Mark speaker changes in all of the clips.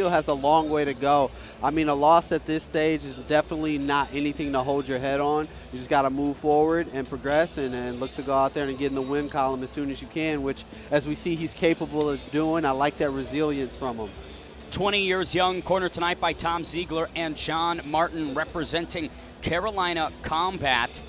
Speaker 1: still has a long way to go. I mean, a loss at this stage is definitely not anything to hold your head on. You just got to move forward and progress and look to go out there and get in the win column as soon as you can, which, as we see, he's capable of doing. I like that resilience from him.
Speaker 2: 20 years young, cornered tonight by Tom Ziegler and John Martin, representing Carolina Combat.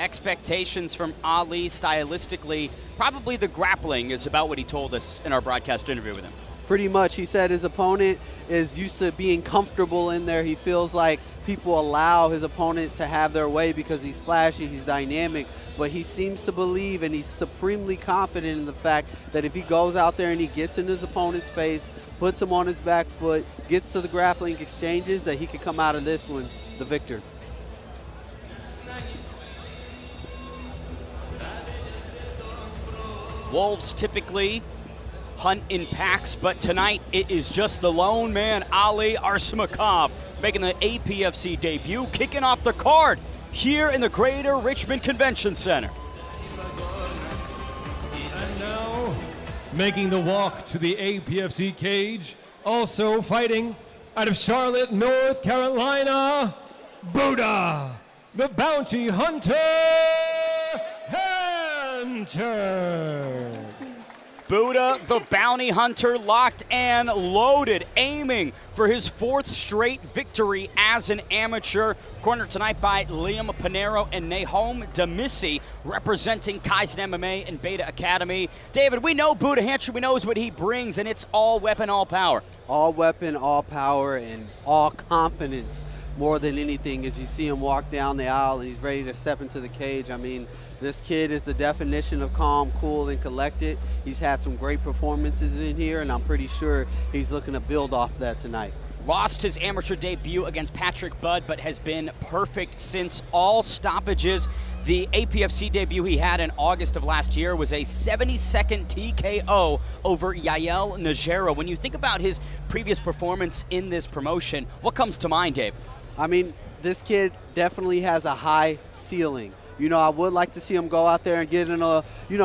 Speaker 2: Expectations from Ali stylistically, probably the grappling is about what he told us in our broadcast interview with him.
Speaker 1: Pretty much. He said his opponent is used to being comfortable in there. He feels like people allow his opponent to have their way because he's flashy, he's dynamic, but he seems to believe and he's supremely confident in the fact that if he goes out there and he gets in his opponent's face, puts him on his back foot, gets to the grappling exchanges, that he could come out of this one the victor.
Speaker 2: Wolves typically hunt in packs, but tonight it is just the lone man, Ali Arsamakov, making the APFC debut, kicking off the card here in the Greater Richmond Convention Center.
Speaker 3: And now, making the walk to the APFC cage, also fighting out of Charlotte, North Carolina, Buddha, the Bounty Hunter.
Speaker 2: Buddha, the Bounty Hunter, locked and loaded, aiming for his 4th straight victory as an amateur. Cornered tonight by Liam Pinero and Nahom Demissi, representing Kaizen MMA and Beta Academy. David, we know Buddha Hancher, we know what he brings, and it's all weapon, all power.
Speaker 1: All weapon, all power, and all confidence more than anything as you see him walk down the aisle and he's ready to step into the cage. I mean, this kid is the definition of calm, cool, and collected. He's had some great performances in here, and I'm pretty sure he's looking to build off that tonight.
Speaker 2: Lost his amateur debut against Patrick Budd, but has been perfect since all stoppages. The APFC debut he had in August of last year was a 70-second TKO over Yael Najera. When you think about his previous performance in this promotion, what comes to mind, Dave?
Speaker 1: I mean, this kid definitely has a high ceiling. You know, I would like to see him go out there and get in a,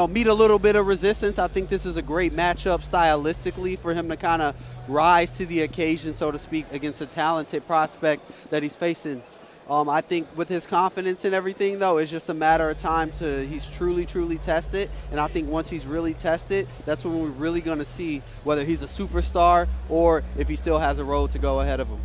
Speaker 1: meet a little bit of resistance. I think this is a great matchup stylistically for him to kind of rise to the occasion, so to speak, against a talented prospect that he's facing. I think with his confidence and everything, though, it's just a matter of time till he's truly, truly tested. And I think once he's really tested, that's when we're really going to see whether he's a superstar or if he still has a road to go ahead of him.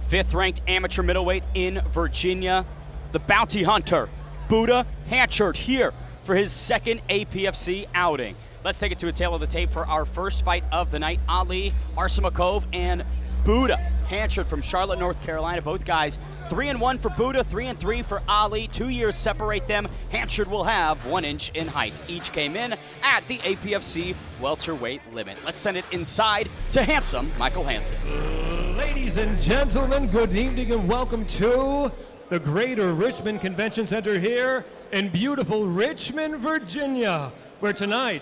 Speaker 2: 5th-ranked amateur middleweight in Virginia, the Bounty Hunter, Buddha Hanchard, here for his 2nd APFC outing. Let's take it to a tail of the tape for our first fight of the night. Ali Arsamakov and Buddha Hanchard from Charlotte, North Carolina. Both guys 3-1 for Buddha, 3-3 for Ali. 2 years separate them. Hanchard will have 1 inch in height. Each came in at the APFC welterweight limit. Let's send it inside to handsome Michael Hansen.
Speaker 3: Ladies and gentlemen, good evening and welcome to the Greater Richmond Convention Center here in beautiful Richmond, Virginia, where tonight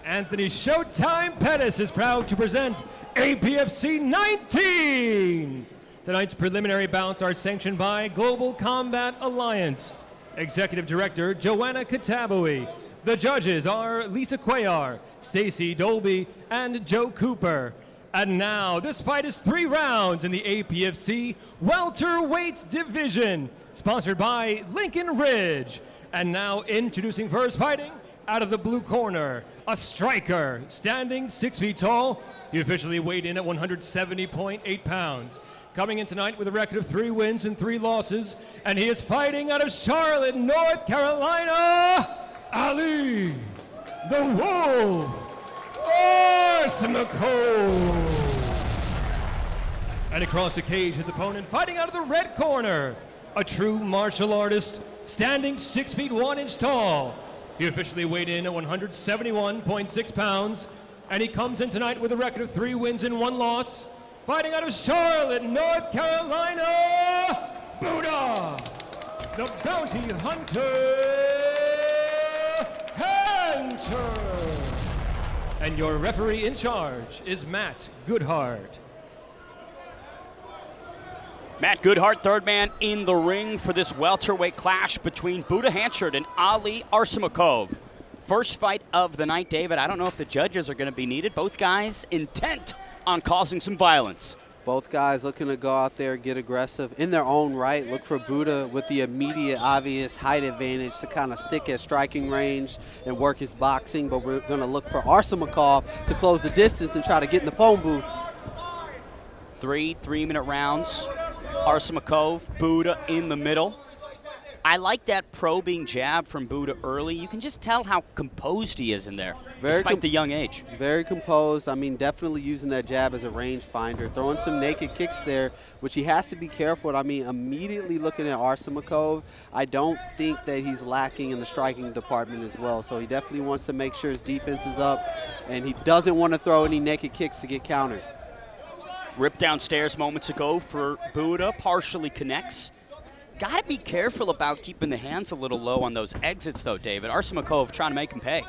Speaker 3: Anthony Showtime Pettis is proud to present APFC 19. Tonight's preliminary bouts are sanctioned by Global Combat Alliance. Executive Director Joanna Kataboui. The judges are Lisa Cuellar, Stacy Dolby, and Joe Cooper. And now, this fight is 3 rounds in the APFC welterweight division, sponsored by Lincoln Ridge. And now, introducing first, fighting out of the blue corner, a striker, standing 6 feet tall. He officially weighed in at 170.8 pounds. Coming in tonight with a record of 3 wins and 3 losses, and he is fighting out of Charlotte, North Carolina, Ali, the Wolf Arsamakov. And across the cage, his opponent fighting out of the red corner, a true martial artist, standing 6 feet 1 inch tall. He officially weighed in at 171.6 pounds, and he comes in tonight with a record of 3 wins and 1 loss, fighting out of Charlotte, North Carolina, Buddha, the Bounty Hunter, Hancher. And your referee in charge is Matt Goodhart.
Speaker 2: Matt Goodhart, 3rd man in the ring for this welterweight clash between Buddha Hanchard and Ali Arsamakov. First fight of the night, David. I don't know if the judges are going to be needed. Both guys intent on causing some violence.
Speaker 1: Both guys looking to go out there, get aggressive in their own right. Look for Buddha with the immediate, obvious height advantage to kind of stick at striking range and work his boxing. But we're going to look for Arsamakov to close the distance and try to get in the phone booth.
Speaker 2: 3-minute rounds. Arsamakov, Buddha in the middle. I like that probing jab from Buddha early. You can just tell how composed he is in there, despite the young age.
Speaker 1: Very composed. I mean, definitely using that jab as a range finder. Throwing some naked kicks there, which he has to be careful with. I mean, immediately looking at Arsamakov, I don't think that he's lacking in the striking department as well. So he definitely wants to make sure his defense is up, and he doesn't want to throw any naked kicks to get countered.
Speaker 2: Ripped downstairs moments ago for Buddha, partially connects. Got to be careful about keeping the hands a little low on those exits, though, David. Arsamakov trying to make him pay.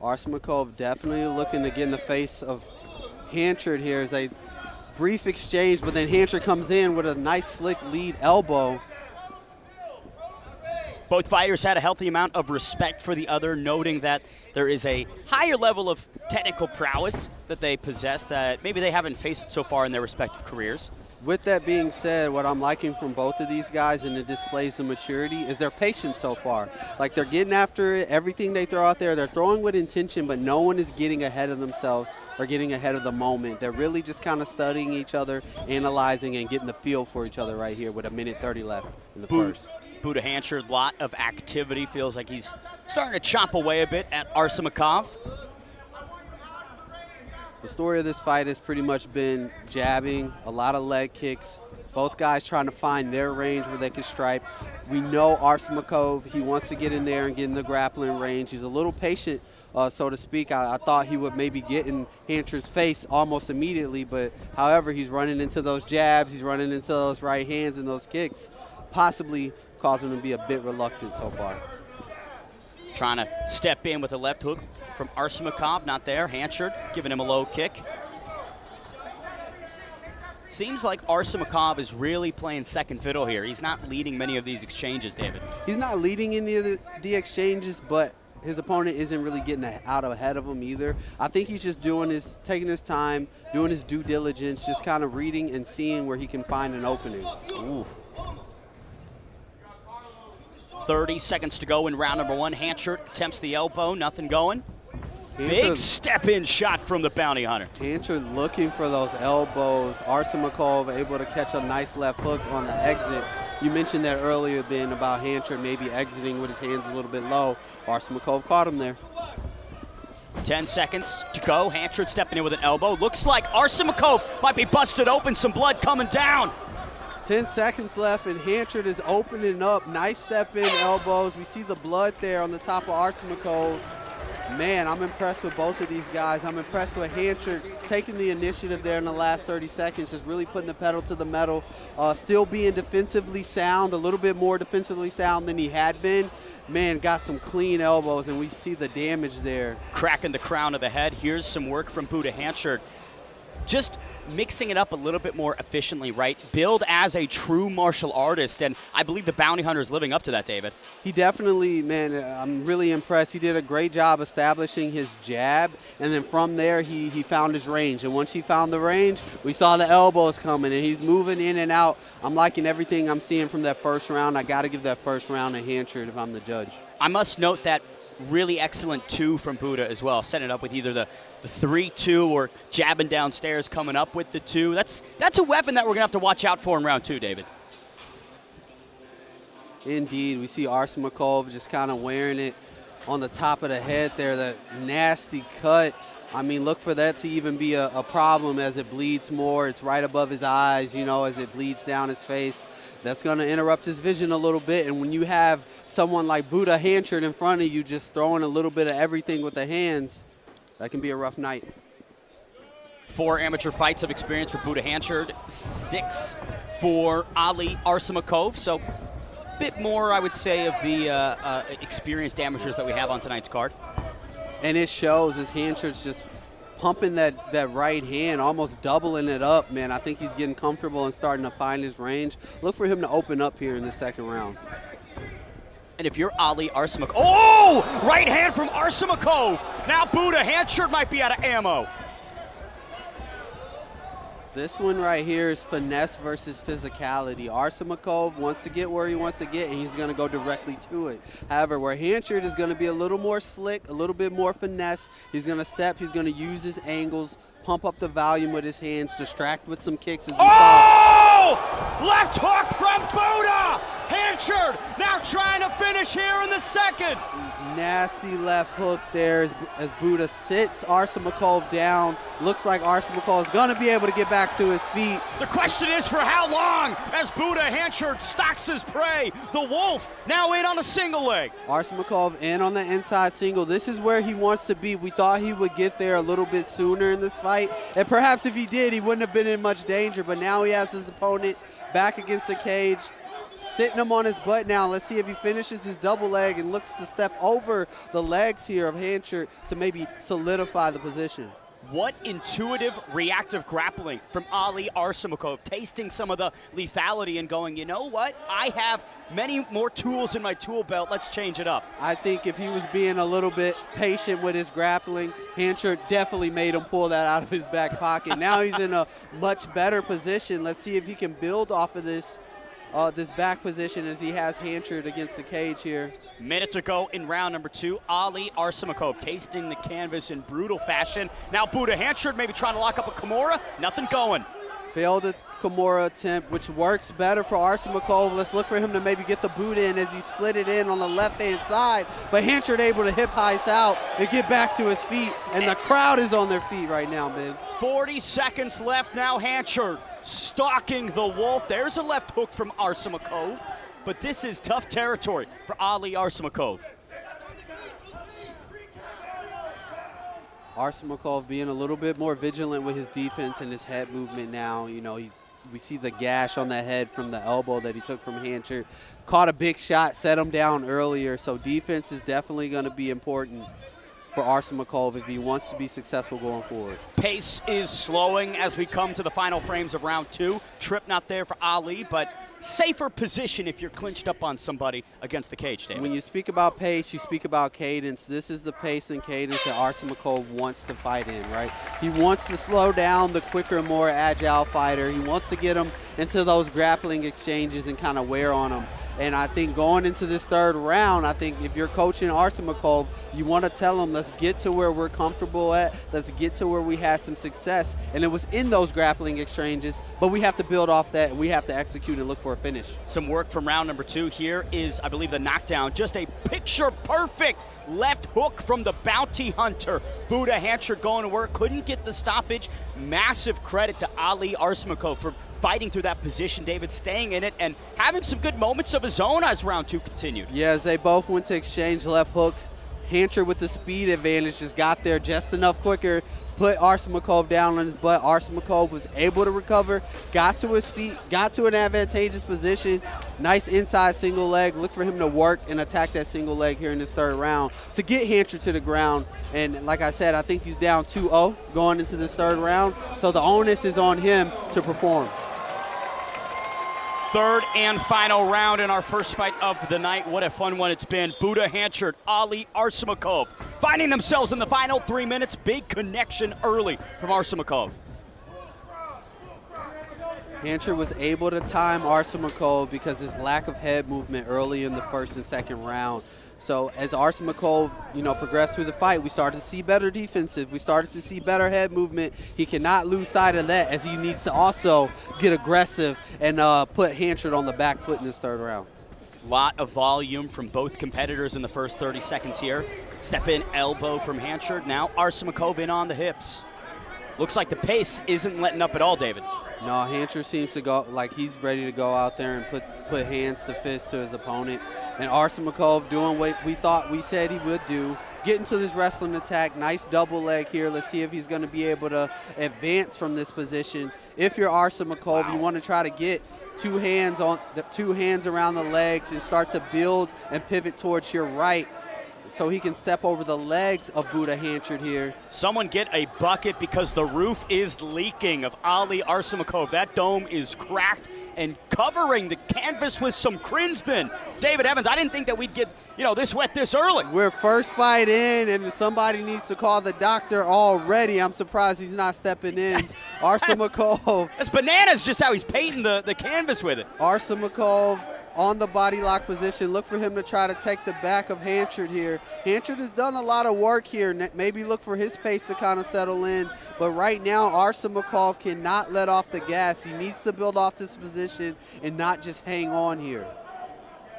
Speaker 1: Arsamakov definitely looking to get in the face of Hanchard here as a brief exchange, but then Hanchard comes in with a nice slick lead elbow.
Speaker 2: Both fighters had a healthy amount of respect for the other, noting that there is a higher level of technical prowess that they possess that maybe they haven't faced so far in their respective careers.
Speaker 1: With that being said, what I'm liking from both of these guys, and it displays the maturity, is their patience so far. Like, they're getting after it. Everything they throw out there, they're throwing with intention, but no one is getting ahead of themselves or getting ahead of the moment. They're really just kind of studying each other, analyzing, and getting the feel for each other right here with 1:30 left in the first.
Speaker 2: Buddha Hanchard, lot of activity. Feels like he's starting to chop away a bit at Arsamakov.
Speaker 1: The story of this fight has pretty much been jabbing, a lot of leg kicks, both guys trying to find their range where they can strike. We know Arsamakov, he wants to get in there and get in the grappling range. He's a little patient, so to speak. I thought he would maybe get in Hanchard's face almost immediately, but however, he's running into those jabs, he's running into those right hands and those kicks, possibly causing him to be a bit reluctant so far.
Speaker 2: Trying to step in with a left hook from Arsamakov, not there. Hanchard giving him a low kick. Seems like Arsamakov is really playing second fiddle here. He's not leading many of these exchanges, David.
Speaker 1: He's not leading any of the exchanges, but his opponent isn't really getting out ahead of him either. I think he's just taking his time, doing his due diligence, just kind of reading and seeing where he can find an opening.
Speaker 2: Ooh. 30 seconds to go in round number one. Hanchard attempts the elbow, nothing going. Big step-in shot from the bounty hunter.
Speaker 1: Hanchard looking for those elbows. Arsamakov able to catch a nice left hook on the exit. You mentioned that earlier, Ben, about Hanchard maybe exiting with his hands a little bit low. Arsamakov caught him there.
Speaker 2: 10 seconds to go. Hanchard stepping in with an elbow. Looks like Arsamakov might be busted open. Some blood coming down.
Speaker 1: 10 seconds left, and Hanchard is opening up. Nice step-in elbows. We see the blood there on the top of Arsamakov. Man, I'm impressed with both of these guys. I'm impressed with Hanchard taking the initiative there in the last 30 seconds, just really putting the pedal to the metal, still being defensively sound, a little bit more defensively sound than he had been. Man, got some clean elbows, and we see the damage there.
Speaker 2: Cracking the crown of the head. Here's some work from Buddha Hanchard. Just mixing it up a little bit more efficiently, right? Build as a true martial artist, and I believe the bounty hunter is living up to that, David.
Speaker 1: He definitely, man, I'm really impressed. He did a great job establishing his jab, and then from there, he found his range. And once he found the range, we saw the elbows coming, and he's moving in and out. I'm liking everything I'm seeing from that first round. I got to give that first round to Hanchard if I'm the judge.
Speaker 2: I must note that really excellent 2 from Buddha as well, setting it up with either the 3-2 or jabbing downstairs, coming up with the 2. That's a weapon that we're going to have to watch out for in round 2, David.
Speaker 1: Indeed. We see Arsamakov just kind of wearing it on the top of the head there, that nasty cut. I mean, look for that to even be a problem as it bleeds more. It's right above his eyes, you know, as it bleeds down his face. That's going to interrupt his vision a little bit. And when you have someone like Buddha Hanchard in front of you just throwing a little bit of everything with the hands, that can be a rough night.
Speaker 2: 4 amateur fights of experience for Buddha Hanchard, 6 for Ali Arsamakov. So a bit more, I would say, of the experienced amateurs that we have on tonight's card.
Speaker 1: And it shows as Hanchard's just pumping that right hand, almost doubling it up, man. I think he's getting comfortable and starting to find his range. Look for him to open up here in the second round.
Speaker 2: And if you're Ali Arsamakov, oh! Right hand from Arsamakov. Now Buddha Hanchard might be out of ammo.
Speaker 1: This one right here is finesse versus physicality. Arsamakov wants to get where he wants to get, and he's going to go directly to it. However, where Hanchard is going to be a little more slick, a little bit more finesse. He's going to step, he's going to use his angles, pump up the volume with his hands, distract with some kicks as we saw.
Speaker 2: Left hook from Buddha! Hanchard now trying to finish here in the second.
Speaker 1: Nasty left hook there as Buddha sits Arsamakov down. Looks like Arsamakov is going to be able to get back to his feet.
Speaker 2: The question is for how long as Buddha Hanchard stalks his prey. The Wolf now in on a single leg.
Speaker 1: Arsamakov in on the inside single. This is where he wants to be. We thought he would get there a little bit sooner in this fight. And perhaps if he did, he wouldn't have been in much danger. But now he has his opponent back against the cage, sitting him on his butt now. Let's see if he finishes his double leg and looks to step over the legs here of Hanchard to maybe solidify the position.
Speaker 2: What intuitive, reactive grappling from Ali Arsamakov, tasting some of the lethality and going, you know what? I have many more tools in my tool belt. Let's change it up.
Speaker 1: I think if he was being a little bit patient with his grappling, Hanchard definitely made him pull that out of his back pocket. Now he's in a much better position. Let's see if he can build off of this back position as he has Hanchard against the cage here.
Speaker 2: Minute to go in round number 2. Ali Arsamakov tasting the canvas in brutal fashion. Now Buddha Hanchard maybe trying to lock up a Kimura. Nothing going.
Speaker 1: Failed a Kimura attempt, which works better for Arsamakov. Let's look for him to maybe get the boot in as he slid it in on the left-hand side. But Hanchard able to hip heist out and get back to his feet. And the crowd is on their feet right now, man.
Speaker 2: 40 seconds left now. Hanchard stalking the Wolf. There's a left hook from Arsamakov. But this is tough territory for Ali Arsamakov.
Speaker 1: Arsamakov being a little bit more vigilant with his defense and his head movement now. You know, we see the gash on the head from the elbow that he took from Hanchard. Caught a big shot, set him down earlier. So defense is definitely going to be important for Arsamakov if he wants to be successful going forward.
Speaker 2: Pace is slowing as we come to the final frames of round 2. Trip not there for Ali, but safer position if you're clinched up on somebody against the cage, David.
Speaker 1: When you speak about pace, you speak about cadence. This is the pace and cadence that Arsamakov wants to fight in, right? He wants to slow down the quicker, more agile fighter. He wants to get him into those grappling exchanges and kind of wear on him. And I think going into this third round, I think if you're coaching Arsamakov, you want to tell him, let's get to where we're comfortable at. Let's get to where we had some success. And it was in those grappling exchanges, but we have to build off that, and we have to execute and look for a finish.
Speaker 2: Some work from round number 2. Here is, I believe, the knockdown. Just a picture-perfect left hook from the bounty hunter. Buddha Hanchard going to work, couldn't get the stoppage. Massive credit to Ali Arsamakov for fighting through that position, David, staying in it and having some good moments of his own as round 2 continued.
Speaker 1: Yeah, as they both went to exchange left hooks, Hanchard with the speed advantage just got there just enough quicker, put Arsamakov down on his butt. Arsamakov was able to recover, got to his feet, got to an advantageous position. Nice inside single leg. Look for him to work and attack that single leg here in this third round to get Hanchard to the ground. And like I said, I think he's down 2-0 going into this third round. So the onus is on him to perform.
Speaker 2: Third and final round in our first fight of the night. What a fun one it's been. Buddha Hanchard, Ali Arsamakov finding themselves in the final 3 minutes. Big connection early from Arsamakov.
Speaker 1: Hanchard was able to time Arsamakov because his lack of head movement early in the first and second round. So as Arsamakov, progressed through the fight, we started to see better defensive. We started to see better head movement. He cannot lose sight of that as he needs to also get aggressive and put Hanchard on the back foot in this third round.
Speaker 2: Lot of volume from both competitors in the first 30 seconds here. Step in elbow from Hanchard. Now Arsamakov in on the hips. Looks like the pace isn't letting up at all, David.
Speaker 1: No, Hanchard seems to go like he's ready to go out there and put hands to fists to his opponent. And Arsamakov doing what we said he would do, getting to this wrestling attack. Nice double leg here. Let's see if he's going to be able to advance from this position. If you're Arsamakov, you want to try to get two hands around the legs and start to build and pivot towards your right, so he can step over the legs of Buddha Hanchard here.
Speaker 2: Someone get a bucket because the roof is leaking of Ali Arsamakov. That dome is cracked and covering the canvas with some Krinsman. David Evans, I didn't think that we'd get, this wet this early.
Speaker 1: We're first fight in, and somebody needs to call the doctor already. I'm surprised he's not stepping in. Arsamakov.
Speaker 2: That's bananas just how he's painting the canvas with it.
Speaker 1: Arsamakov on the body lock position. Look for him to try to take the back of Hanchard here. Hanchard has done a lot of work here. Maybe look for his pace to kind of settle in. But right now, Arsamakov cannot let off the gas. He needs to build off this position and not just hang on here.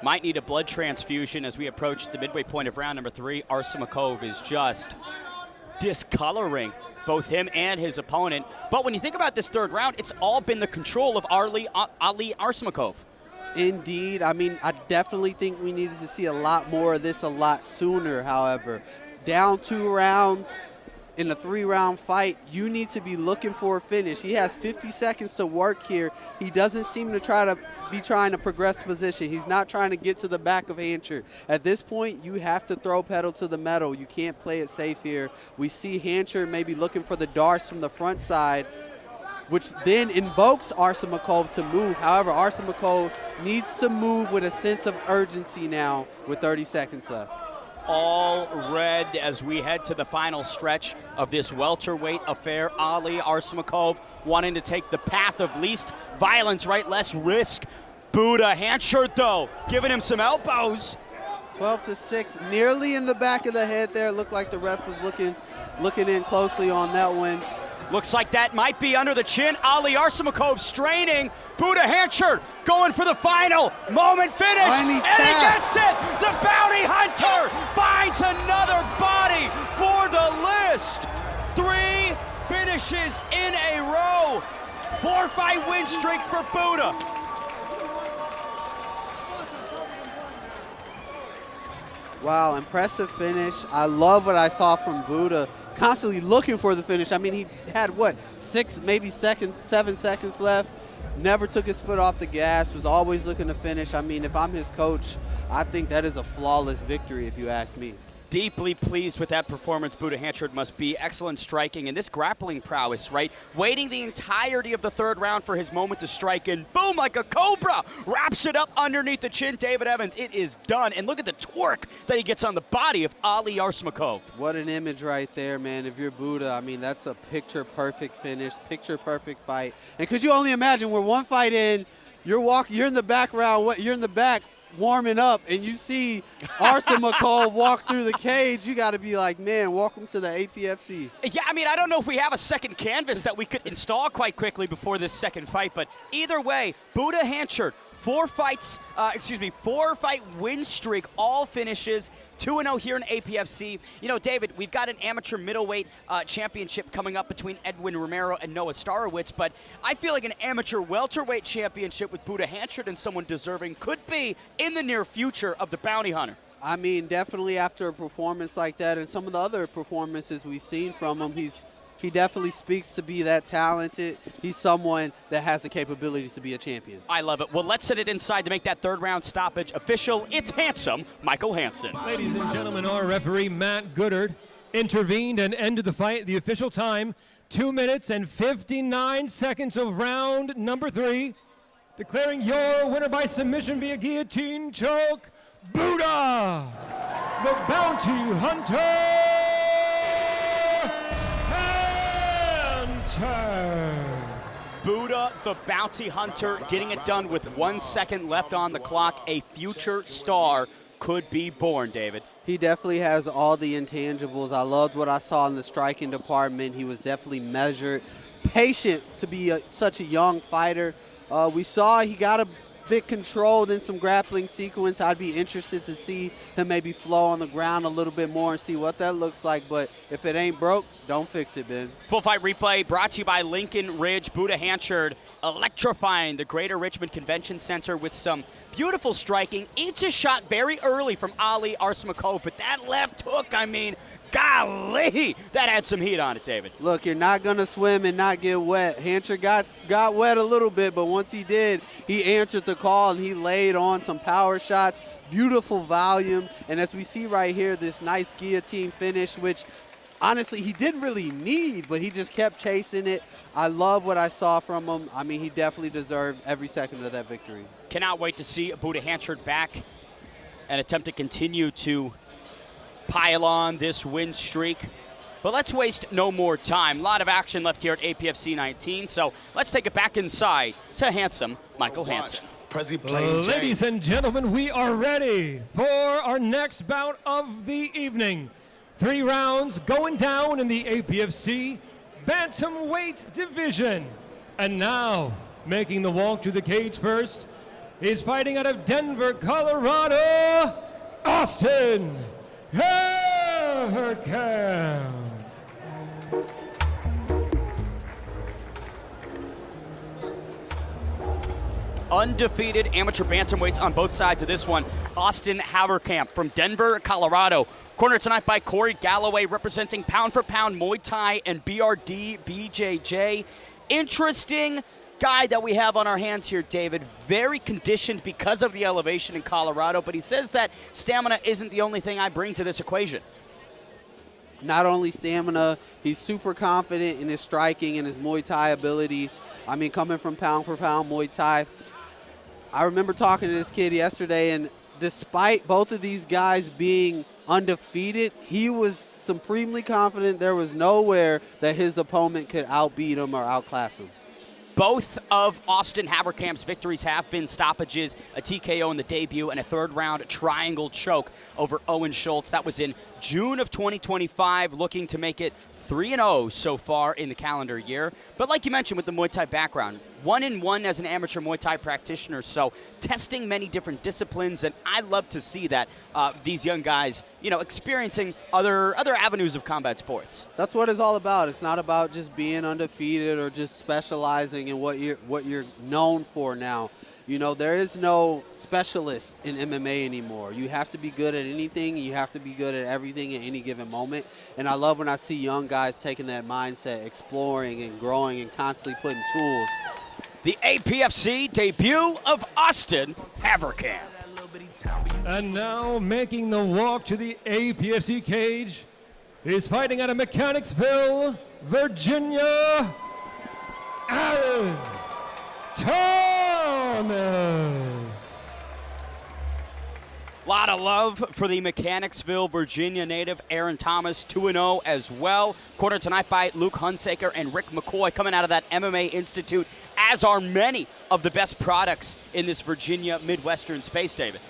Speaker 2: Might need a blood transfusion as we approach the midway point of round number 3. Arsamakov is just discoloring both him and his opponent. But when you think about this third round, it's all been the control of Ali Arsamakov.
Speaker 1: Indeed. I mean, I definitely think we needed to see a lot more of this a lot sooner, however. Down 2 rounds in a 3-round fight, you need to be looking for a finish. He has 50 seconds to work here. He doesn't seem to trying to progress position. He's not trying to get to the back of Hanchard. At this point, you have to throw pedal to the metal. You can't play it safe here. We see Hanchard maybe looking for the darts from the front side, which then invokes Arsamakov to move. However, Arsamakov needs to move with a sense of urgency now with 30 seconds left.
Speaker 2: All red as we head to the final stretch of this welterweight affair. Ali Arsamakov wanting to take the path of least violence, right? Less risk. Buddha Hanchard, though, giving him some elbows.
Speaker 1: 12-6, nearly in the back of the head there. Looked like the ref was looking in closely on that one.
Speaker 2: Looks like that might be under the chin. Ali Arsamakov straining. Buddha Hanchard going for the final moment finish.
Speaker 1: And he
Speaker 2: gets it. The bounty hunter finds another body for the list. 3 finishes in a row. 4-fight win streak for Buddha.
Speaker 1: Wow, impressive finish. I love what I saw from Buddha. Constantly looking for the finish. I mean, he had, 7 seconds left. Never took his foot off the gas, was always looking to finish. I mean, if I'm his coach, I think that is a flawless victory, if you ask me.
Speaker 2: Deeply pleased with that performance. Buddha Hanchard must be. Excellent striking and this grappling prowess, right? Waiting the entirety of the third round for his moment to strike, and boom, like a cobra, wraps it up underneath the chin. David Evans, it is done. And look at the torque that he gets on the body of Ali Arsamakov.
Speaker 1: What an image right there, man. If you're Buddha, I mean, that's a picture-perfect finish, picture-perfect fight. And could you only imagine, we're 1 fight in, you're in the background, you're in the back, warming up, and you see Arsamakov walk through the cage, you got to be like, man, welcome to the APFC.
Speaker 2: Yeah, I mean, I don't know if we have a second canvas that we could install quite quickly before this second fight, but either way, Buddha Hanchard, 4-fight win streak, all finishes. 2-0 here in APFC. David, we've got an amateur middleweight championship coming up between Edwin Romero and Noah Starowitz, but I feel like an amateur welterweight championship with Buddha Hanchard and someone deserving could be in the near future of the bounty hunter.
Speaker 1: I mean, definitely after a performance like that and some of the other performances we've seen from him, he definitely speaks to be that talented. He's someone that has the capabilities to be a champion.
Speaker 2: I love it. Well, let's set it inside to make that third round stoppage official. It's handsome Michael Hansen.
Speaker 3: Ladies and gentlemen, our referee, Matt Goodard, intervened and ended the fight. The official time, 2 minutes and 59 seconds of round number 3. Declaring your winner by submission via guillotine choke, Buddha, the bounty hunter.
Speaker 2: Buddha, the bounty hunter, getting it done with 1 second left on the clock. A future star could be born, David.
Speaker 1: He definitely has all the intangibles. I loved what I saw in the striking department. He was definitely measured, patient to be such a young fighter. We saw he got a bit controlled in some grappling sequence. I'd be interested to see him maybe flow on the ground a little bit more and see what that looks like. But if it ain't broke, don't fix it, Ben.
Speaker 2: Full fight replay brought to you by Lincoln Ridge. Buddha Hanchard electrifying the Greater Richmond Convention Center with some beautiful striking. Eats a shot very early from Ali Arsamakov, but that left hook, I mean, golly, that had some heat on it, David.
Speaker 1: Look, you're not going to swim and not get wet. Hanchard got wet a little bit, but once he did, he answered the call and he laid on some power shots, beautiful volume. And as we see right here, this nice guillotine finish, which honestly, he didn't really need, but he just kept chasing it. I love what I saw from him. I mean, he definitely deserved every second of that victory.
Speaker 2: Cannot wait to see Buda Hanchard back and attempt to continue to pile on this win streak. But let's waste no more time. A lot of action left here at APFC 19, so let's take it back inside to handsome Michael Hansen.
Speaker 3: Ladies and gentlemen, we are ready for our next bout of the evening. 3 rounds going down in the APFC Bantamweight division. And now, making the walk to the cage first, is fighting out of Denver, Colorado, Austin Haverkamp.
Speaker 2: Undefeated amateur bantamweights on both sides of this one. Austin Haverkamp from Denver, Colorado. Cornered tonight by Corey Galloway, representing pound for pound Muay Thai and BRD BJJ. Interesting guy that we have on our hands here, David. Very conditioned because of the elevation in Colorado, but he says that stamina isn't the only thing I bring to this equation.
Speaker 1: Not only stamina, he's super confident in his striking and his Muay Thai ability. I mean, coming from pound for pound Muay Thai, I remember talking to this kid yesterday, and despite both of these guys being undefeated, he was supremely confident there was nowhere that his opponent could outbeat him or outclass him.
Speaker 2: Both of Austin Haverkamp's victories have been stoppages, a TKO in the debut and a third-round triangle choke over Owen Schultz. That was in June of 2025, looking to make it 3-0 so far in the calendar year. But like you mentioned with the Muay Thai background, 1-1 as an amateur Muay Thai practitioner, so testing many different disciplines, and I love to see that these young guys, you know, experiencing other avenues of combat sports.
Speaker 1: That's what it's all about. It's not about just being undefeated or just specializing in what you're known for now. You know, there is no specialist in MMA anymore. You have to be good at anything. You have to be good at everything at any given moment. And I love when I see young guys taking that mindset, exploring and growing and constantly putting tools.
Speaker 2: The APFC debut of Austin Haverkamp.
Speaker 3: And now making the walk to the APFC cage is fighting out of Mechanicsville, Virginia, Aaron Thomas.
Speaker 2: A lot of love for the Mechanicsville, Virginia native Aaron Thomas, 2-0 as well. Cornered tonight by Luke Hunsaker and Rick McCoy, coming out of that MMA Institute, as are many of the best products in this Virginia Midwestern space, David.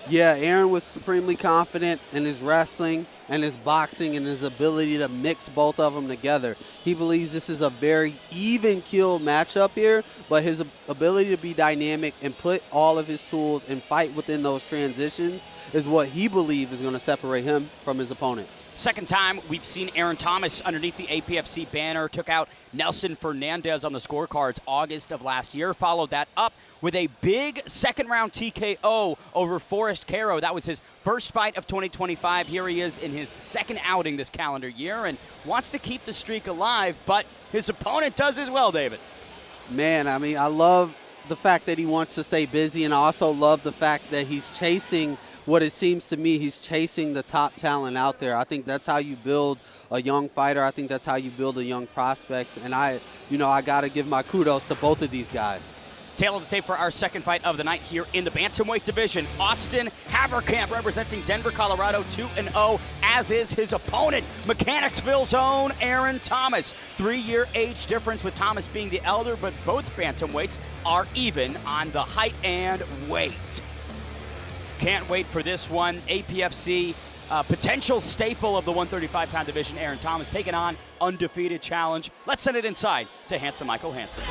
Speaker 1: Yeah, Aaron was supremely confident in his wrestling and his boxing and his ability to mix both of them together. He believes this is a very even-keeled matchup here, but his ability to be dynamic and put all of his tools and fight within those transitions is what he believes is going to separate him from his opponent.
Speaker 2: Second time we've seen Aaron Thomas underneath the APFC banner. Took out Nelson Fernandez on the scorecards August of last year. Followed that up with a big second-round TKO over Forrest Caro. That was his first fight of 2025. Here he is in his second outing this calendar year and wants to keep the streak alive, but his opponent does as well, David.
Speaker 1: Man, I mean, I love the fact that he wants to stay busy, and I also love the fact that he's chasing what it seems to me, he's chasing the top talent out there. I think that's how you build a young fighter. I think that's how you build a young prospect. And I got to give my kudos to both of these guys.
Speaker 2: Tail of the tape for our second fight of the night here in the Bantamweight division. Austin Haverkamp representing Denver, Colorado, 2-0, as is his opponent, Mechanicsville's own Aaron Thomas. 3-year age difference, with Thomas being the elder, but both Bantamweights are even on the height and weight. Can't wait for this one. APFC, potential staple of the 135-pound division, Aaron Thomas, taking on undefeated challenge. Let's send it inside to handsome Michael Hansen.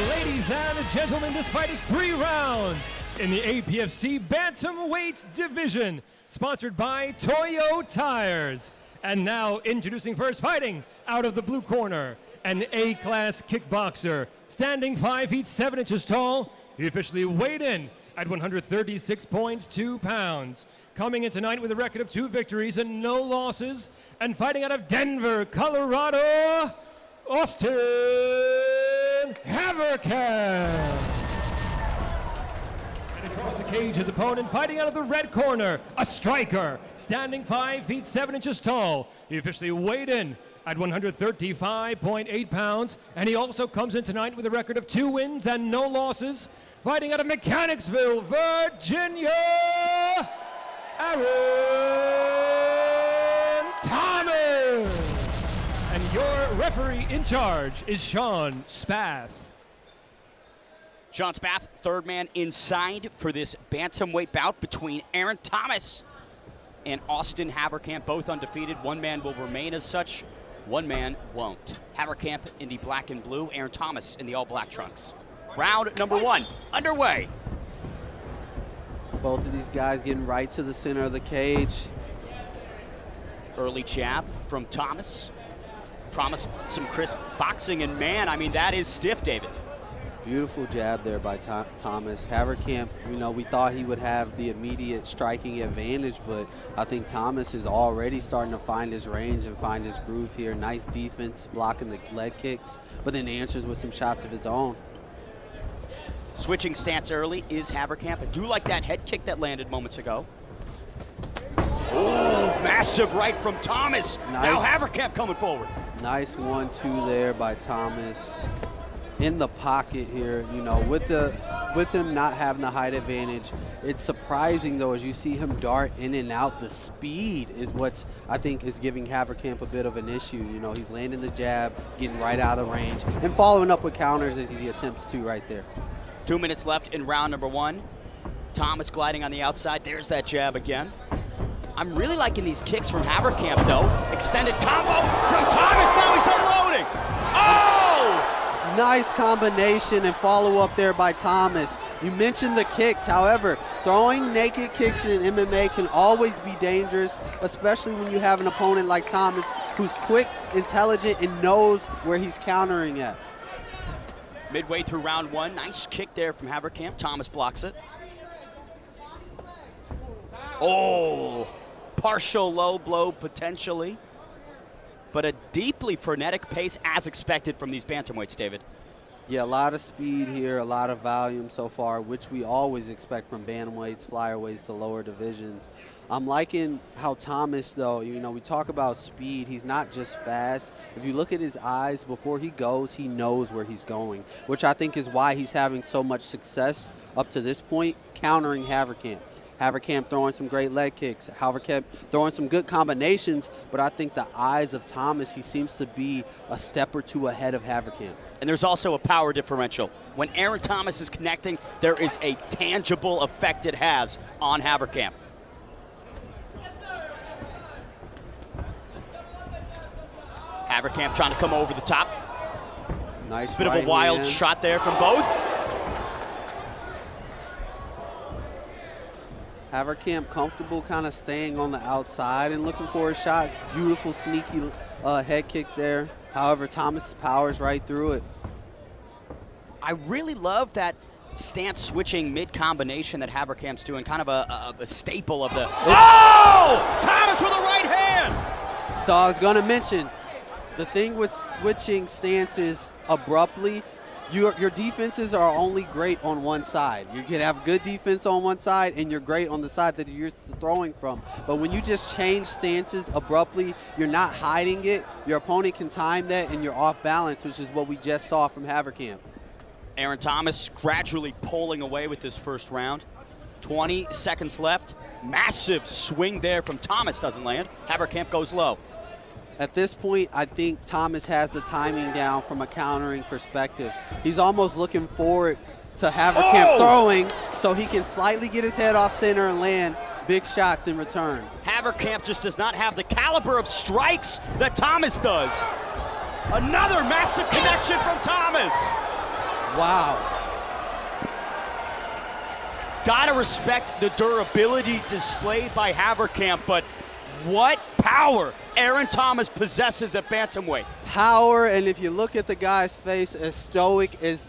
Speaker 3: Ladies and gentlemen, this fight is 3 rounds in the APFC Bantamweight division, sponsored by Toyo Tires. And now introducing first, fighting out of the blue corner, an A-class kickboxer, standing 5 feet 7 inches tall. He officially weighed in at 136.2 pounds. Coming in tonight with a record of 2 victories and no losses, and fighting out of Denver, Colorado, Austin Haverkamp. And across the cage, his opponent fighting out of the red corner, a striker, standing 5 feet 7 inches tall. He officially weighed in at 135.8 pounds, and he also comes in tonight with a record of 2 wins and no losses, fighting out of Mechanicsville, Virginia, Aaron Thomas. And your referee in charge is Sean Spath.
Speaker 2: Sean Spath, third man inside for this bantamweight bout between Aaron Thomas and Austin Haverkamp, both undefeated. One man will remain as such, one man won't. Haverkamp in the black and blue, Aaron Thomas in the all-black trunks. Round number 1 underway.
Speaker 1: Both of these guys getting right to the center of the cage.
Speaker 2: Early jab from Thomas. Promised some crisp boxing, and man, I mean, that is stiff, David.
Speaker 1: Beautiful jab there by Thomas. Haverkamp, you know, we thought he would have the immediate striking advantage, but I think Thomas is already starting to find his range and find his groove here. Nice defense, blocking the leg kicks, but then answers with some shots of his own.
Speaker 2: Switching stance early is Haverkamp. I do like that head kick that landed moments ago. Oh, massive right from Thomas.
Speaker 1: Nice.
Speaker 2: Now Haverkamp coming forward.
Speaker 1: Nice 1-2 there by Thomas. In the pocket here, you know, with him not having the height advantage, it's surprising though as you see him dart in and out. The speed is what's I think is giving Haverkamp a bit of an issue. You know, he's landing the jab, getting right out of range, and following up with counters as he attempts to right there.
Speaker 2: 2 minutes left in round number 1. Thomas gliding on the outside. There's that jab again. I'm really liking these kicks from Haverkamp though. Extended combo from Thomas. Now he's unloading. Oh!
Speaker 1: Nice combination and follow-up there by Thomas. You mentioned the kicks. However, throwing naked kicks in MMA can always be dangerous, especially when you have an opponent like Thomas who's quick, intelligent, and knows where he's countering at.
Speaker 2: Midway through round 1, nice kick there from Haverkamp. Thomas blocks it. Oh, partial low blow potentially. But a deeply frenetic pace as expected from these bantamweights, David.
Speaker 1: Yeah, a lot of speed here, a lot of volume so far, which we always expect from bantamweights, flyweights, the lower divisions. I'm liking how Thomas, though, you know, we talk about speed. He's not just fast. If you look at his eyes, before he goes, he knows where he's going, which I think is why he's having so much success up to this point, countering Haverkamp. Haverkamp throwing some great leg kicks. Haverkamp throwing some good combinations, but I think the eyes of Thomas, he seems to be a step or two ahead of Haverkamp.
Speaker 2: And there's also a power differential. When Aaron Thomas is connecting, there is a tangible effect it has on Haverkamp. Haverkamp trying to come over the top.
Speaker 1: Nice
Speaker 2: Bit
Speaker 1: right
Speaker 2: of a wild
Speaker 1: hand.
Speaker 2: shot there from both.
Speaker 1: Haverkamp comfortable kind of staying on the outside and looking for a shot. Beautiful, sneaky head kick there. However, Thomas powers right through it.
Speaker 2: I really love that stance switching mid-combination that Haverkamp's doing, kind of a staple of the... Oh! Thomas with a right hand!
Speaker 1: So I was going to mention, the thing with switching stances abruptly, your defenses are only great on one side. You can have good defense on one side, and you're great on the side that you're throwing from. But when you just change stances abruptly, you're not hiding it. Your opponent can time that, and you're off balance, which is what we just saw from Haverkamp.
Speaker 2: Aaron Thomas gradually pulling away with this first round. 20 seconds left. Massive swing there from Thomas, doesn't land. Haverkamp goes low.
Speaker 1: At this point, I think Thomas has the timing down from a countering perspective. He's almost looking forward to Haverkamp throwing so he can slightly get his head off center and land big shots in return.
Speaker 2: Haverkamp just does not have the caliber of strikes that Thomas does. Another massive connection from Thomas.
Speaker 1: Wow.
Speaker 2: Gotta respect the durability displayed by Haverkamp, but what power Aaron Thomas possesses at bantamweight.
Speaker 1: Power, and if you look at the guy's face, as stoic as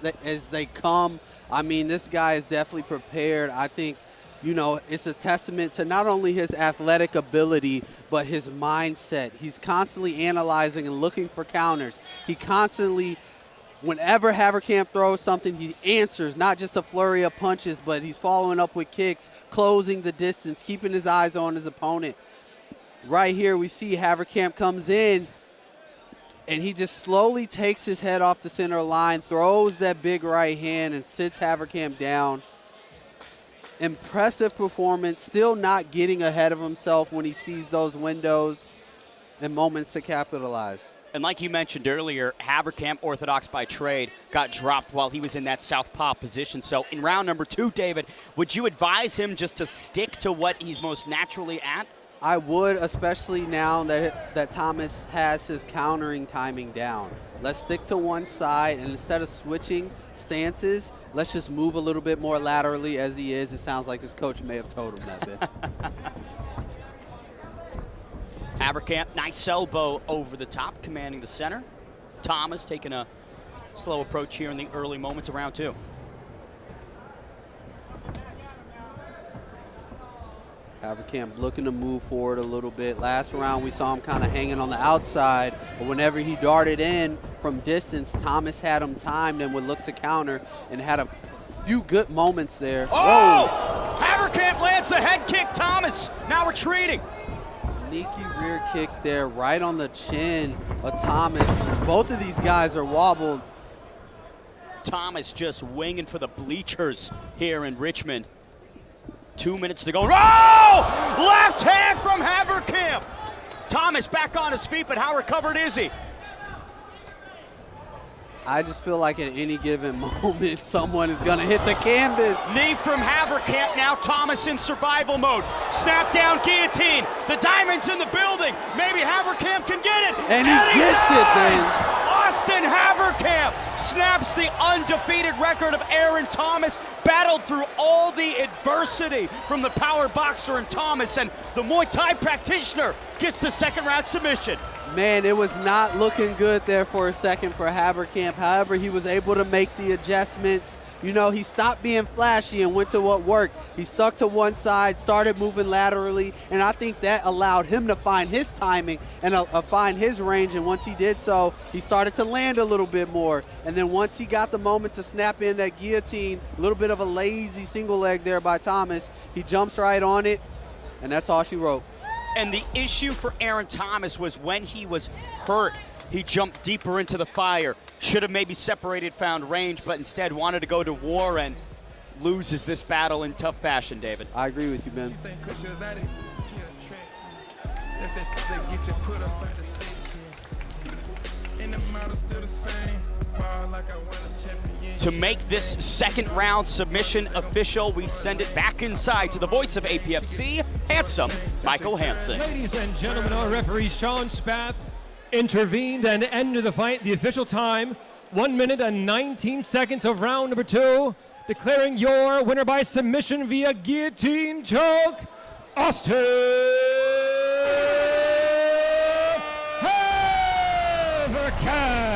Speaker 1: they come, I mean, this guy is definitely prepared. I think, you know, it's a testament to not only his athletic ability, but his mindset. He's constantly analyzing and looking for counters. He constantly whenever Haverkamp throws something, he answers, not just a flurry of punches, but he's following up with kicks, closing the distance, keeping his eyes on his opponent. Right here, we see Haverkamp comes in, and he just slowly takes his head off the center line, throws that big right hand, and sits Haverkamp down. Impressive performance, still not getting ahead of himself when he sees those windows and moments to capitalize.
Speaker 2: And like you mentioned earlier, Haverkamp, orthodox by trade, got dropped while he was in that southpaw position. So in round number 2, David, would you advise him just to stick to what he's most naturally at?
Speaker 1: I would, especially now that Thomas has his countering timing down. Let's stick to one side, and instead of switching stances, let's just move a little bit more laterally as he is. It sounds like his coach may have told him that bit.
Speaker 2: Haverkamp, nice elbow over the top, commanding the center. Thomas taking a slow approach here in the early moments of round 2.
Speaker 1: Haverkamp looking to move forward a little bit. Last round, we saw him kind of hanging on the outside, but whenever he darted in from distance, Thomas had him timed and would look to counter and had a few good moments there.
Speaker 2: Oh! Whoa. Haverkamp lands the head kick. Thomas now retreating.
Speaker 1: Sneaky rear kick there right on the chin of Thomas. Both of these guys are wobbled.
Speaker 2: Thomas just winging for the bleachers here in Richmond. 2 minutes to go. Oh! Left hand from Haverkamp. Thomas back on his feet, but how recovered is he?
Speaker 1: I just feel like at any given moment, someone is going to hit the canvas.
Speaker 2: Knee from Haverkamp now. Thomas in survival mode. Snap down guillotine. The diamond's in the building. Maybe Haverkamp can get it.
Speaker 1: And he gets it, man.
Speaker 2: Austin Haverkamp snaps the undefeated record of Aaron Thomas. Battled through all the adversity from the power boxer and Thomas, and the Muay Thai practitioner gets the second round submission.
Speaker 1: Man, it was not looking good there for a second for Haverkamp. However, he was able to make the adjustments. You know, he stopped being flashy and went to what worked. He stuck to one side, started moving laterally, and I think that allowed him to find his timing and find his range. And once he did so, he started to land a little bit more. And then once he got the moment to snap in that guillotine, a little bit of a lazy single leg there by Thomas, he jumps right on it, and that's all she wrote.
Speaker 2: And the issue for Aaron Thomas was when he was hurt, he jumped deeper into the fire. Should have maybe separated, found range, but instead wanted to go to war and loses this battle in tough fashion, David.
Speaker 1: I agree with you, Ben.
Speaker 2: To make this second round submission official, we send it back inside to the voice of APFC, handsome Michael Hansen.
Speaker 3: Ladies and gentlemen, our referee Sean Spath intervened and ended the fight. The official time, 1 minute and 19 seconds of round number 2, declaring your winner by submission via guillotine choke, Austin Haverkamp.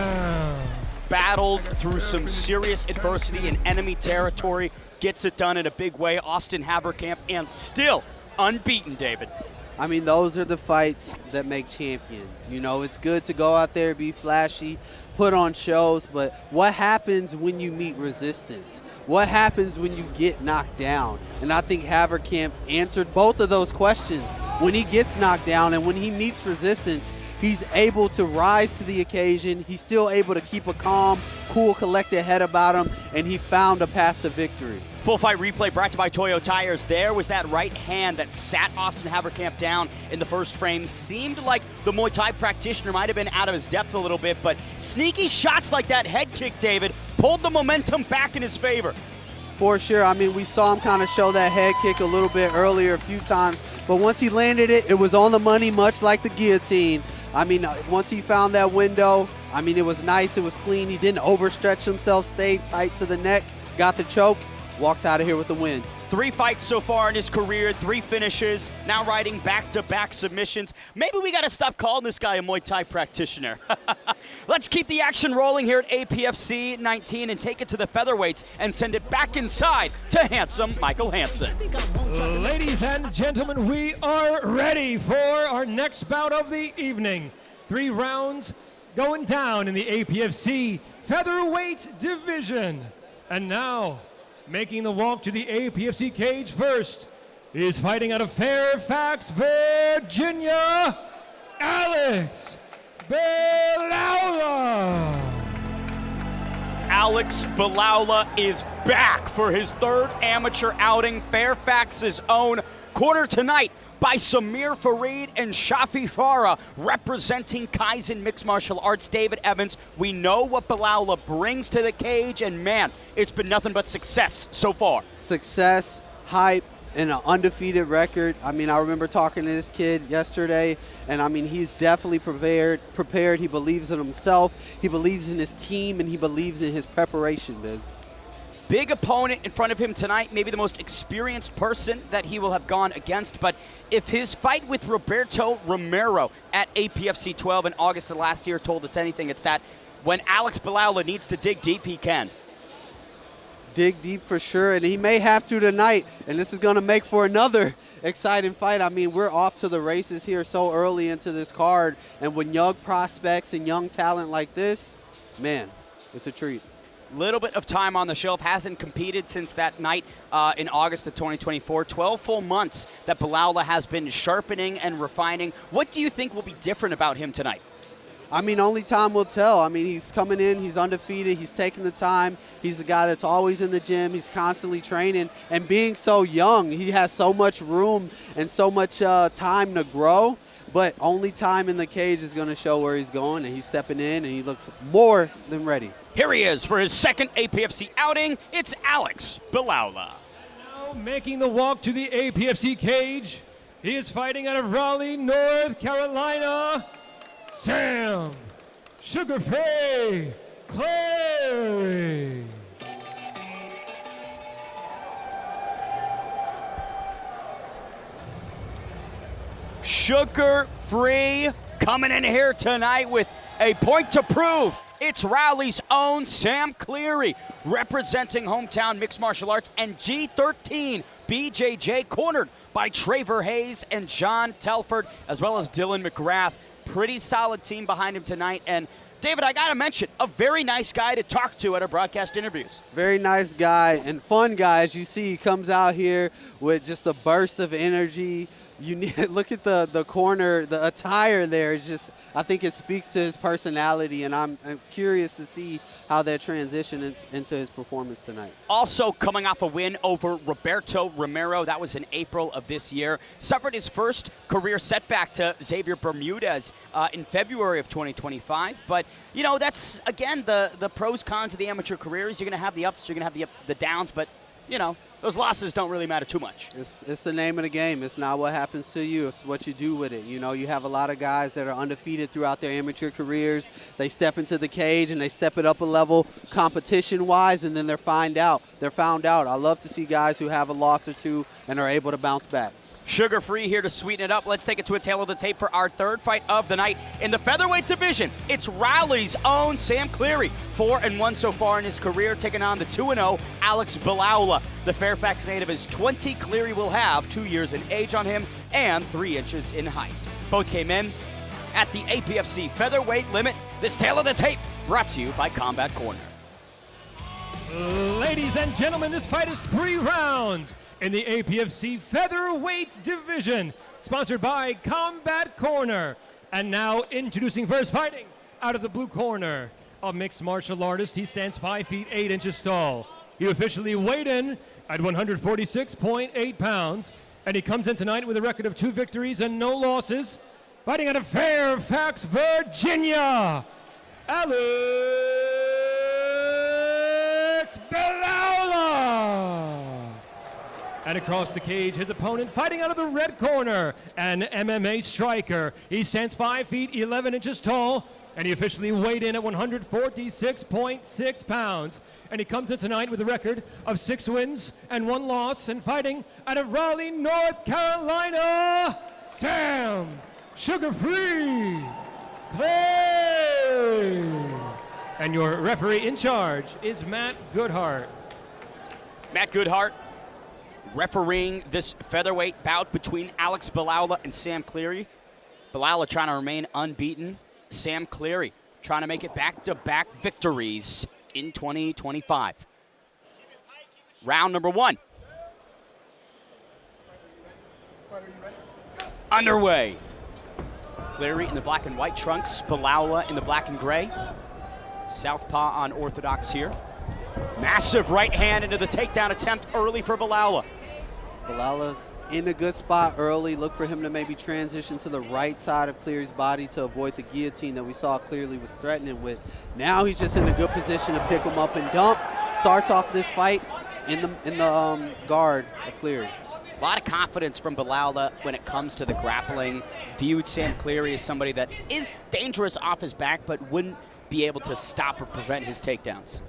Speaker 2: Battled through some serious adversity in enemy territory, gets it done in a big way, Austin Haverkamp, and still unbeaten, David.
Speaker 1: I mean, those are the fights that make champions. You know, it's good to go out there, be flashy, put on shows, but what happens when you meet resistance? What happens when you get knocked down? And I think Haverkamp answered both of those questions. When he gets knocked down and when he meets resistance, he's able to rise to the occasion. He's still able to keep a calm, cool, collected head about him, and he found a path to victory.
Speaker 2: Full fight replay brought to you by Toyo Tires. There was that right hand that sat Austin Haverkamp down in the first frame. Seemed like the Muay Thai practitioner might have been out of his depth a little bit, but sneaky shots like that head kick, David, pulled the momentum back in his favor.
Speaker 1: For sure. I mean, we saw him kind of show that head kick a little bit earlier a few times, but once he landed it, it was on the money, much like the guillotine. I mean, once he found that window, I mean, it was nice, it was clean. He didn't overstretch himself, stayed tight to the neck, got the choke, walks out of here with the win.
Speaker 2: 3 fights so far in his career, 3 finishes, now riding back-to-back submissions. Maybe we got to stop calling this guy a Muay Thai practitioner. Let's keep the action rolling here at APFC 19 and take it to the featherweights and send it back inside to handsome Michael Hansen.
Speaker 3: Ladies and gentlemen, we are ready for our next bout of the evening. 3 rounds going down in the APFC Featherweight division. And now, making the walk to the APFC cage first, is fighting out of Fairfax, Virginia, Alex Belaula.
Speaker 2: Alex Belaula is back for his third amateur outing. Fairfax's own, cornered tonight by Samir Fareed and Shafi Farah, representing Kaizen Mixed Martial Arts. David Evans, we know what Belaula brings to the cage, and man, it's been nothing but success so far.
Speaker 1: Success, hype, and an undefeated record. I mean, I remember talking to this kid yesterday, and I mean, he's definitely prepared. He believes in himself, he believes in his team, and he believes in his preparation, man.
Speaker 2: Big opponent in front of him tonight, maybe the most experienced person that he will have gone against. But if his fight with Roberto Romero at APFC 12 in August of last year told us anything, it's that when Alex Belaula needs to dig deep, he can.
Speaker 1: Dig deep for sure, and he may have to tonight, and this is going to make for another exciting fight. I mean, we're off to the races here so early into this card, and when young prospects and young talent like this, man, it's a treat.
Speaker 2: Little bit of time on the shelf, hasn't competed since that night in August of 2024. 12 full months that Belaula has been sharpening and refining. What do you think will be different about him tonight?
Speaker 1: I mean, only time will tell. I mean, he's coming in, he's undefeated, he's taking the time. He's a guy that's always in the gym, he's constantly training, and being so young, he has so much room and so much time to grow, but only time in the cage is going to show where he's going, and he's stepping in, and he looks more than ready.
Speaker 2: Here he is for his second APFC outing. It's Alex Belaula.
Speaker 3: Now making the walk to the APFC cage, he is fighting out of Raleigh, North Carolina, Sam Sugar Free Clary.
Speaker 2: Sugar Free coming in here tonight with a point to prove. It's Raleigh's own Sam Cleary, representing hometown mixed martial arts, and G13 BJJ, cornered by Traver Hayes and John Telford, as well as Dylan McGrath. Pretty solid team behind him tonight. And David, I gotta mention, a very nice guy to talk to at our broadcast interviews.
Speaker 1: Very nice guy and fun guy. As you see, he comes out here with just a burst of energy. You need look at the corner, the attire there. It's just, I think it speaks to his personality, and I'm curious to see how that transition into his performance tonight.
Speaker 2: Also coming off a win over Roberto Romero, that was in April of this year. Suffered his first career setback to Xavier Bermudez in February of 2025. But, you know, that's, again, the pros, cons of the amateur career is you're going to have the ups, you're going to have the downs, but, you know, those losses don't really matter too much.
Speaker 1: It's the name of the game. It's not what happens to you. It's what you do with it. You know, you have a lot of guys that are undefeated throughout their amateur careers. They step into the cage and they step it up a level competition-wise, and then they're found out. I love to see guys who have a loss or two and are able to bounce back.
Speaker 2: Sugar Free here to sweeten it up. Let's take it to a tail of the tape for our third fight of the night. In the featherweight division, it's Raleigh's own Sam Cleary. 4-1 so far in his career, taking on the 2-0 Alex Belaula. The Fairfax native is 20. Cleary will have 2 years in age on him and 3 inches in height. Both came in at the APFC featherweight limit. This tail of the tape brought to you by Combat Corner.
Speaker 3: Ladies and gentlemen, this fight is 3 rounds in the APFC Featherweight division, sponsored by Combat Corner. And now introducing first, fighting out of the blue corner, a mixed martial artist. He stands 5 feet 8 inches tall. He officially weighed in at 146.8 pounds, and he comes in tonight with a record of 2 victories and no losses. Fighting out of Fairfax, Virginia, Alex Belaula. And across the cage, his opponent, fighting out of the red corner, an MMA striker. He stands 5 feet 11 inches tall, and he officially weighed in at 146.6 pounds. And he comes in tonight with a record of 6 wins and 1 loss, and fighting out of Raleigh, North Carolina, Sam Sugar Free Clay. And your referee in charge is Matt Goodhart.
Speaker 2: Matt Goodhart refereeing this featherweight bout between Alex Belaula and Sam Cleary. Belaula trying to remain unbeaten. Sam Cleary trying to make it back-to-back victories in 2025. Round number 1. Underway. Cleary in the black and white trunks, Bilal in the black and gray. Southpaw unorthodox here. Massive right hand into the takedown attempt early for Bilal.
Speaker 1: Bilal's in a good spot early. Look for him to maybe transition to the right side of Cleary's body to avoid the guillotine that we saw Cleary was threatening with. Now he's just in a good position to pick him up and dump. Starts off this fight in the guard of Cleary.
Speaker 2: A lot of confidence from Bilal when it comes to the grappling. Viewed Sam Cleary as somebody that is dangerous off his back but wouldn't be able to stop or prevent his takedowns.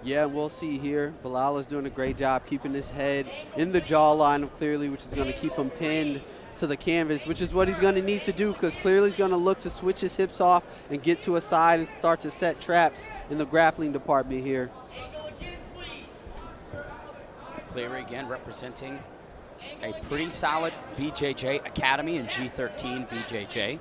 Speaker 1: Yeah, we'll see here. Bilal is doing a great job keeping his head in the jawline of Cleary, which is going to keep him pinned to the canvas, which is what he's going to need to do because Cleary's going to look to switch his hips off and get to a side and start to set traps in the grappling department here.
Speaker 2: Cleary again representing a pretty solid BJJ academy in G13 BJJ.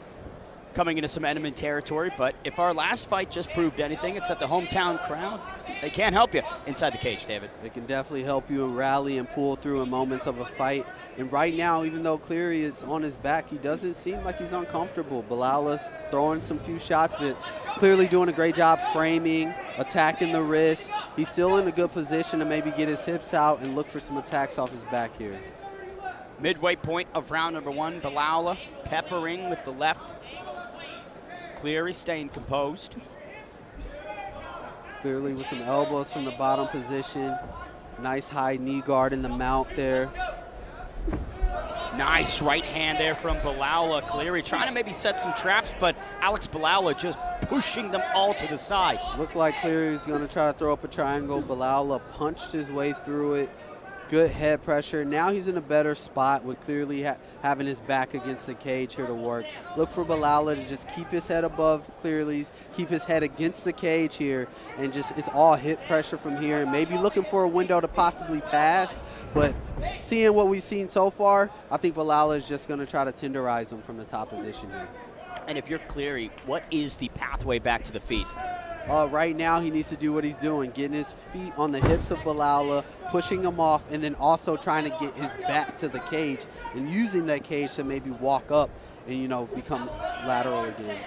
Speaker 2: Coming into some enemy territory, but if our last fight just proved anything, it's that the hometown crowd, they can't help you inside the cage, David.
Speaker 1: They can definitely help you and rally and pull through in moments of a fight. And right now, even though Cleary is on his back, he doesn't seem like he's uncomfortable. Bilal is throwing some few shots, but clearly doing a great job framing, attacking the wrist. He's still in a good position to maybe get his hips out and look for some attacks off his back here.
Speaker 2: Midway point of round number 1, Bilal peppering with the left. Cleary staying composed.
Speaker 1: Clearly with some elbows from the bottom position. Nice high knee guard in the mount there.
Speaker 2: Nice right hand there from Bilal. Cleary trying to maybe set some traps, but Alex Bilal just pushing them all to the side.
Speaker 1: Looked like Cleary's going to try to throw up a triangle. Bilal punched his way through it. Good head pressure. Now he's in a better spot with clearly having his back against the cage here to work. Look for Bilal to just keep his head above Cleary's, keep his head against the cage here, and just it's all hip pressure from here. And maybe looking for a window to possibly pass, but seeing what we've seen so far, I think Bilal is just going to try to tenderize him from the top position here.
Speaker 2: And if you're Cleary, what is the pathway back to the feet?
Speaker 1: Right now, he needs to do what he's doing, getting his feet on the hips of Bilal, pushing him off, and then also trying to get his back to the cage and using that cage to maybe walk up and, you know, become lateral again.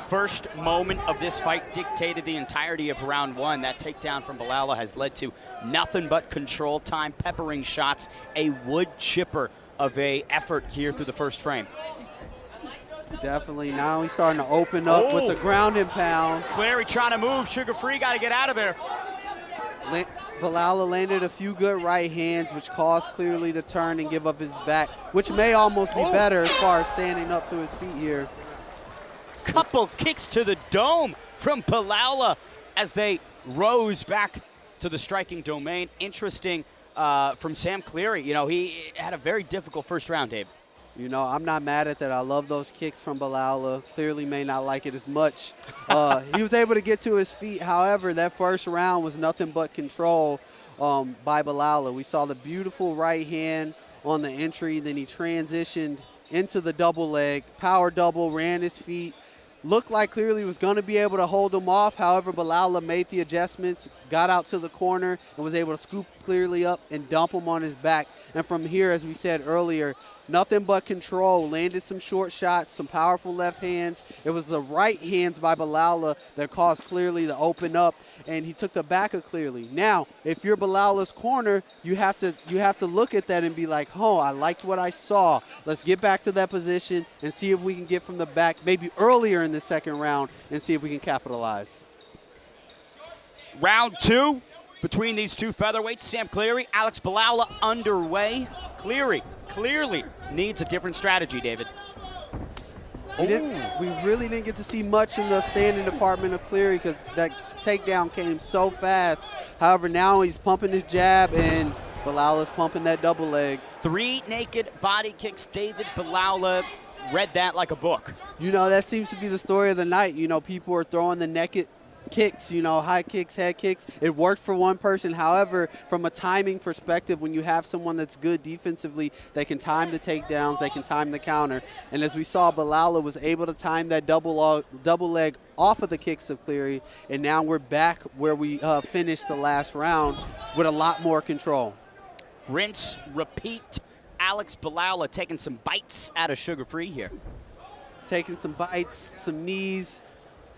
Speaker 2: First moment of this fight dictated the entirety of round 1. That takedown from Bilal has led to nothing but control time, peppering shots, a wood chipper of a effort here through the first frame.
Speaker 1: Definitely. Now he's starting to open up with the ground and pound.
Speaker 2: Cleary trying to move. Sugar Free got to get out of there.
Speaker 1: Bilal landed a few good right hands, which caused Cleary to turn and give up his back, which may almost be better as far as standing up to his feet here.
Speaker 2: Couple kicks to the dome from Bilal as they rose back to the striking domain. Interesting from Sam Cleary. You know, he had a very difficult first round, Dave.
Speaker 1: You know, I'm not mad at that. I love those kicks from Bilal. Clearly may not like it as much. He was able to get to his feet. However, that first round was nothing but control by Bilal. We saw the beautiful right hand on the entry. Then he transitioned into the double leg, power double, ran his feet. Looked like Cleary was going to be able to hold him off. However, Bilal made the adjustments, got out to the corner, and was able to scoop Cleary up and dump him on his back. And from here, as we said earlier, nothing but control. Landed some short shots, some powerful left hands. It was the right hands by Bilal that caused Cleary to open up, and he took the back of Cleary. Now, if you're Bilal's corner, you have to look at that and be like, oh, I liked what I saw. Let's get back to that position and see if we can get from the back, maybe earlier in the second round, and see if we can capitalize.
Speaker 2: Round 2 between these two featherweights, Sam Cleary, Alex Bilal underway. Cleary clearly needs a different strategy, David.
Speaker 1: We really didn't get to see much in the standing department of Cleary because that takedown came so fast. However, now he's pumping his jab and Bilal is pumping that double leg. 3
Speaker 2: naked body kicks, David Bilal. Read that like a book.
Speaker 1: You know, that seems to be the story of the night. You know, people are throwing the naked kicks, you know, high kicks, head kicks. It worked for one person. However, from a timing perspective, when you have someone that's good defensively, they can time the takedowns, they can time the counter. And as we saw, Bilal was able to time that double leg off of the kicks of Cleary, and now we're back where we finished the last round with a lot more control.
Speaker 2: Rinse, repeat. Alex Bilal taking some bites out of Sugar Free here.
Speaker 1: Taking some bites, some knees,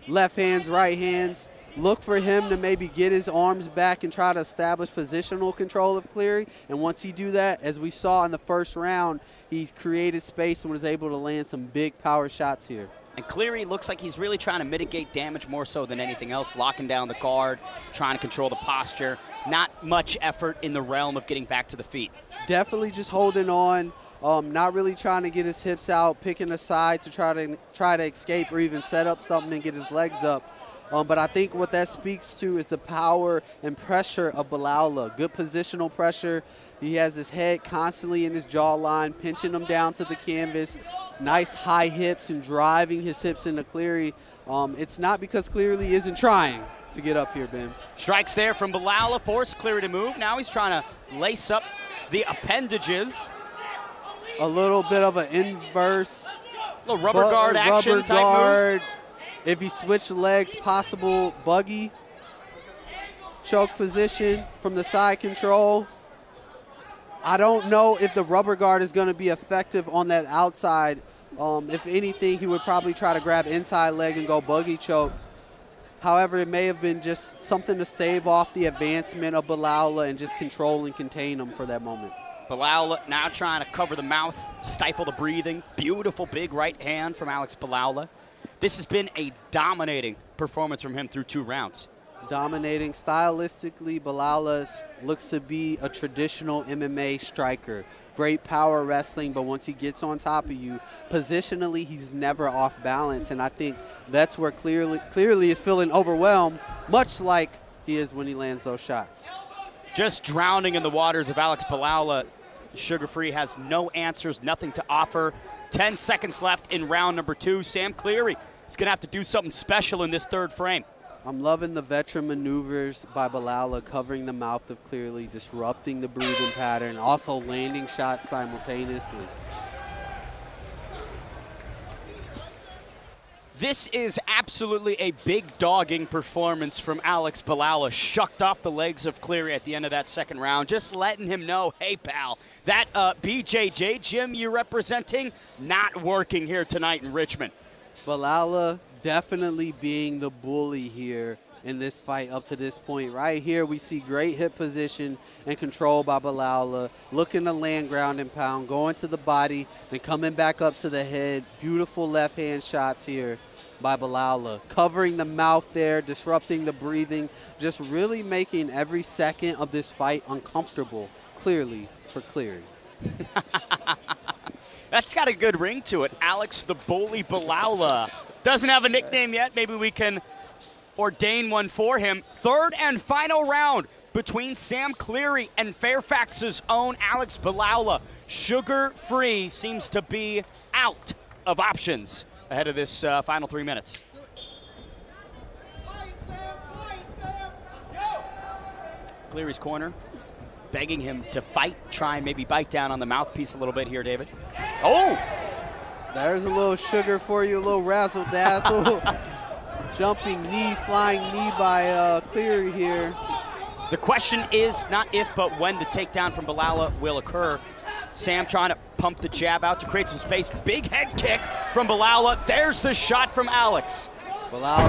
Speaker 1: left hands, right hands. Look for him to maybe get his arms back and try to establish positional control of Cleary. And once he do that, as we saw in the first round, he created space and was able to land some big power shots here.
Speaker 2: And Cleary looks like he's really trying to mitigate damage more so than anything else, locking down the guard, trying to control the posture. Not much effort in the realm of getting back to the feet.
Speaker 1: Definitely just holding on, not really trying to get his hips out, picking a side to try to escape or even set up something and get his legs up. But I think what that speaks to is the power and pressure of Bilal. Good positional pressure. He has his head constantly in his jawline, pinching him down to the canvas. Nice high hips and driving his hips into Cleary. It's not because Cleary isn't trying to get up here, Ben.
Speaker 2: Strikes there from Bilal, forced Cleary to move. Now he's trying to lace up the appendages.
Speaker 1: A little bit of an inverse.
Speaker 2: A little rubber guard action
Speaker 1: rubber
Speaker 2: type
Speaker 1: guard.
Speaker 2: move.
Speaker 1: If he switched legs, possible buggy choke position from the side control. I don't know if the rubber guard is going to be effective on that outside. If anything, he would probably try to grab inside leg and go buggy choke. However, it may have been just something to stave off the advancement of Bilal and just control and contain him for that moment.
Speaker 2: Bilal now trying to cover the mouth, stifle the breathing. Beautiful big right hand from Alex Bilal. This has been a dominating performance from him through 2 rounds.
Speaker 1: Dominating. Stylistically, Bilal looks to be a traditional MMA striker. Great power wrestling, but once he gets on top of you, positionally, he's never off balance. And I think that's where clearly is feeling overwhelmed, much like he is when he lands those shots.
Speaker 2: Just drowning in the waters of Alex Bilal. Sugar Free has no answers, nothing to offer. 10 seconds left in round number 2. Sam Cleary is going to have to do something special in this 3rd frame.
Speaker 1: I'm loving the veteran maneuvers by Bilal, covering the mouth of Cleary, disrupting the breathing pattern, also landing shots simultaneously.
Speaker 2: This is absolutely a big dogging performance from Alex Bilal. Shucked off the legs of Cleary at the end of that 2nd round, just letting him know, hey, pal, that BJJ gym you're representing, not working here tonight in Richmond.
Speaker 1: Bilal definitely being the bully here in this fight up to this point. Right here, we see great hip position and control by Bilal, looking to land ground and pound, going to the body and coming back up to the head. Beautiful left hand shots here by Bilal, covering the mouth there, disrupting the breathing, just really making every second of this fight uncomfortable, clearly, for Cleary.
Speaker 2: That's got a good ring to it. Alex the Bully Bilal. Doesn't have a nickname yet. Maybe we can ordain one for him. 3rd and final round between Sam Cleary and Fairfax's own Alex Bilal. Sugar Free seems to be out of options ahead of this final 3 minutes. Cleary's corner begging him to fight, try and maybe bite down on the mouthpiece a little bit here, David. Oh!
Speaker 1: There's a little sugar for you, a little razzle-dazzle. Jumping knee, flying knee by Cleary here.
Speaker 2: The question is not if, but when the takedown from Bilal will occur. Sam trying to pump the jab out to create some space. Big head kick from Bilal. There's the shot from Alex.
Speaker 1: Bilal,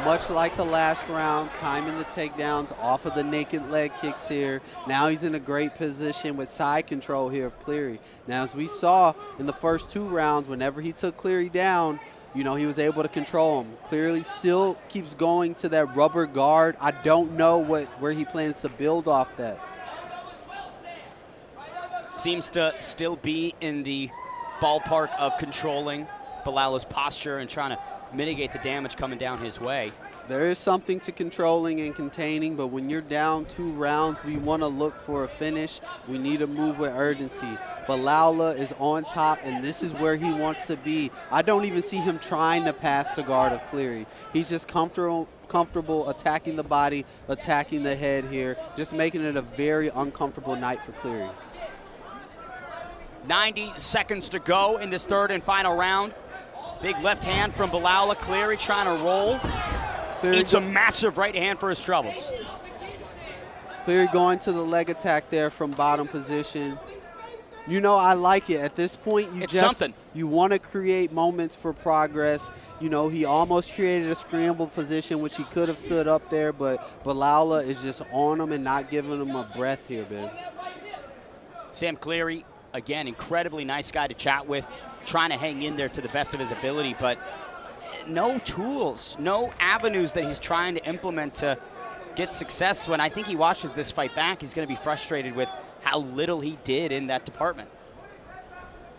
Speaker 1: much like the last round, timing the takedowns off of the naked leg kicks here. Now he's in a great position with side control here of Cleary. Now, as we saw in the first 2 rounds, whenever he took Cleary down, you know, he was able to control him. Clearly still keeps going to that rubber guard. I don't know where he plans to build off that.
Speaker 2: Seems to still be in the ballpark of controlling Bilal's posture and trying to mitigate the damage coming down his way.
Speaker 1: There is something to controlling and containing, but when you're down 2 rounds, we want to look for a finish. We need to move with urgency. Balaula is on top, and this is where he wants to be. I don't even see him trying to pass the guard of Cleary. He's just comfortable attacking the body, attacking the head here, just making it a very uncomfortable night for Cleary.
Speaker 2: 90 seconds to go in this third and final round. Big left hand from Balaula. Cleary trying to roll. It's a massive right hand for his troubles.
Speaker 1: Cleary going to the leg attack there from bottom position. You know, I like it. At this point, you want to create moments for progress. You know, he almost created a scramble position, which he could have stood up there, but Balaula is just on him and not giving him a breath here, Ben.
Speaker 2: Sam Cleary, again, incredibly nice guy to chat with, trying to hang in there to the best of his ability, but no tools, no avenues that he's trying to implement to get success. When I think he watches this fight back, he's going to be frustrated with how little he did in that department.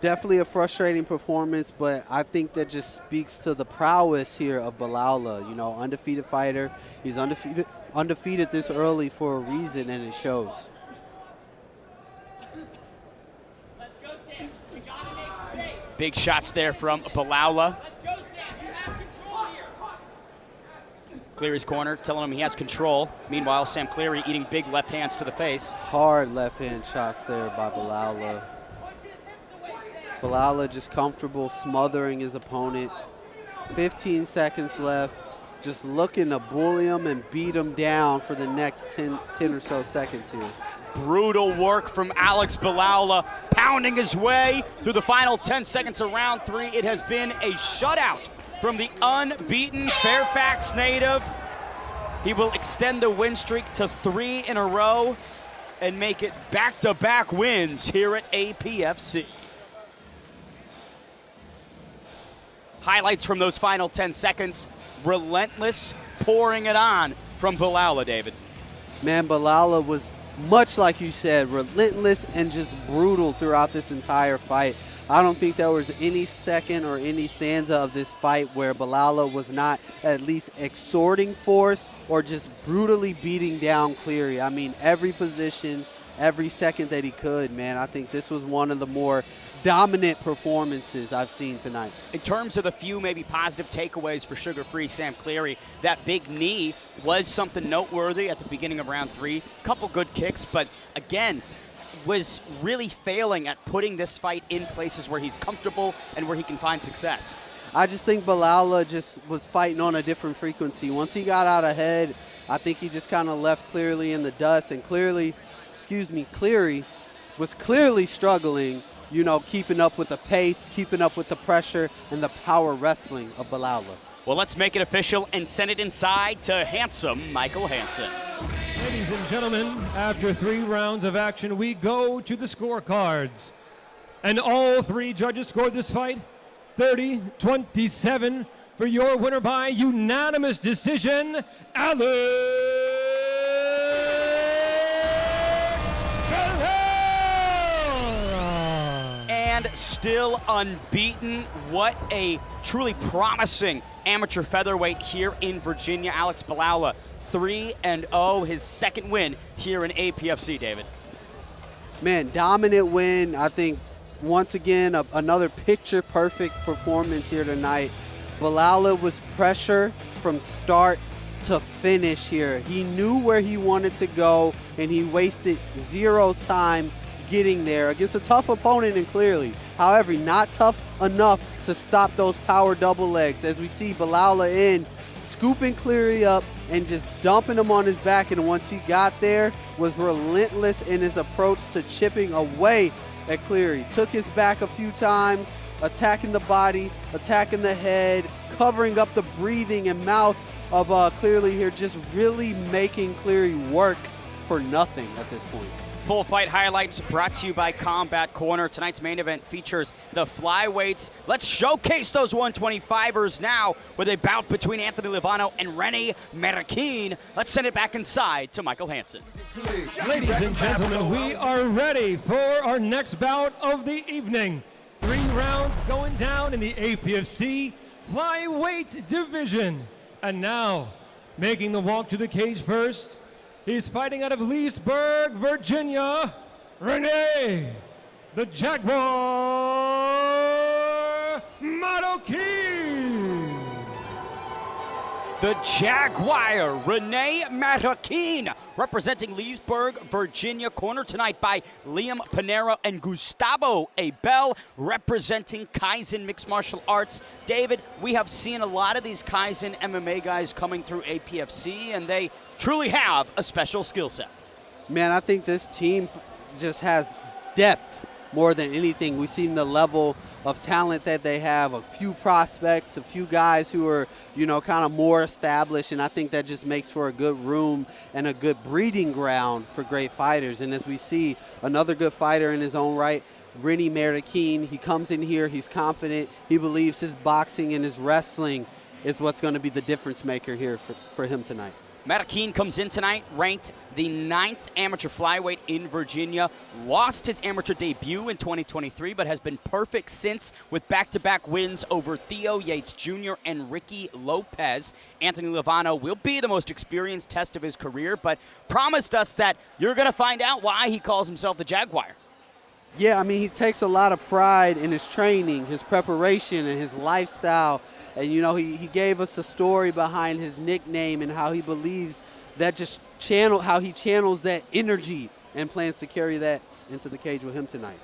Speaker 1: Definitely a frustrating performance, but I think that just speaks to the prowess here of Balaula. You know, undefeated fighter. He's undefeated this early for a reason, and it shows.
Speaker 2: Big shots there from Balaula. Cleary's corner telling him he has control. Meanwhile, Sam Cleary eating big left hands to the face.
Speaker 1: Hard left hand shots there by Balaula. Balaula just comfortable smothering his opponent. 15 seconds left. Just looking to bully him and beat him down for the next 10 or so seconds here.
Speaker 2: Brutal work from Alex Balaula, pounding his way through the final 10 seconds of round 3. It has been a shutout from the unbeaten Fairfax native. He will extend the win streak to 3 in a row and make it back-to-back wins here at APFC. Highlights from those final 10 seconds. Relentless pouring it on from Balaula, David.
Speaker 1: Man, Balaula was, much like you said, relentless and just brutal throughout this entire fight. I don't think there was any second or any stanza of this fight where Balaula was not at least extorting force or just brutally beating down Cleary. I mean, every position, every second that he could, man. I think this was one of the more dominant performances I've seen tonight.
Speaker 2: In terms of the few maybe positive takeaways for sugar-free Sam Cleary, that big knee was something noteworthy at the beginning of round 3. Couple good kicks, but again, was really failing at putting this fight in places where he's comfortable and where he can find success.
Speaker 1: I just think Balaula just was fighting on a different frequency. Once he got out ahead, I think he just kind of left Cleary in the dust, and Cleary was clearly struggling, you know, keeping up with the pace, keeping up with the pressure, and the power wrestling of Balaula.
Speaker 2: Well, let's make it official and send it inside to handsome Michael Hansen.
Speaker 3: Ladies and gentlemen, after 3 rounds of action, we go to the scorecards. And all 3 judges scored this fight 30-27 for your winner by unanimous decision, Alex Balaula.
Speaker 2: And still unbeaten. What a truly promising amateur featherweight here in Virginia. Alex Balaula, 3-0, his second win here in APFC, David.
Speaker 1: Man, dominant win. I think, once again, another picture-perfect performance here tonight. Balaula was pressure from start to finish here. He knew where he wanted to go, and he wasted 0 time getting there against a tough opponent, and clearly. However, not tough enough to stop those power double legs. As we see Balaula in, scooping Cleary up and just dumping him on his back, and once he got there, was relentless in his approach to chipping away at Cleary. Took his back a few times, attacking the body, attacking the head, covering up the breathing and mouth of Cleary here, just really making Cleary work for nothing at this point.
Speaker 2: Full fight highlights brought to you by Combat Corner. Tonight's main event features the Flyweights. Let's showcase those 125ers now with a bout between Anthony Livano and Rene Marroquin. Let's send it back inside to Michael Hansen.
Speaker 3: Ladies and gentlemen, we are ready for our next bout of the evening. 3 rounds going down in the APFC Flyweight division. And now, Making the walk to the cage first, he's fighting out of Leesburg, Virginia, Renee, the Jaguar Marroquin.
Speaker 2: The Jaguar, Renee Marroquin, representing Leesburg, Virginia, cornered tonight by Liam Panero and Gustavo Abel, representing Kaizen Mixed Martial Arts. David, we have seen a lot of these Kaizen MMA guys coming through APFC, and they truly have a special skill set.
Speaker 1: Man, I think this team just has depth more than anything. We've seen the level of talent that they have, a few prospects, a few guys who are, you know, kind of more established, and I think that just makes for a good room and a good breeding ground for great fighters. And as we see, another good fighter in his own right, Renee Marroquin, he comes in here, he's confident, he believes his boxing and his wrestling is what's going to be the difference maker here for him tonight.
Speaker 2: Marroquin comes in tonight, ranked the 9th amateur flyweight in Virginia, lost his amateur debut in 2023, but has been perfect since with back-to-back wins over Theo Yates Jr. and Ricky Lopez. Anthony Lovano will be the most experienced test of his career, but promised us that you're going to find out why he calls himself the Jaguar.
Speaker 1: Yeah, I mean, he takes a lot of pride in his training, his preparation, and his lifestyle. And, you know, he gave us a story behind his nickname and how he believes that how he channels that energy and plans to carry that into the cage with him tonight.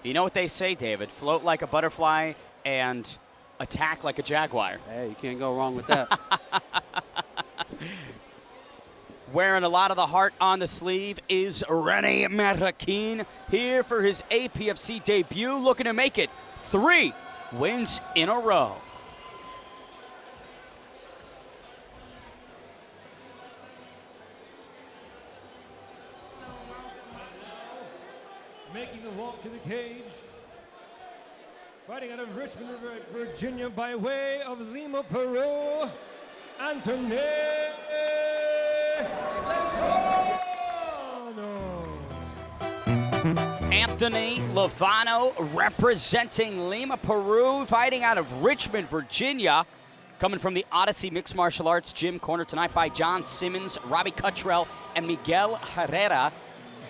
Speaker 2: You know what they say, David? Float like a butterfly and attack like a jaguar.
Speaker 1: Hey, you can't go wrong with that.
Speaker 2: Wearing a lot of the heart on the sleeve is Renee Marroquin, here for his APFC debut, looking to make it 3 wins in a row.
Speaker 3: Making the walk to the cage, fighting out of Richmond, Virginia, by way of Lima, Peru, Anthony Lovano.
Speaker 2: Anthony Lovano representing Lima, Peru, fighting out of Richmond, Virginia. Coming from the Odyssey Mixed Martial Arts Gym, cornered tonight by John Simmons, Robbie Cuttrell, and Miguel Herrera.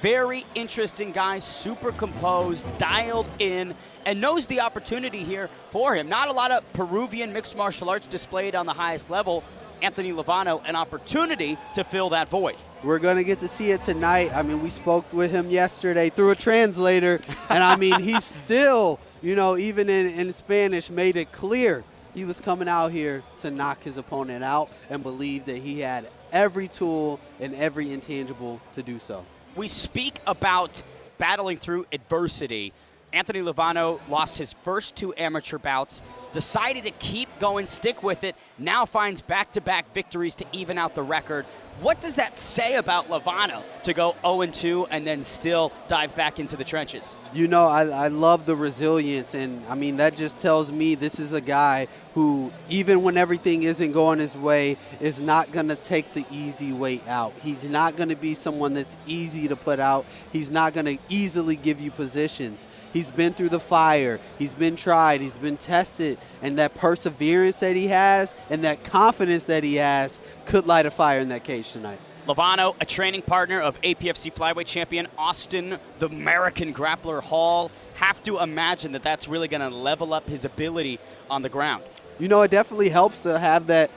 Speaker 2: Very interesting guy, super composed, dialed in, and knows the opportunity here for him. Not a lot of Peruvian mixed martial arts displayed on the highest level. Anthony Lovano, an opportunity to fill that void.
Speaker 1: We're going to get to see it tonight. I mean, we spoke with him yesterday through a translator, and I mean, he still, you know, even in Spanish, made it clear he was coming out here to knock his opponent out and believed that he had every tool and every intangible to do so.
Speaker 2: We speak about battling through adversity. Anthony Lovano lost his first 2 amateur bouts, decided to keep going, stick with it, now finds back-to-back victories to even out the record. What does that say about Lovano to go 0-2 and then still dive back into the trenches?
Speaker 1: You know, I love the resilience, and I mean, that just tells me this is a guy who, even when everything isn't going his way, is not going to take the easy way out. He's not going to be someone that's easy to put out. He's not going to easily give you positions. He's been through the fire. He's been tried. He's been tested, and that perseverance that he has and that confidence that he has could light a fire in that cage tonight.
Speaker 2: Lovano, a training partner of APFC Flyweight champion Austin, the American grappler Hall. Have to imagine that that's really going to level up his ability on the ground.
Speaker 1: You know, it definitely helps to have that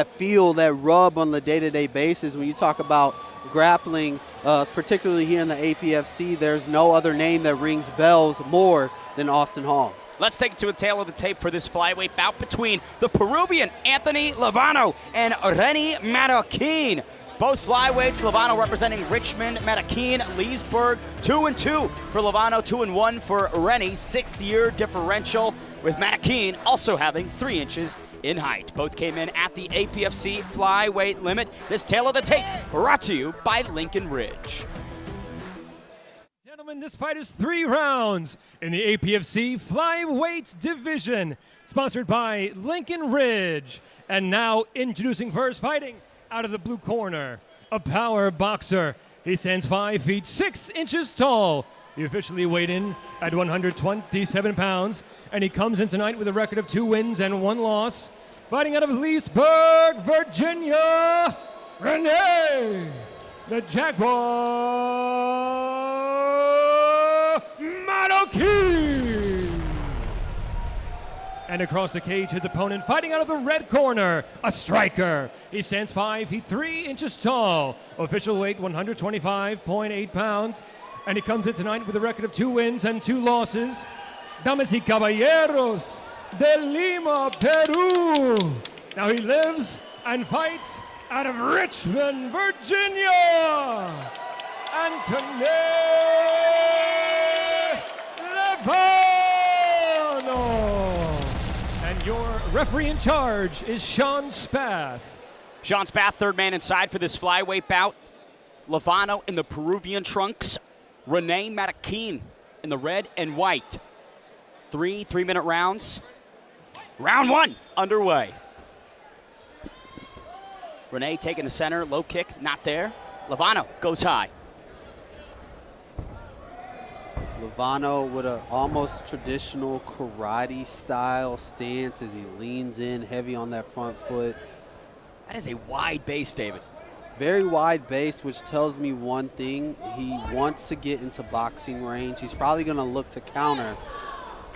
Speaker 1: feel, that rub on the day-to-day basis. When you talk about grappling, particularly here in the APFC, there's no other name that rings bells more than Austin Hall.
Speaker 2: Let's take it to a tail of the tape for this flyweight bout between the Peruvian Anthony Lovano and Renee Marroquin. Both flyweights, Lovano representing Richmond, Marroquin, Leesburg. 2-2 for Lovano, 2-1 for Rennie. 6-year differential, with Marroquin also having 3 inches in height. Both came in at the APFC flyweight limit. This tail of the tape brought to you by Lincoln Ridge.
Speaker 3: Gentlemen, this fight is 3 rounds in the APFC Flyweight division, sponsored by Lincoln Ridge. And now introducing first, fighting out of the blue corner, a power boxer. He stands 5 feet 6 inches tall. He officially weighed in at 127 pounds, and he comes in tonight with a record of 2 wins and 1 loss. fighting out of Leesburg, Virginia, Renee, the Jaguar Marroquin. And across the cage, his opponent fighting out of the red corner, a striker. He stands 5 feet 3 inches tall, official weight 125.8 pounds, and he comes in tonight with a record of 2 wins and 2 losses. Damas y caballeros, de Lima, Peru. Now he lives and fights out of Richmond, Virginia, Anthony Levano. And your referee in charge is Sean Spath.
Speaker 2: Sean Spath, third man inside for this flyweight bout. Levano in the Peruvian trunks. Renee Marroquin in the red and white. 3 3-minute rounds. Round 1 underway. Renee taking the center, low kick, not there. Levano goes high.
Speaker 1: Levano with an almost traditional karate style stance as he leans in heavy on that front foot.
Speaker 2: That is a wide base, David.
Speaker 1: Very wide base, which tells me one thing. He wants to get into boxing range. He's probably going to look to counter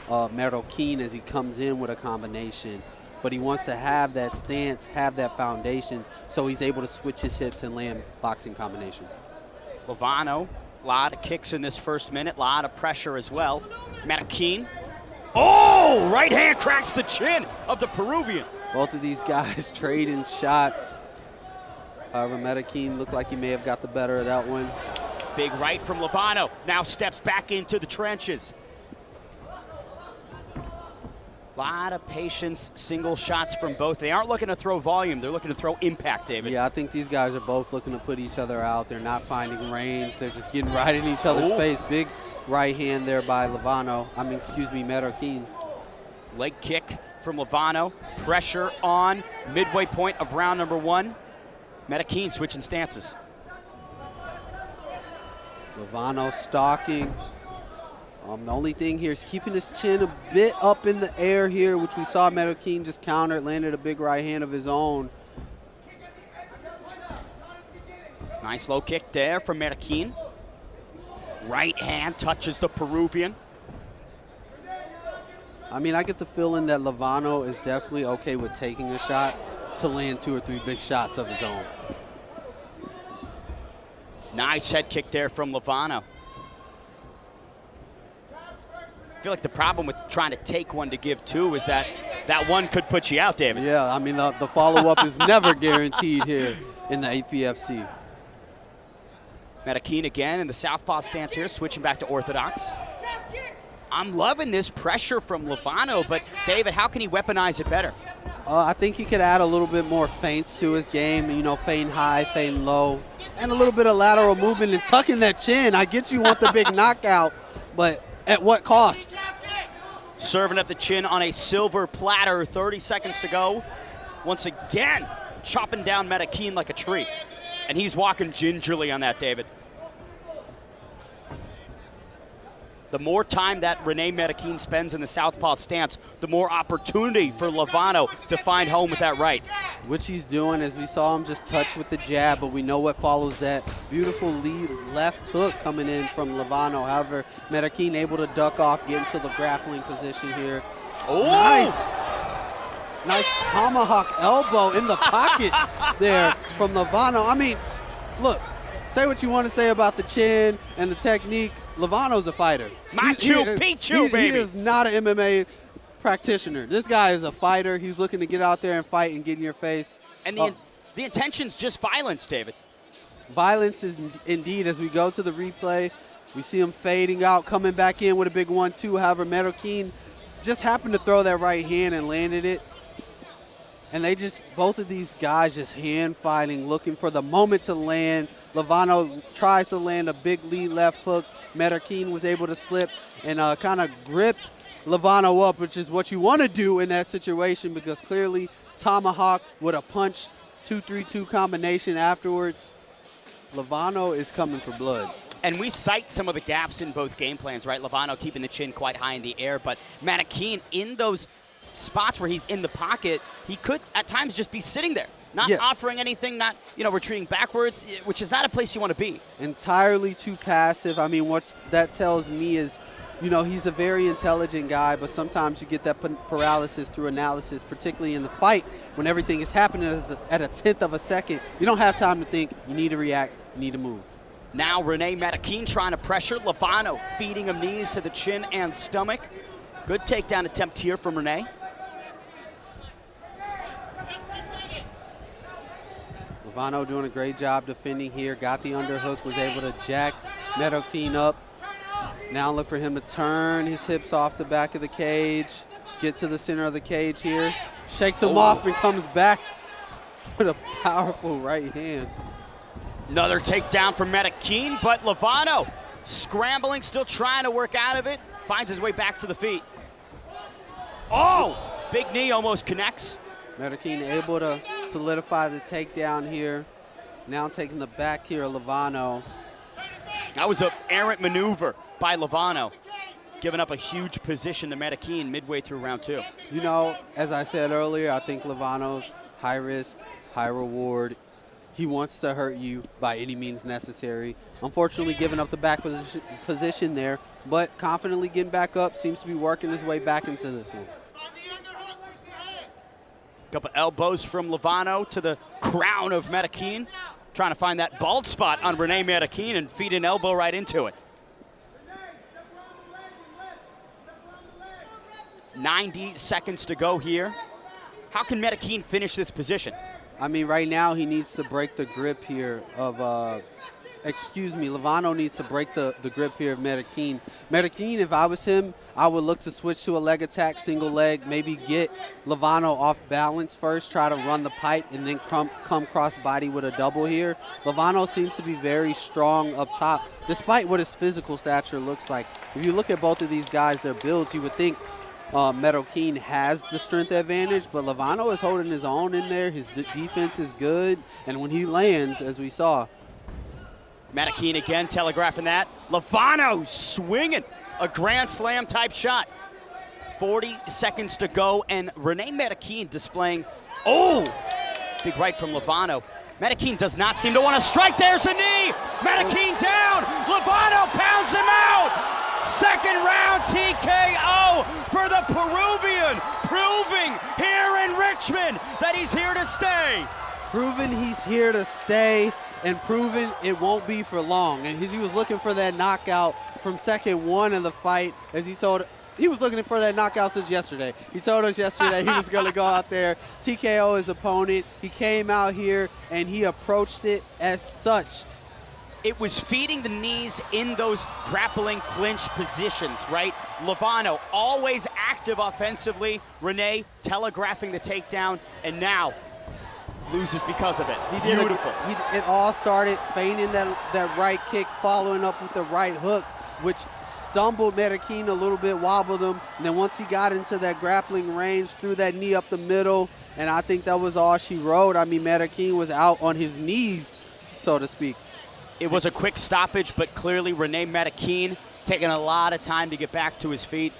Speaker 1: Marroquin as he comes in with a combination. But he wants to have that stance, have that foundation, so he's able to switch his hips and land boxing combinations.
Speaker 2: Levano, a lot of kicks in this first minute, a lot of pressure as well. Marroquin. Oh, right hand cracks the chin of the Peruvian.
Speaker 1: Both of these guys trading shots. However, Marroquin looked like he may have got the better of that one.
Speaker 2: Big right from Levano. Now steps back into the trenches. A lot of patience, single shots from both. They aren't looking to throw volume. They're looking to throw impact, David.
Speaker 1: Yeah, I think these guys are both looking to put each other out. They're not finding range. They're just getting right in each other's face. Big right hand there by Marroquin.
Speaker 2: Leg kick from Levano. Pressure on midway point of round number 1. Marroquin switching stances.
Speaker 1: Levano stalking. The only thing here is keeping his chin a bit up in the air here, which we saw Marroquin just counter. Landed a big right hand of his own.
Speaker 2: Nice low kick there from Marroquin. Right hand touches the Peruvian.
Speaker 1: I mean, I get the feeling that Levano is definitely okay with taking a shot to land 2 or 3 big shots of his own.
Speaker 2: Nice head kick there from Levano. I feel like the problem with trying to take one to give 2 is that that one could put you out, David.
Speaker 1: Yeah, I mean, the follow-up is never guaranteed here in the APFC.
Speaker 2: Marroquin again in the southpaw stance here, switching back to orthodox. I'm loving this pressure from Levano, but David, how can he weaponize it better?
Speaker 1: I think he could add a little bit more feints to his game, you know, feint high, feint low, and a little bit of lateral movement and tucking that chin. I get you want the big knockout, but at what cost?
Speaker 2: Serving up the chin on a silver platter, 30 seconds to go. Once again, chopping down Marroquin like a tree. And he's walking gingerly on that, David. The more time that Renee Marroquin spends in the southpaw stance, the more opportunity for Levano to find home with that right.
Speaker 1: Which he's doing, as we saw him just touch with the jab, but we know what follows that. Beautiful lead left hook coming in from Levano. However, Marroquin able to duck off, get into the grappling position here.
Speaker 2: Oh!
Speaker 1: Nice tomahawk elbow in the pocket there from Levano. I mean, look, say what you want to say about the chin and the technique. Levano's a fighter.
Speaker 2: Machu Picchu, baby.
Speaker 1: He is not an MMA practitioner. This guy is a fighter. He's looking to get out there and fight and get in your face.
Speaker 2: And the intention's just violence, David.
Speaker 1: Violence is indeed, as we go to the replay, we see him fading out, coming back in with a big 1-2. However, Marroquin just happened to throw that right hand and landed it. And they just, both of these guys just hand fighting, looking for the moment to land. Levano tries to land a big lead left hook. Marroquin was able to slip and kind of grip Levano up, which is what you want to do in that situation, because clearly tomahawk with a punch 2-3-2 combination afterwards. Levano is coming for blood.
Speaker 2: And we cite some of the gaps in both game plans, right? Levano keeping the chin quite high in the air, but Marroquin in those spots where he's in the pocket, he could at times just be sitting there, not
Speaker 1: Yes.
Speaker 2: offering anything, not retreating backwards, which is not a place you want to be.
Speaker 1: Entirely too passive. I mean, what that tells me is, he's a very intelligent guy, but sometimes you get that paralysis through analysis, particularly in the fight when everything is happening at a tenth of a second. You don't have time to think. You need to react. You need to move.
Speaker 2: Now Rene Medikine trying to pressure. Lovano feeding him knees to the chin and stomach. Good takedown attempt here from Rene.
Speaker 1: Lovano doing a great job defending here. Got the underhook, was able to jack Medikine up. Now look for him to turn his hips off the back of the cage. Get to the center of the cage here. Shakes him off and comes back with a powerful right hand.
Speaker 2: Another takedown from Medikine, but Lovano scrambling, still trying to work out of it. Finds his way back to the feet. Oh, big knee almost connects.
Speaker 1: Medikine able to solidify the takedown here. Now taking the back here, Lovano.
Speaker 2: That was an errant maneuver by Lovano, giving up a huge position to Medikine midway through round 2.
Speaker 1: As I said earlier, I think Lovano's high risk, high reward. He wants to hurt you by any means necessary. Unfortunately, giving up the back position there, but confidently getting back up, seems to be working his way back into this one.
Speaker 2: Couple elbows from Lovano to the crown of Medikine. Trying to find that bald spot on Rene Medikine and feed an elbow right into it. 90 seconds to go here. How can Medikine finish this position?
Speaker 1: I mean, right now he needs to break the grip here of, Lovano needs to break the grip here of Medikine. Medikine, if I was him, I would look to switch to a leg attack, single leg, maybe get Lovano off balance first, try to run the pipe, and then come cross body with a double here. Lovano seems to be very strong up top, despite what his physical stature looks like. If you look at both of these guys, their builds, you would think Medikine has the strength advantage, but Lovano is holding his own in there. His defense is good, and when he lands, as we saw.
Speaker 2: Medikine again telegraphing that. Lovano swinging a grand slam type shot. 40 seconds to go, and Rene Medikine displaying, big right from Lovano. Medikine does not seem to want to strike. There's a knee. Medikine down. Lovano pounds him out. Second round TKO for the Peruvian, proving here in Richmond that he's here to stay.
Speaker 1: Proving he's here to stay, and proving it won't be for long. And he was looking for that knockout from second one of the fight, as he was looking for that knockout since yesterday. He told us yesterday he was going to go out there, TKO his opponent. He came out here and he approached it as such.
Speaker 2: It was feeding the knees in those grappling clinch positions, right? Lovano always active offensively. Rene telegraphing the takedown, and now loses because of it. Beautiful.
Speaker 1: It all started feigning that right kick, following up with the right hook, which stumbled Medikine a little bit, wobbled him. And then once he got into that grappling range, threw that knee up the middle, and I think that was all she wrote. I mean, Medikine was out on his knees, so to speak.
Speaker 2: It was a quick stoppage, but clearly Rene Medikine taking a lot of time to get back to his feet.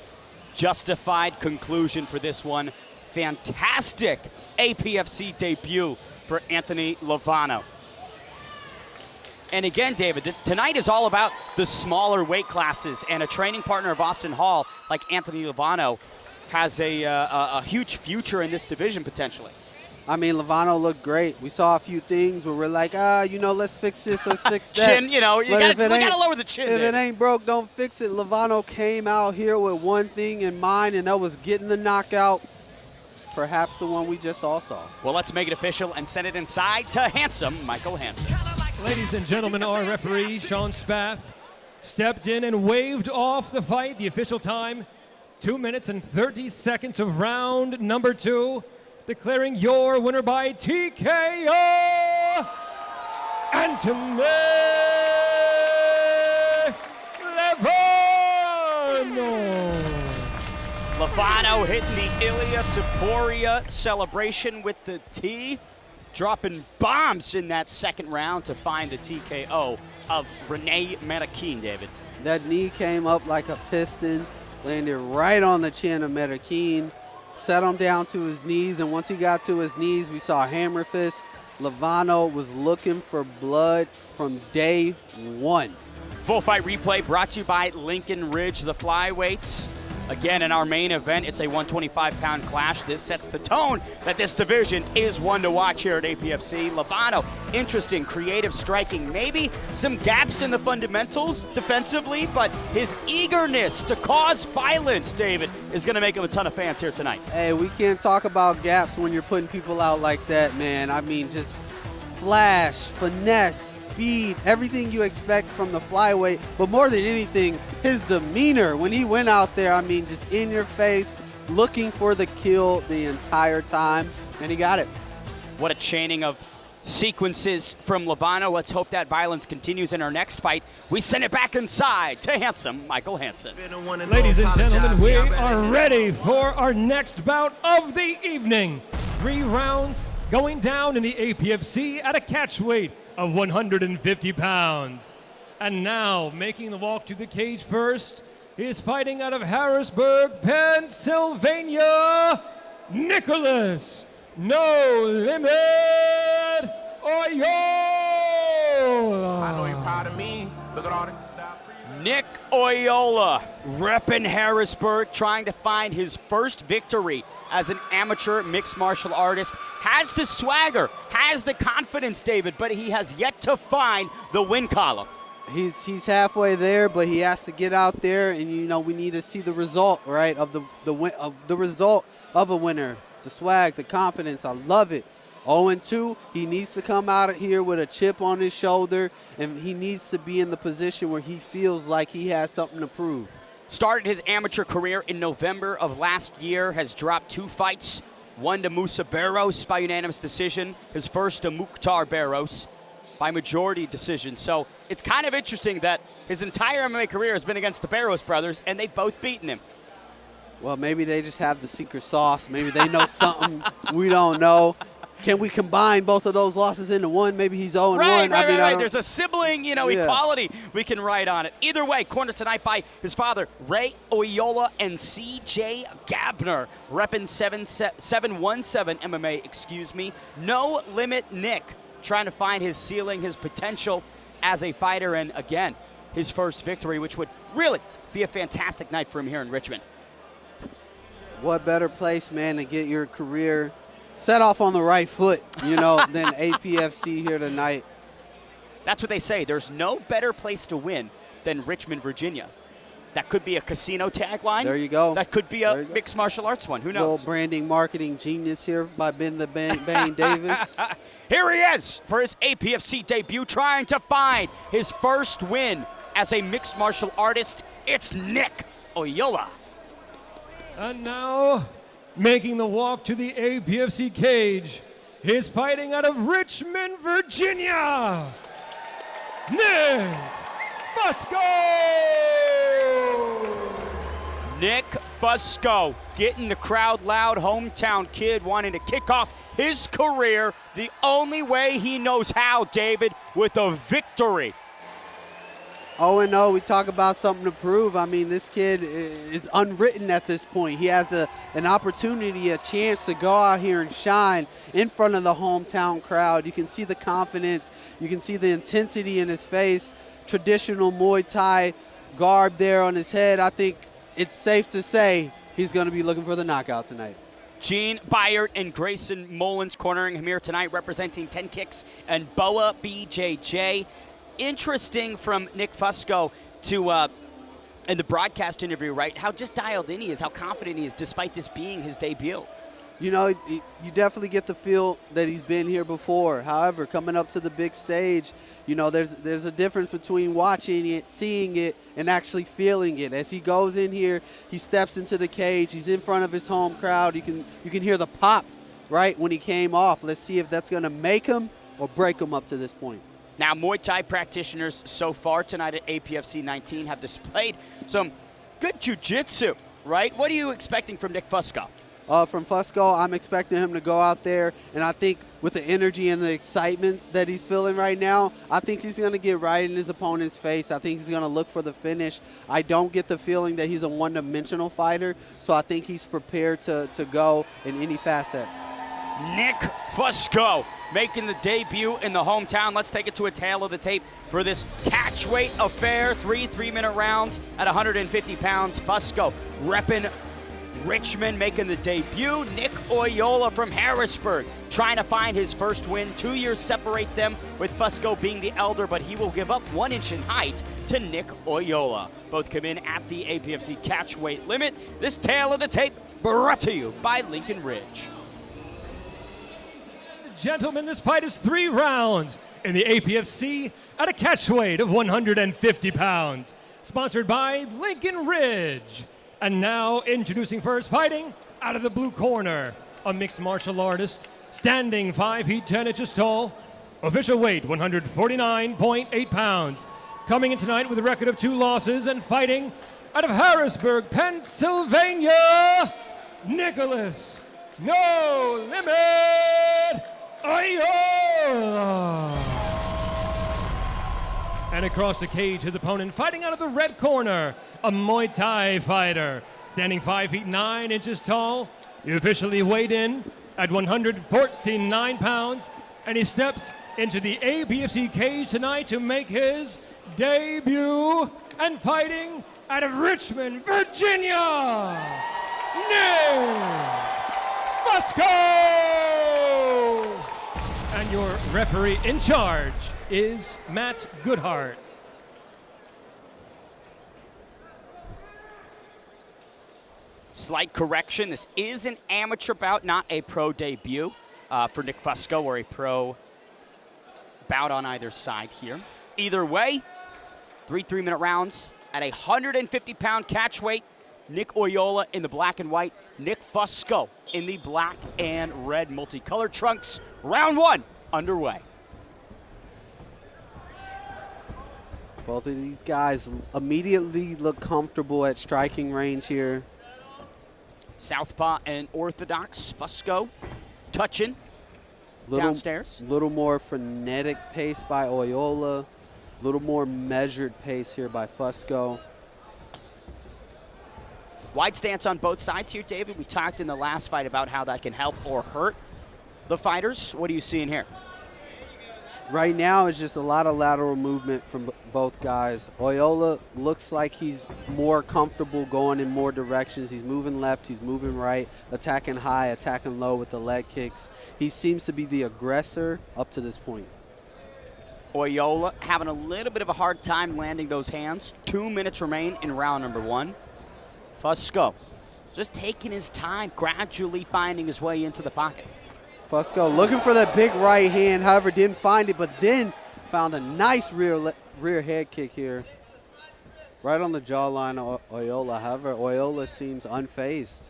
Speaker 2: Justified conclusion for this one. Fantastic APFC debut for Anthony Lovano. And again, David, tonight is all about the smaller weight classes, and a training partner of Austin Hall like Anthony Lovano has a huge future in this division potentially.
Speaker 1: I mean, Lovano looked great. We saw a few things where we're like, let's fix this, let's fix that.
Speaker 2: Chin, we gotta lower the chin.
Speaker 1: If it ain't broke, don't fix it. Lovano came out here with one thing in mind, and that was getting the knockout. Perhaps the one we just all saw.
Speaker 2: Well, let's make it official and send it inside to handsome Michael Hansen.
Speaker 3: Ladies and gentlemen, our referee, Sean Spath, stepped in and waved off the fight. The official time, 2 minutes and 30 seconds of round number 2. Declaring your winner by TKO, Anthony Lovano.
Speaker 2: Lovano hitting the Ilia Taporia celebration with the T, dropping bombs in that second round to find the TKO of Rene Medikine, David.
Speaker 1: That knee came up like a piston, landed right on the chin of Medikine. set him down to his knees, and once he got to his knees, we saw hammer fist. Lovano was looking for blood from day one.
Speaker 2: Full fight replay brought to you by Lincoln Ridge, the Flyweights. Again, in our main event, it's a 125-pound clash. This sets the tone that this division is one to watch here at APFC. Lovano, interesting, creative striking. Maybe some gaps in the fundamentals defensively, but his eagerness to cause violence, David, is going to make him a ton of fans here tonight.
Speaker 1: Hey, we can't talk about gaps when you're putting people out like that, man. I mean, just flash, finesse, speed, everything you expect from the flyweight, but more than anything, his demeanor when he went out there, I mean, just in your face, looking for the kill the entire time, and he got it.
Speaker 2: What a chaining of sequences from Lovano. Let's hope that violence continues in our next fight. We send it back inside to handsome Michael Hansen.
Speaker 3: Ladies and gentlemen, we are ready for our next bout of the evening. 3 rounds going down in the APFC at a catch weight of 150 pounds. And now, making the walk to the cage first, is fighting out of Harrisburg, Pennsylvania, Nicholas No Limit Oyola.
Speaker 4: I know you're proud of me. Look at all the...
Speaker 2: Nick Oyola, repping Harrisburg, trying to find his first victory as an amateur mixed martial artist. Has the swagger, has the confidence, David, but he has yet to find the win column.
Speaker 1: He's halfway there, but he has to get out there, and you know we need to see the result, right, of the result of a winner. The swag, the confidence, I love it. 0-2, he needs to come out of here with a chip on his shoulder, and he needs to be in the position where he feels like he has something to prove.
Speaker 2: Started his amateur career in November of last year, has dropped 2 fights, one to Musa Barros by unanimous decision, his first to Mukhtar Barros by majority decision. So it's kind of interesting that his entire MMA career has been against the Barros brothers, and they've both beaten him.
Speaker 1: Well, maybe they just have the secret sauce. Maybe they know something we don't know. Can we combine both of those losses into one? Maybe he's 0-1.
Speaker 2: Right. There's a sibling, equality we can write on it. Either way, cornered tonight by his father, Ray Oyola, and C.J. Gabner, repping 717 MMA, No Limit Nick, trying to find his ceiling, his potential as a fighter, and again, his first victory, which would really be a fantastic night for him here in Richmond.
Speaker 1: What better place, man, to get your career set off on the right foot, than APFC here tonight.
Speaker 2: That's what they say. There's no better place to win than Richmond, Virginia. That could be a casino tagline.
Speaker 1: There you go.
Speaker 2: That could be a mixed martial arts one. Who knows?
Speaker 1: Little branding, marketing genius here by Ben the Bane Davis.
Speaker 2: Here he is for his APFC debut, trying to find his first win as a mixed martial artist. It's Nick Oyola.
Speaker 3: And now, making the walk to the APFC cage, he's fighting out of Richmond, Virginia, Nick Fusco!
Speaker 2: Nick Fusco getting the crowd loud, hometown kid wanting to kick off his career the only way he knows how, David, with a victory.
Speaker 1: 0-0, we talk about something to prove. I mean, this kid is unwritten at this point. He has an opportunity, a chance to go out here and shine in front of the hometown crowd. You can see the confidence. You can see the intensity in his face. Traditional Muay Thai garb there on his head. I think it's safe to say he's going to be looking for the knockout tonight.
Speaker 2: Gene Byard and Grayson Mullins cornering him here tonight, representing 10 Kicks and Boa BJJ. Interesting from Nick Fusco to, in the broadcast interview, right, how just dialed in he is, how confident he is, despite this being his debut.
Speaker 1: You definitely get the feel that he's been here before. However, coming up to the big stage, there's a difference between watching it, seeing it, and actually feeling it. As he goes in here, he steps into the cage, he's in front of his home crowd. You can hear the pop right when he came off. Let's see if that's going to make him or break him up to this point.
Speaker 2: Now, Muay Thai practitioners so far tonight at APFC 19 have displayed some good jiu-jitsu, right? What are you expecting from Nick Fusco?
Speaker 1: from Fusco. I'm expecting him to go out there, and I think with the energy and the excitement that he's feeling right now, I think he's going to get right in his opponent's face. I think he's going to look for the finish. I don't get the feeling that he's a one-dimensional fighter, so I think he's prepared to go in any facet.
Speaker 2: Nick Fusco making the debut in the hometown. Let's take it to a tail of the tape for this catchweight affair. 3 3-minute rounds at 150 pounds. Fusco repping Richmond, making the debut. Nick Oyola from Harrisburg trying to find his first win. 2 years separate them, with Fusco being the elder, but he will give up 1 inch in height to Nick Oyola. Both come in at the APFC catchweight limit. This tail of the tape brought to you by Lincoln Ridge.
Speaker 3: Gentlemen, this fight is 3 rounds in the APFC at a catchweight of 150 pounds. Sponsored by Lincoln Ridge. And now introducing first, fighting out of the blue corner, a mixed martial artist, standing 5 feet 10 inches tall, official weight 149.8 pounds. Coming in tonight with a record of 2 losses and fighting out of Harrisburg, Pennsylvania, Nicholas No Limit Oyola. And across the cage, his opponent fighting out of the red corner, a Muay Thai fighter, standing 5 feet 9 inches tall. He officially weighed in at 149 pounds, and he steps into the APFC cage tonight to make his debut, and fighting out of Richmond, Virginia, Nick Fusco! And your referee in charge is Matt Goodhart.
Speaker 2: Slight correction, this is an amateur bout, not a pro debut for Nick Fusco, or a pro bout on either side here. Either way, 3 3-minute rounds at a 150-pound catch weight. Nick Oyola in the black and white, Nick Fusco in the black and red multicolored trunks. Round 1 underway.
Speaker 1: Both of these guys immediately look comfortable at striking range here.
Speaker 2: Southpaw and orthodox. Fusco touching downstairs.
Speaker 1: Little more frenetic pace by Oyola. A little more measured pace here by Fusco.
Speaker 2: Wide stance on both sides here, David. We talked in the last fight about how that can help or hurt the fighters. What are you seeing here?
Speaker 1: Right now, it's just a lot of lateral movement from both guys. Oyola looks like he's more comfortable going in more directions. He's moving left, he's moving right, attacking high, attacking low with the leg kicks. He seems to be the aggressor up to this point.
Speaker 2: Oyola having a little bit of a hard time landing those hands. 2 minutes remain in round number 1. Fusco just taking his time, gradually finding his way into the pocket.
Speaker 1: Fusco looking for that big right hand, however, didn't find it, but then found a nice rear head kick here. Right on the jawline of Oyola. However, Oyola seems unfazed.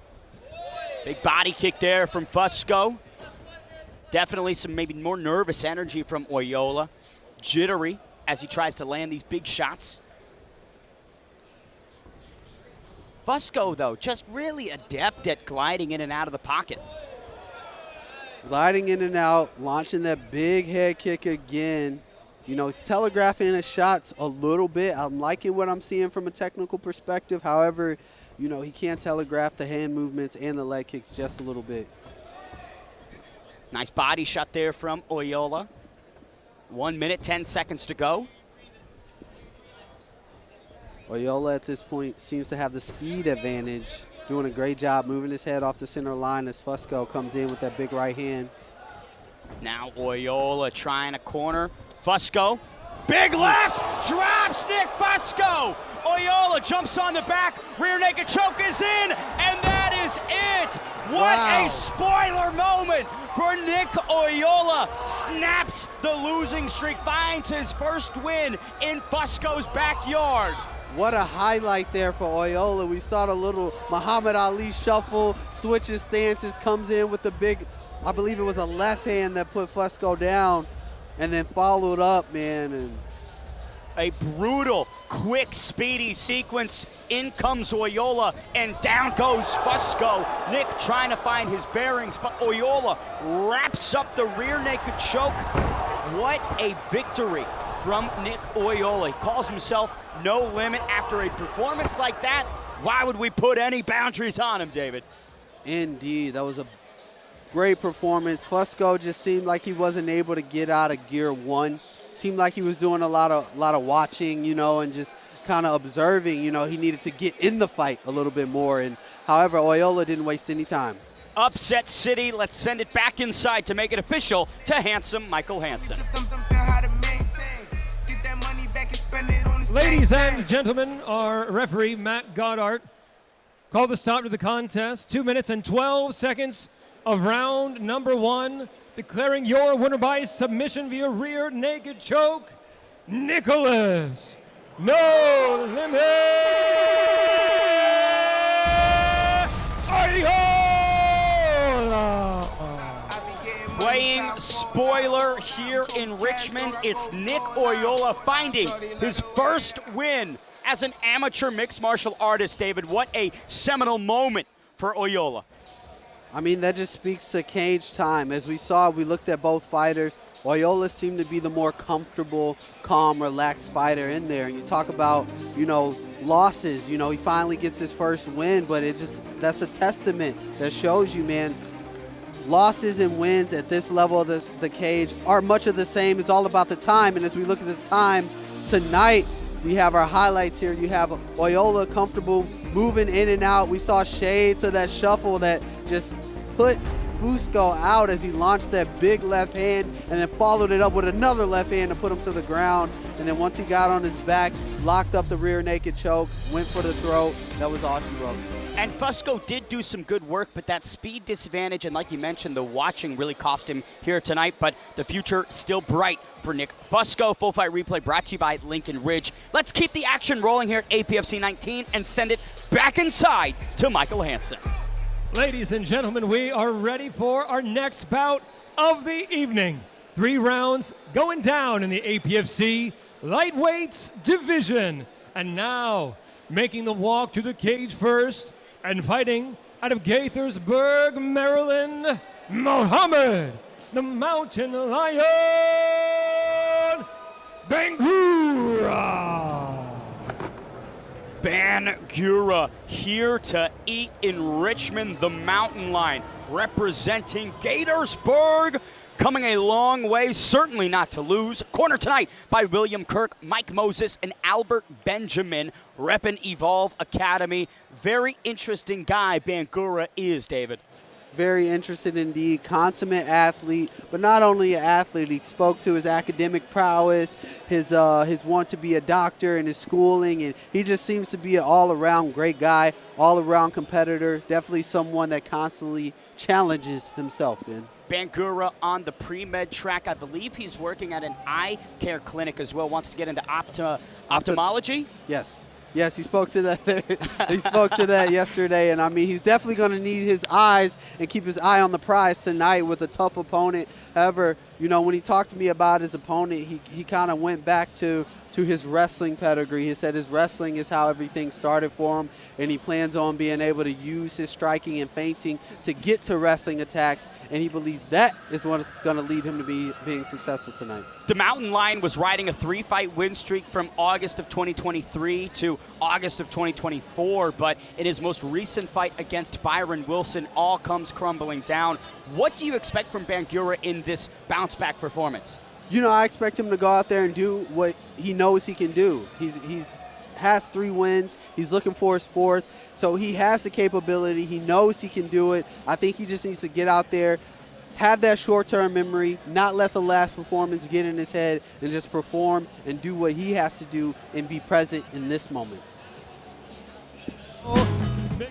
Speaker 2: Big body kick there from Fusco. Definitely some maybe more nervous energy from Oyola. Jittery as he tries to land these big shots. Fusco, though, just really adept at gliding in and out of the pocket.
Speaker 1: Gliding in and out, launching that big head kick again. You know, he's telegraphing his shots a little bit. I'm liking what I'm seeing from a technical perspective. However, you know, he can't telegraph the hand movements and the leg kicks just a little bit.
Speaker 2: Nice body shot there from Oyola. 1 minute, 10 seconds to go.
Speaker 1: Oyola at this point seems to have the speed advantage, doing a great job moving his head off the center line as Fusco comes in with that big right hand.
Speaker 2: Now Oyola trying to corner Fusco. Big left, drops Nick Fusco. Oyola jumps on the back, rear naked choke is in, and that is it. What a spoiler moment for Nick Oyola. Snaps the losing streak, finds his first win in Fusco's backyard.
Speaker 1: What a highlight there for Oyola. We saw the little Muhammad Ali shuffle, switches stances, comes in with the big, I believe it was a left hand that put Fusco down, and then followed up, man. And
Speaker 2: A brutal, quick, speedy sequence. In comes Oyola, and down goes Fusco. Nick trying to find his bearings, but Oyola wraps up the rear naked choke. What a victory from Nick Oyola. He calls himself no limit after a performance like that. Why would we put any boundaries on him, David?
Speaker 1: Indeed, that was a great performance. Fusco just seemed like he wasn't able to get out of gear one. Seemed like he was doing a lot of watching, you know, and just kind of observing. You know, he needed to get in the fight a little bit more. And however, Oyola didn't waste any time.
Speaker 2: Upset City. Let's send it back inside to make it official to handsome Michael Hansen.
Speaker 3: Ladies and gentlemen, our referee, Matt Goddard, called the stop to the contest. 2 minutes and 12 seconds of round number 1. Declaring your winner by submission via rear naked choke, Nicholas No Limit Oyola.
Speaker 2: Playing spoiler here in Richmond, it's Nick Oyola finding his first win as an amateur mixed martial artist, David. What a seminal moment for Oyola.
Speaker 1: I mean, that just speaks to cage time. As we saw, we looked at both fighters. Oyola seemed to be the more comfortable, calm, relaxed fighter in there. And you talk about, you know, losses. You know, he finally gets his first win, but that's a testament that shows you, man, losses and wins at this level of the cage are much of the same. It's all about the time. And as we look at the time tonight, we have our highlights here. You have Oyola comfortable moving in and out. We saw shades of that shuffle that just put Fusco out as he launched that big left hand and then followed it up with another left hand to put him to the ground. And then once he got on his back, locked up the rear naked choke, went for the throat. That was all she wrote.
Speaker 2: And Fusco did do some good work, but that speed disadvantage, and like you mentioned, the watching really cost him here tonight, but the future still bright for Nick Fusco. Full Fight Replay brought to you by Lincoln Ridge. Let's keep the action rolling here at APFC 19 and send it back inside to Michael Hansen.
Speaker 3: Ladies and gentlemen, we are ready for our next bout of the evening. 3 rounds going down in the APFC lightweights division. And now, making the walk to the cage first and fighting out of Gaithersburg, Maryland, Muhammad, the Mountain Lion, Bangura.
Speaker 2: Bangura here to eat in Richmond, the Mountain Lion, representing Gaithersburg. Coming a long way, certainly not to lose. Corner tonight by William Kirk, Mike Moses, and Albert Benjamin, reppin' Evolve Academy. Very interesting guy Bangura is, David.
Speaker 1: Very interested indeed, consummate athlete, but not only an athlete, he spoke to his academic prowess, his want to be a doctor and his schooling, and he just seems to be an all-around great guy, all-around competitor, definitely someone that constantly challenges himself, man.
Speaker 2: Bangura on the pre-med track. I believe he's working at an eye care clinic as well, wants to get into ophthalmology.
Speaker 1: Yes. Yes, he spoke to that. He spoke to that yesterday, and I mean, he's definitely going to need his eyes and keep his eye on the prize tonight with a tough opponent. However, you know, when he talked to me about his opponent, he kind of went back to his wrestling pedigree. He said his wrestling is how everything started for him, and he plans on being able to use his striking and feinting to get to wrestling attacks, and he believes that is what's going to lead him to being successful tonight.
Speaker 2: The Mountain Lion was riding a 3-fight win streak from August of 2023 to August of 2024, but in his most recent fight against Byron Wilson, all comes crumbling down. What do you expect from Bangura in this bounce-back performance?
Speaker 1: You know, I expect him to go out there and do what he knows he can do. He's has 3 wins. He's looking for his 4th. So he has the capability. He knows he can do it. I think he just needs to get out there, have that short-term memory, not let the last performance get in his head, and just perform and do what he has to do and be present in this moment.
Speaker 3: Making the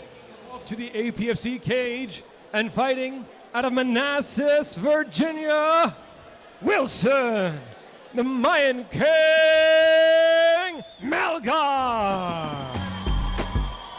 Speaker 3: walk to the APFC cage and fighting out of Manassas, Virginia, Wilson, the Mayan King, Malgar.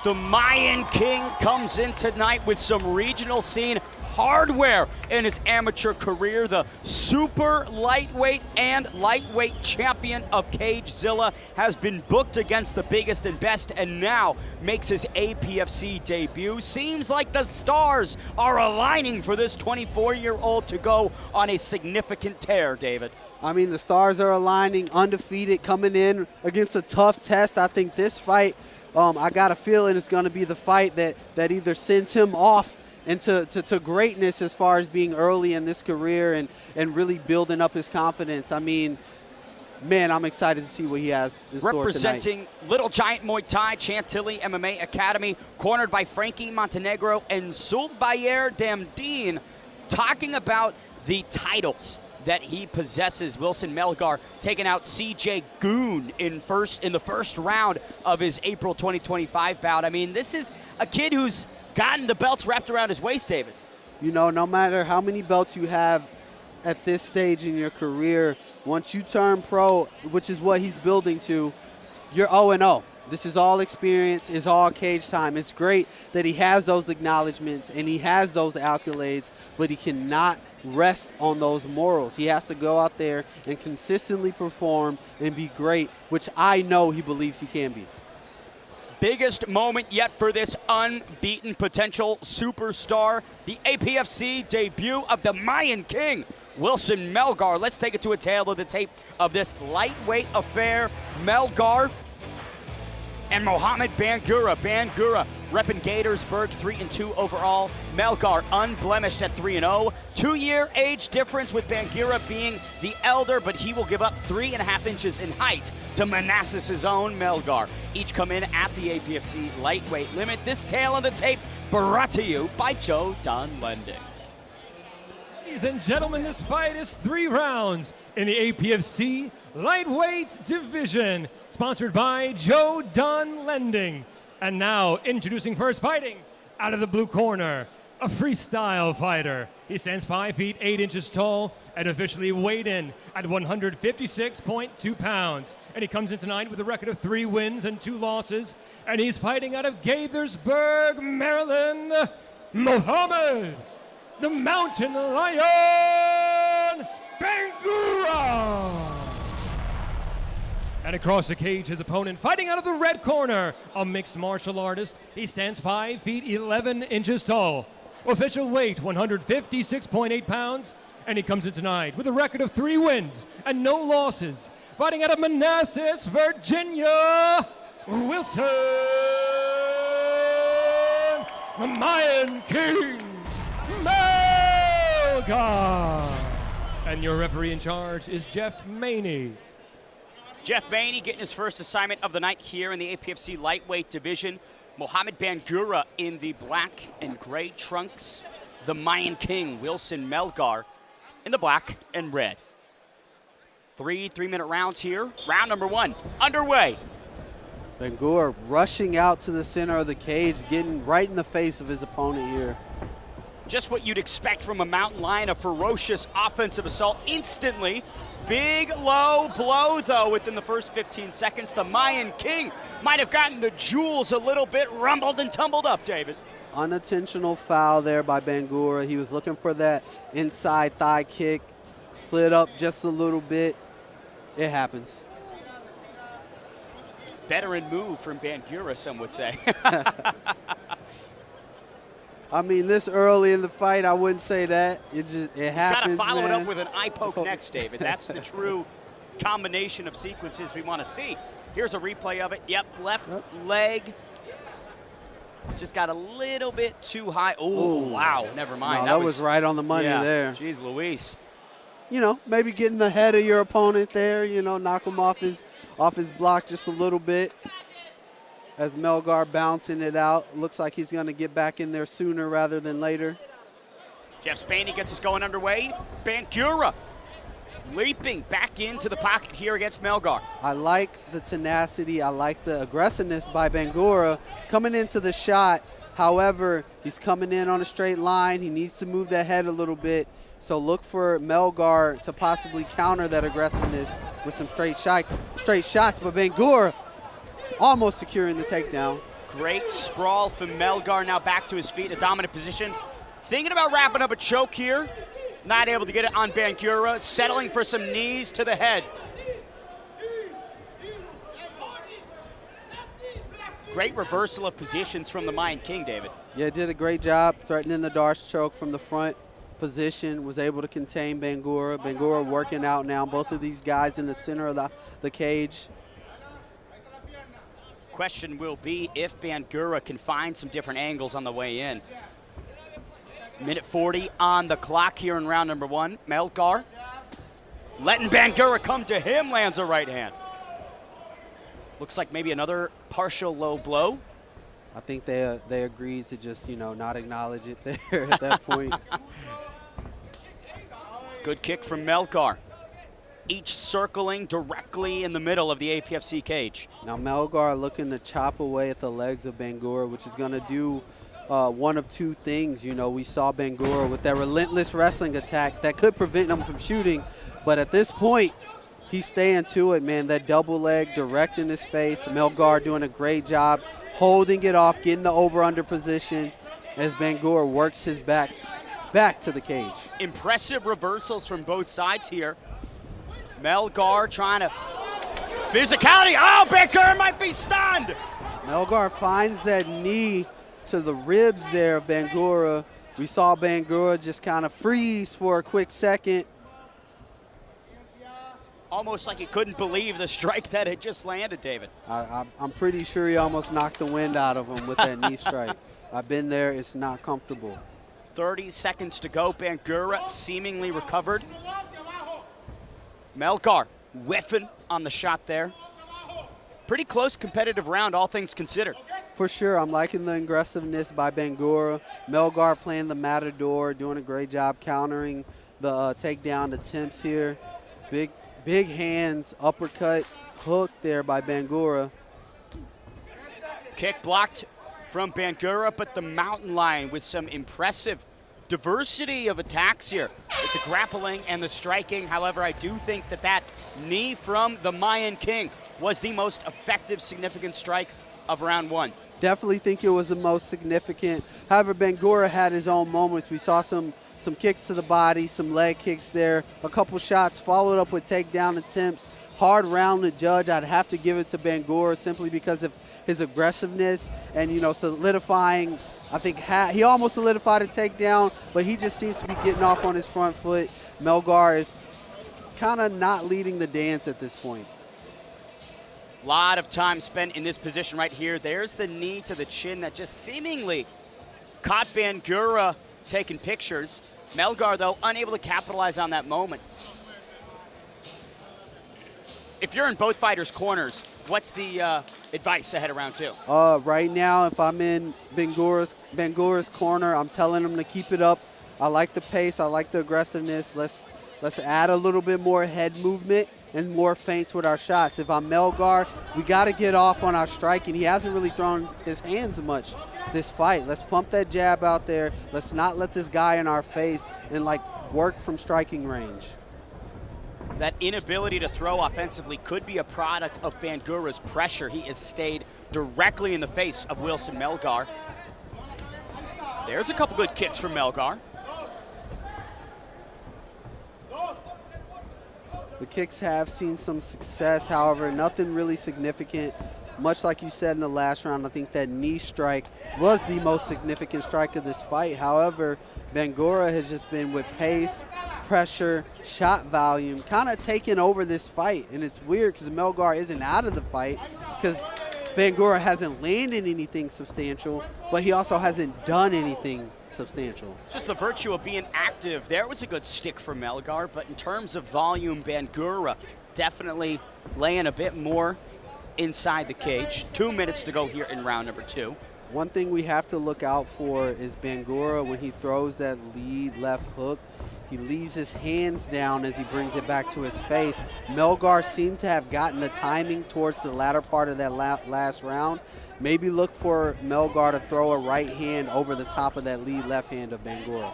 Speaker 2: The Mayan King comes in tonight with some regional scene hardware in his amateur career. The super lightweight and lightweight champion of Cagezilla has been booked against the biggest and best and now makes his APFC debut. Seems like the stars are aligning for this 24-year-old to go on a significant tear, David.
Speaker 1: I mean, the stars are aligning, undefeated, coming in against a tough test. I think this fight, I got a feeling it's going to be the fight that either sends him off into to greatness as far as being early in this career and really building up his confidence. I mean, man, I'm excited to see what he has in store tonight.
Speaker 2: Representing Little Giant Muay Thai, Chantilly MMA Academy, cornered by Frankie Montenegro and Zulbayer Damdine, talking about the titles that he possesses. Wilson Melgar taking out CJ Goon in the first round of his April 2025 bout. I mean, this is a kid who's gotten the belts wrapped around his waist, David.
Speaker 1: You know, no matter how many belts you have at this stage in your career, once you turn pro, which is what he's building to, you're 0-0. This is all experience, it's all cage time. It's great that he has those acknowledgments and he has those accolades, but he cannot rest on those morals. He has to go out there and consistently perform and be great, which I know he believes he can be.
Speaker 2: Biggest moment yet for this unbeaten potential superstar, the APFC debut of the Mayan King, Wilson Melgar. Let's take it to a tail of the tape of this lightweight affair. Melgar and Mohamed Bangura. Bangura repping Gatorsburg, 3-2 overall. Melgar unblemished at 3-0. 2-year age difference with Bangura being the elder, but he will give up 3.5 inches in height to Manassas' own Melgar. Each come in at the APFC lightweight limit. This tale of the tape brought to you by Joe Dunn Lending.
Speaker 3: Ladies and gentlemen, this fight is 3 rounds in the APFC lightweight division, sponsored by Joe Dunn Lending. And now, introducing first, fighting out of the blue corner, a freestyle fighter. He stands 5 feet 8 inches tall and officially weighed in at 156.2 pounds. And he comes in tonight with a record of 3 wins and 2 losses. And he's fighting out of Gaithersburg, Maryland, Mohamed, the Mountain Lion, Bangura. And across the cage, his opponent, fighting out of the red corner, a mixed martial artist. He stands 5 feet 11 inches tall. Official weight, 156.8 pounds. And he comes in tonight with a record of 3 wins and no losses. Fighting out of Manassas, Virginia, Wilson, the Mayan King, Melgar. And your referee in charge is Jeff Maney.
Speaker 2: Jeff Maney getting his first assignment of the night here in the APFC lightweight division. Mohamed Bangura in the black and gray trunks. The Mayan King, Wilson Melgar, in the black and red. 3 3-minute rounds here. Round number 1 underway.
Speaker 1: Bangura rushing out to the center of the cage, getting right in the face of his opponent here.
Speaker 2: Just what you'd expect from a mountain lion, a ferocious offensive assault instantly. Big low blow, though, within the first 15 seconds. The Mayan King might have gotten the jewels a little bit, rumbled and tumbled up, David.
Speaker 1: Unintentional foul there by Bangura. He was looking for that inside thigh kick, slid up just a little bit. It happens.
Speaker 2: Veteran move from Bangura, some would say.
Speaker 1: I mean, this early in the fight, I wouldn't say that. It happens,
Speaker 2: He's got to follow
Speaker 1: man.
Speaker 2: it up with an eye poke next, David. That's the true combination of sequences we want to see. Here's a replay of it. Yep, left leg. Just got a little bit too high. Oh, wow, never mind.
Speaker 1: No, that was right on the money there.
Speaker 2: Jeez Louise.
Speaker 1: You know, maybe getting ahead of your opponent there, you know, knock him off his block just a little bit. As Melgar bouncing it out. Looks like he's going to get back in there sooner rather than later.
Speaker 2: Jeff Spaney gets us going underway. Bangura leaping back into the pocket here against Melgar.
Speaker 1: I like the tenacity. I like the aggressiveness by Bangura coming into the shot. However, he's coming in on a straight line. He needs to move that head a little bit. So look for Melgar to possibly counter that aggressiveness with some straight shots. But Bangura almost securing the takedown.
Speaker 2: Great sprawl from Melgar, now back to his feet, a dominant position. Thinking about wrapping up a choke here. Not able to get it on Bangura, settling for some knees to the head. Great reversal of positions from the Mayan King, David.
Speaker 1: Yeah, did a great job threatening the Darce choke from the front position, was able to contain Bangura. Bangura working out now, both of these guys in the center of the cage.
Speaker 2: Question will be if Bangura can find some different angles on the way in. Minute 40 on the clock here in round number 1. Melgar letting Bangura come to him, lands a right hand. Looks like maybe another partial low blow.
Speaker 1: I think they agreed to just, you know, not acknowledge it there at that point.
Speaker 2: Good kick from Melgar. Each circling directly in the middle of the APFC cage.
Speaker 1: Now Melgar looking to chop away at the legs of Bangura, which is going to do one of two things. You know, we saw Bangura with that relentless wrestling attack that could prevent him from shooting, but at this point, he's staying to it, man. That double leg direct in his face. Melgar doing a great job holding it off, getting the over-under position as Bangura works his back to the cage.
Speaker 2: Impressive reversals from both sides here. Melgar trying to physicality. Oh, Bangura might be stunned.
Speaker 1: Melgar finds that knee to the ribs there of Bangura. We saw Bangura just kind of freeze for a quick second.
Speaker 2: Almost like he couldn't believe the strike that had just landed, David.
Speaker 1: I'm pretty sure he almost knocked the wind out of him with that knee strike. I've been there. It's not comfortable.
Speaker 2: 30 seconds to go. Bangura seemingly recovered. Melgar whiffing on the shot there. Pretty close competitive round, all things considered.
Speaker 1: For sure. I'm liking the aggressiveness by Bangura. Melgar playing the matador, doing a great job countering the takedown attempts here. Big hands, uppercut, hook there by Bangura.
Speaker 2: Kick blocked from Bangura, but the mountain lion with some impressive diversity of attacks here with the grappling and the striking. However, I do think that knee from the Mayan King was the most effective, significant strike of round 1.
Speaker 1: Definitely think it was the most significant. However, Bangura had his own moments. We saw some kicks to the body, some leg kicks there, a couple shots followed up with takedown attempts. Hard round to judge. I'd have to give it to Bangura simply because of his aggressiveness and, you know, solidifying. I think he almost solidified a takedown, but he just seems to be getting off on his front foot. Melgar is kind of not leading the dance at this point.
Speaker 2: A lot of time spent in this position right here. There's the knee to the chin that just seemingly caught Bangura taking pictures. Melgar, though, unable to capitalize on that moment. If you're in both fighters' corners, what's the advice ahead of round 2?
Speaker 1: Right now, if I'm in Bangura's corner, I'm telling him to keep it up. I like the pace. I like the aggressiveness. Let's add a little bit more head movement and more feints with our shots. If I'm Melgar, we got to get off on our striking. He hasn't really thrown his hands much this fight. Let's pump that jab out there. Let's not let this guy in our face and, like, work from striking range.
Speaker 2: That inability to throw offensively could be a product of Bangura's pressure. He has stayed directly in the face of Wilson Melgar. There's a couple good kicks from Melgar.
Speaker 1: The kicks have seen some success, however, nothing really significant. Much like you said in the last round, I think that knee strike was the most significant strike of this fight. However, Bangura has just been with pace, pressure, shot volume, kind of taking over this fight. And it's weird because Melgar isn't out of the fight because Bangura hasn't landed anything substantial, but he also hasn't done anything substantial.
Speaker 2: Just the virtue of being active. There was a good stick for Melgar, but in terms of volume, Bangura definitely laying a bit more inside the cage. 2 minutes to go here in round number 2.
Speaker 1: One thing we have to look out for is Bangura when he throws that lead left hook. He leaves his hands down as he brings it back to his face. Melgar seemed to have gotten the timing towards the latter part of that last round. Maybe look for Melgar to throw a right hand over the top of that lead left hand of Bangura.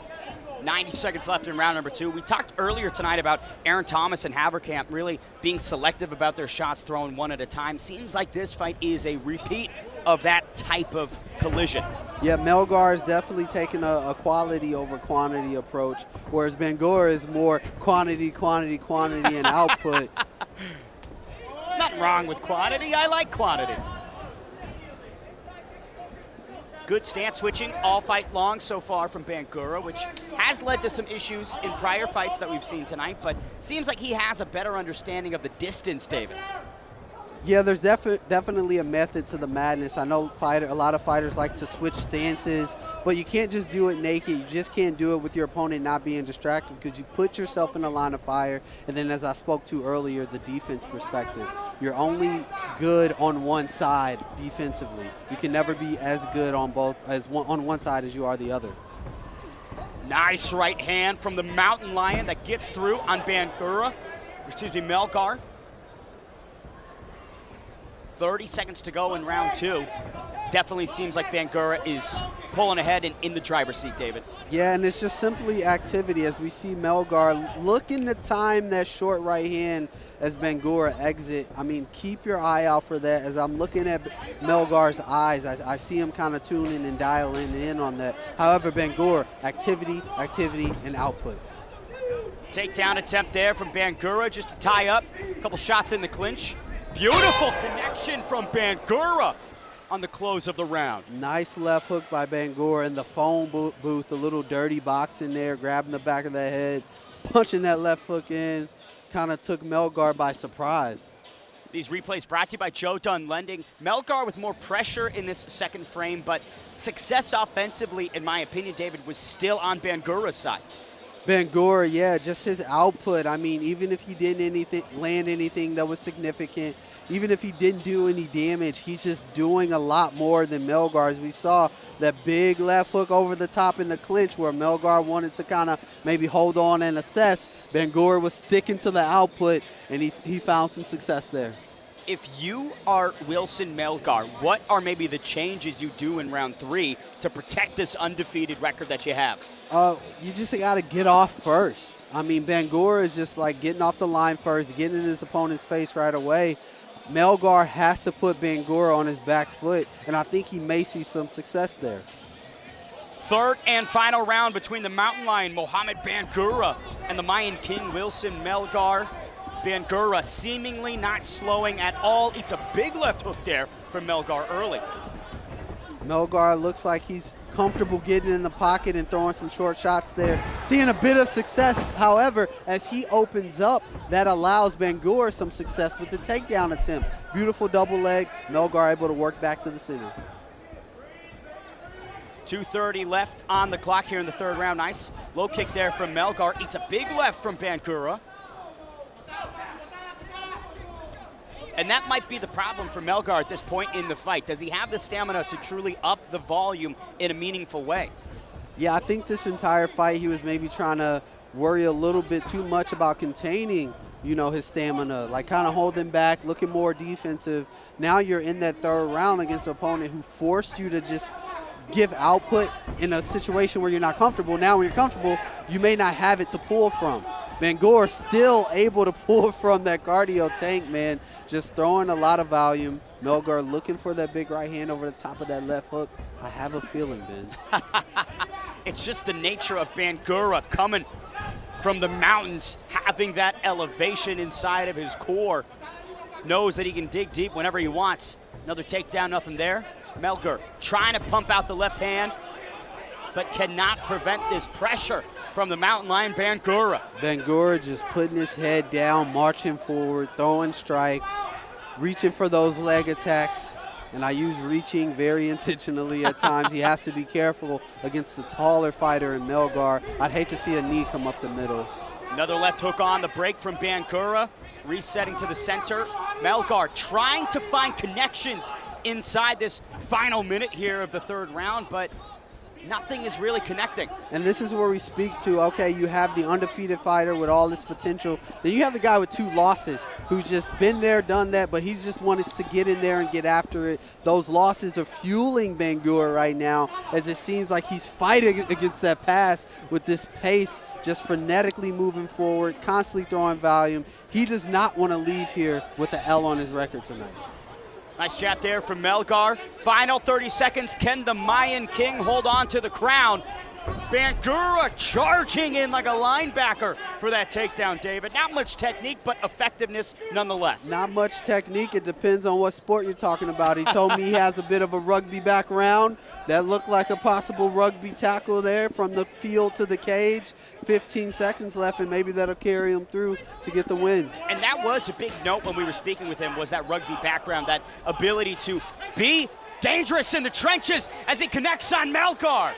Speaker 2: 90 seconds left in round number 2. We talked earlier tonight about Aaron Thomas and Haverkamp really being selective about their shots, throwing one at a time. Seems like this fight is a repeat of that type of collision.
Speaker 1: Yeah, Melgar is definitely taking a quality over quantity approach, whereas Bangura is more quantity, and output.
Speaker 2: Nothing wrong with quantity. I like quantity. Good stance switching all fight long so far from Bangura, which has led to some issues in prior fights that we've seen tonight, but seems like he has a better understanding of the distance, David.
Speaker 1: Yeah, there's definitely a method to the madness. I know a lot of fighters like to switch stances, but you can't just do it naked. You just can't do it with your opponent not being distracted, because you put yourself in a line of fire. And then, as I spoke to earlier, the defense perspective. You're only good on one side defensively. You can never be as good on on one side as you are the other.
Speaker 2: Nice right hand from the Mountain Lion that gets through on Melgar. 30 seconds to go in round 2. Definitely seems like Bangura is pulling ahead and in the driver's seat, David.
Speaker 1: Yeah, and it's just simply activity as we see Melgar looking to time that short right hand as Bangura exit. I mean, keep your eye out for that. As I'm looking at Melgar's eyes, I see him kind of tuning and dialing in on that. However, Bangura, activity, and output.
Speaker 2: Takedown attempt there from Bangura just to tie up. A couple shots in the clinch. Beautiful connection from Bangura on the close of the round.
Speaker 1: Nice left hook by Bangura in the phone booth, a little dirty box in there, grabbing the back of the head, punching that left hook in, kind of took Melgar by surprise.
Speaker 2: These replays brought to you by Joe Dunn Lending. Melgar with more pressure in this second frame, but success offensively, in my opinion, David, was still on Bangura's side.
Speaker 1: Bangura, yeah, just his output. I mean, even if he didn't land anything that was significant, even if he didn't do any damage, he's just doing a lot more than Melgar. As we saw that big left hook over the top in the clinch where Melgar wanted to kind of maybe hold on and assess. Bangura was sticking to the output, and he found some success there.
Speaker 2: If you are Wilson Melgar, what are maybe the changes you do in round 3 to protect this undefeated record that you have?
Speaker 1: You just got to get off first. I mean, Bangura is just like getting off the line first, getting in his opponent's face right away. Melgar has to put Bangura on his back foot, and I think he may see some success there.
Speaker 2: Third and final round between the Mountain Lion, Mohamed Bangura, and the Mayan King, Wilson Melgar. Bangura seemingly not slowing at all. It's a big left hook there from Melgar early.
Speaker 1: Melgar looks like he's comfortable getting in the pocket and throwing some short shots there. Seeing a bit of success, however, as he opens up, that allows Bangura some success with the takedown attempt. Beautiful double leg, Melgar able to work back to the center.
Speaker 2: 2:30 left on the clock here in the third round. Nice low kick there from Melgar. It's a big left from Bangura. And that might be the problem for Melgar at this point in the fight. Does he have the stamina to truly up the volume in a meaningful way?
Speaker 1: Yeah, I think this entire fight he was maybe trying to worry a little bit too much about containing, his stamina, like kind of holding back, looking more defensive. Now you're in that third round against an opponent who forced you to just give output in a situation where you're not comfortable. Now when you're comfortable, you may not have it to pull from. Bangura still able to pull from that cardio tank, man. Just throwing a lot of volume. Melgar looking for that big right hand over the top of that left hook. I have a feeling, Ben.
Speaker 2: It's just the nature of Bangura coming from the mountains, having that elevation inside of his core. Knows that he can dig deep whenever he wants. Another takedown, nothing there. Melgar trying to pump out the left hand, but cannot prevent this pressure from the Mountain Lion, Bangura.
Speaker 1: Bangura just putting his head down, marching forward, throwing strikes, reaching for those leg attacks. And I use reaching very intentionally at times. He has to be careful against the taller fighter in Melgar. I'd hate to see a knee come up the middle.
Speaker 2: Another left hook on the break from Bangura, resetting to the center. Melgar trying to find connections inside this final minute here of the third round, but nothing is really connecting.
Speaker 1: And this is where we speak to, okay, you have the undefeated fighter with all this potential. Then you have the guy with 2 losses who's just been there, done that, but he's just wanted to get in there and get after it. Those losses are fueling Bangura right now, as it seems like he's fighting against that pass with this pace, just frenetically moving forward, constantly throwing volume. He does not want to leave here with the L on his record tonight.
Speaker 2: Nice jab there from Melgar. Final 30 seconds. Can the Mayan King hold on to the crown? Bangura charging in like a linebacker for that takedown, David. Not much technique, but effectiveness nonetheless.
Speaker 1: Not much technique. It depends on what sport you're talking about. He told me he has a bit of a rugby background. That looked like a possible rugby tackle there from the field to the cage. 15 seconds left, and maybe that'll carry him through to get the win.
Speaker 2: And that was a big note when we were speaking with him, was that rugby background, that ability to be dangerous in the trenches as he connects on Melgar.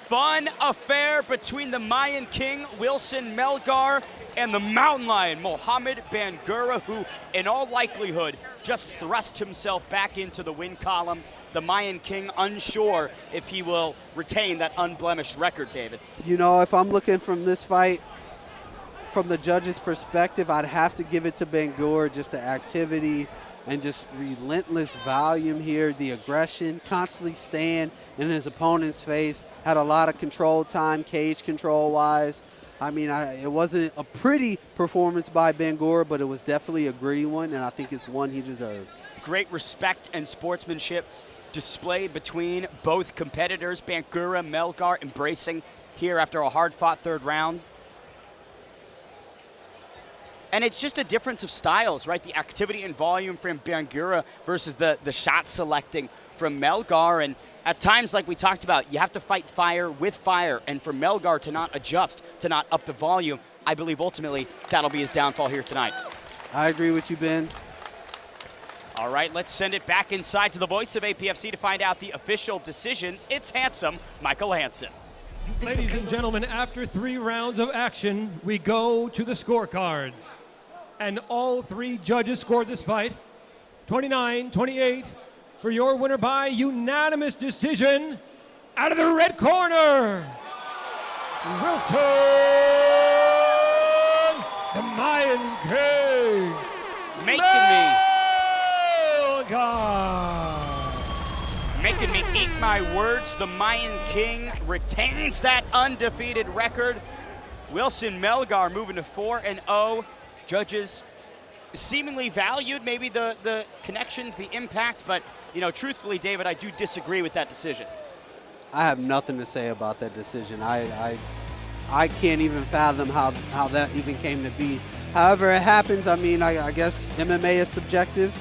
Speaker 2: Fun affair between the Mayan King, Wilson Melgar, and the Mountain Lion, Mohamed Bangura, who in all likelihood just thrust himself back into the win column. The Mayan King unsure if he will retain that unblemished record, David.
Speaker 1: You know, if I'm looking from this fight, from the judge's perspective, I'd have to give it to Bangura, just the activity and just relentless volume here, the aggression, constantly staying in his opponent's face, had a lot of control time, cage control-wise. I mean, it wasn't a pretty performance by Bangura, but it was definitely a gritty one, and I think it's one he deserves.
Speaker 2: Great respect and sportsmanship displayed between both competitors. Bangura, Melgar embracing here after a hard-fought third round. And it's just a difference of styles, right? The activity and volume from Bangura versus the shot selecting from Melgar. And at times, like we talked about, you have to fight fire with fire. And for Melgar to not adjust, to not up the volume, I believe ultimately that'll be his downfall here tonight.
Speaker 1: I agree with you, Ben.
Speaker 2: All right, let's send it back inside to the voice of APFC to find out the official decision. It's handsome, Michael Hansen.
Speaker 3: Ladies and gentlemen, after 3 rounds of action, we go to the scorecards. And all 3 judges scored this fight 29-28 for your winner by unanimous decision. Out of the red corner, Wilson, the Mayan King.
Speaker 2: Making me eat my words. The Mayan King retains that undefeated record. Wilson Melgar moving to 4-0. Judges seemingly valued maybe the connections, the impact, but you know, truthfully, David, I do disagree with that decision.
Speaker 1: I have nothing to say about that decision. I can't even fathom how that even came to be. However it happens, I mean, I guess MMA is subjective.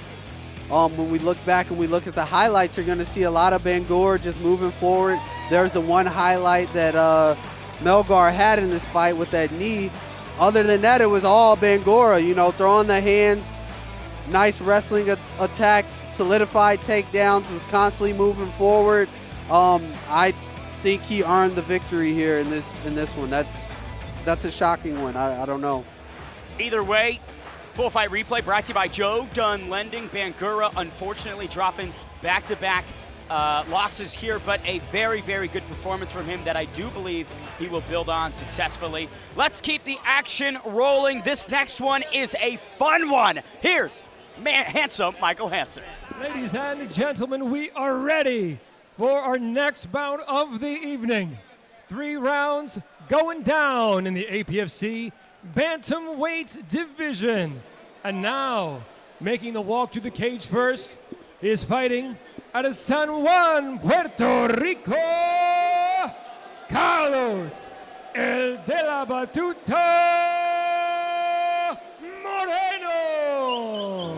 Speaker 1: When we look back and we look at the highlights, you're going to see a lot of Bangura just moving forward. There's the one highlight that Melgar had in this fight with that knee. Other than that, it was all Bangura, you know, throwing the hands, nice wrestling attacks, solidified takedowns, was constantly moving forward. I think he earned the victory here in this one. That's a shocking one. I don't know.
Speaker 2: Either way, full fight replay brought to you by Joe Dunn Lending. Bangura unfortunately dropping back-to-back losses here, but a very, very good performance from him that I do believe he will build on successfully. Let's keep the action rolling. This next one is a fun one. Here's handsome Michael Hansen.
Speaker 3: Ladies and gentlemen, we are ready for our next bout of the evening. 3 rounds going down in the APFC Bantamweight division. And now, making the walk to the cage first, is fighting out of San Juan, Puerto Rico, Carlos El de la Batuta Moreno.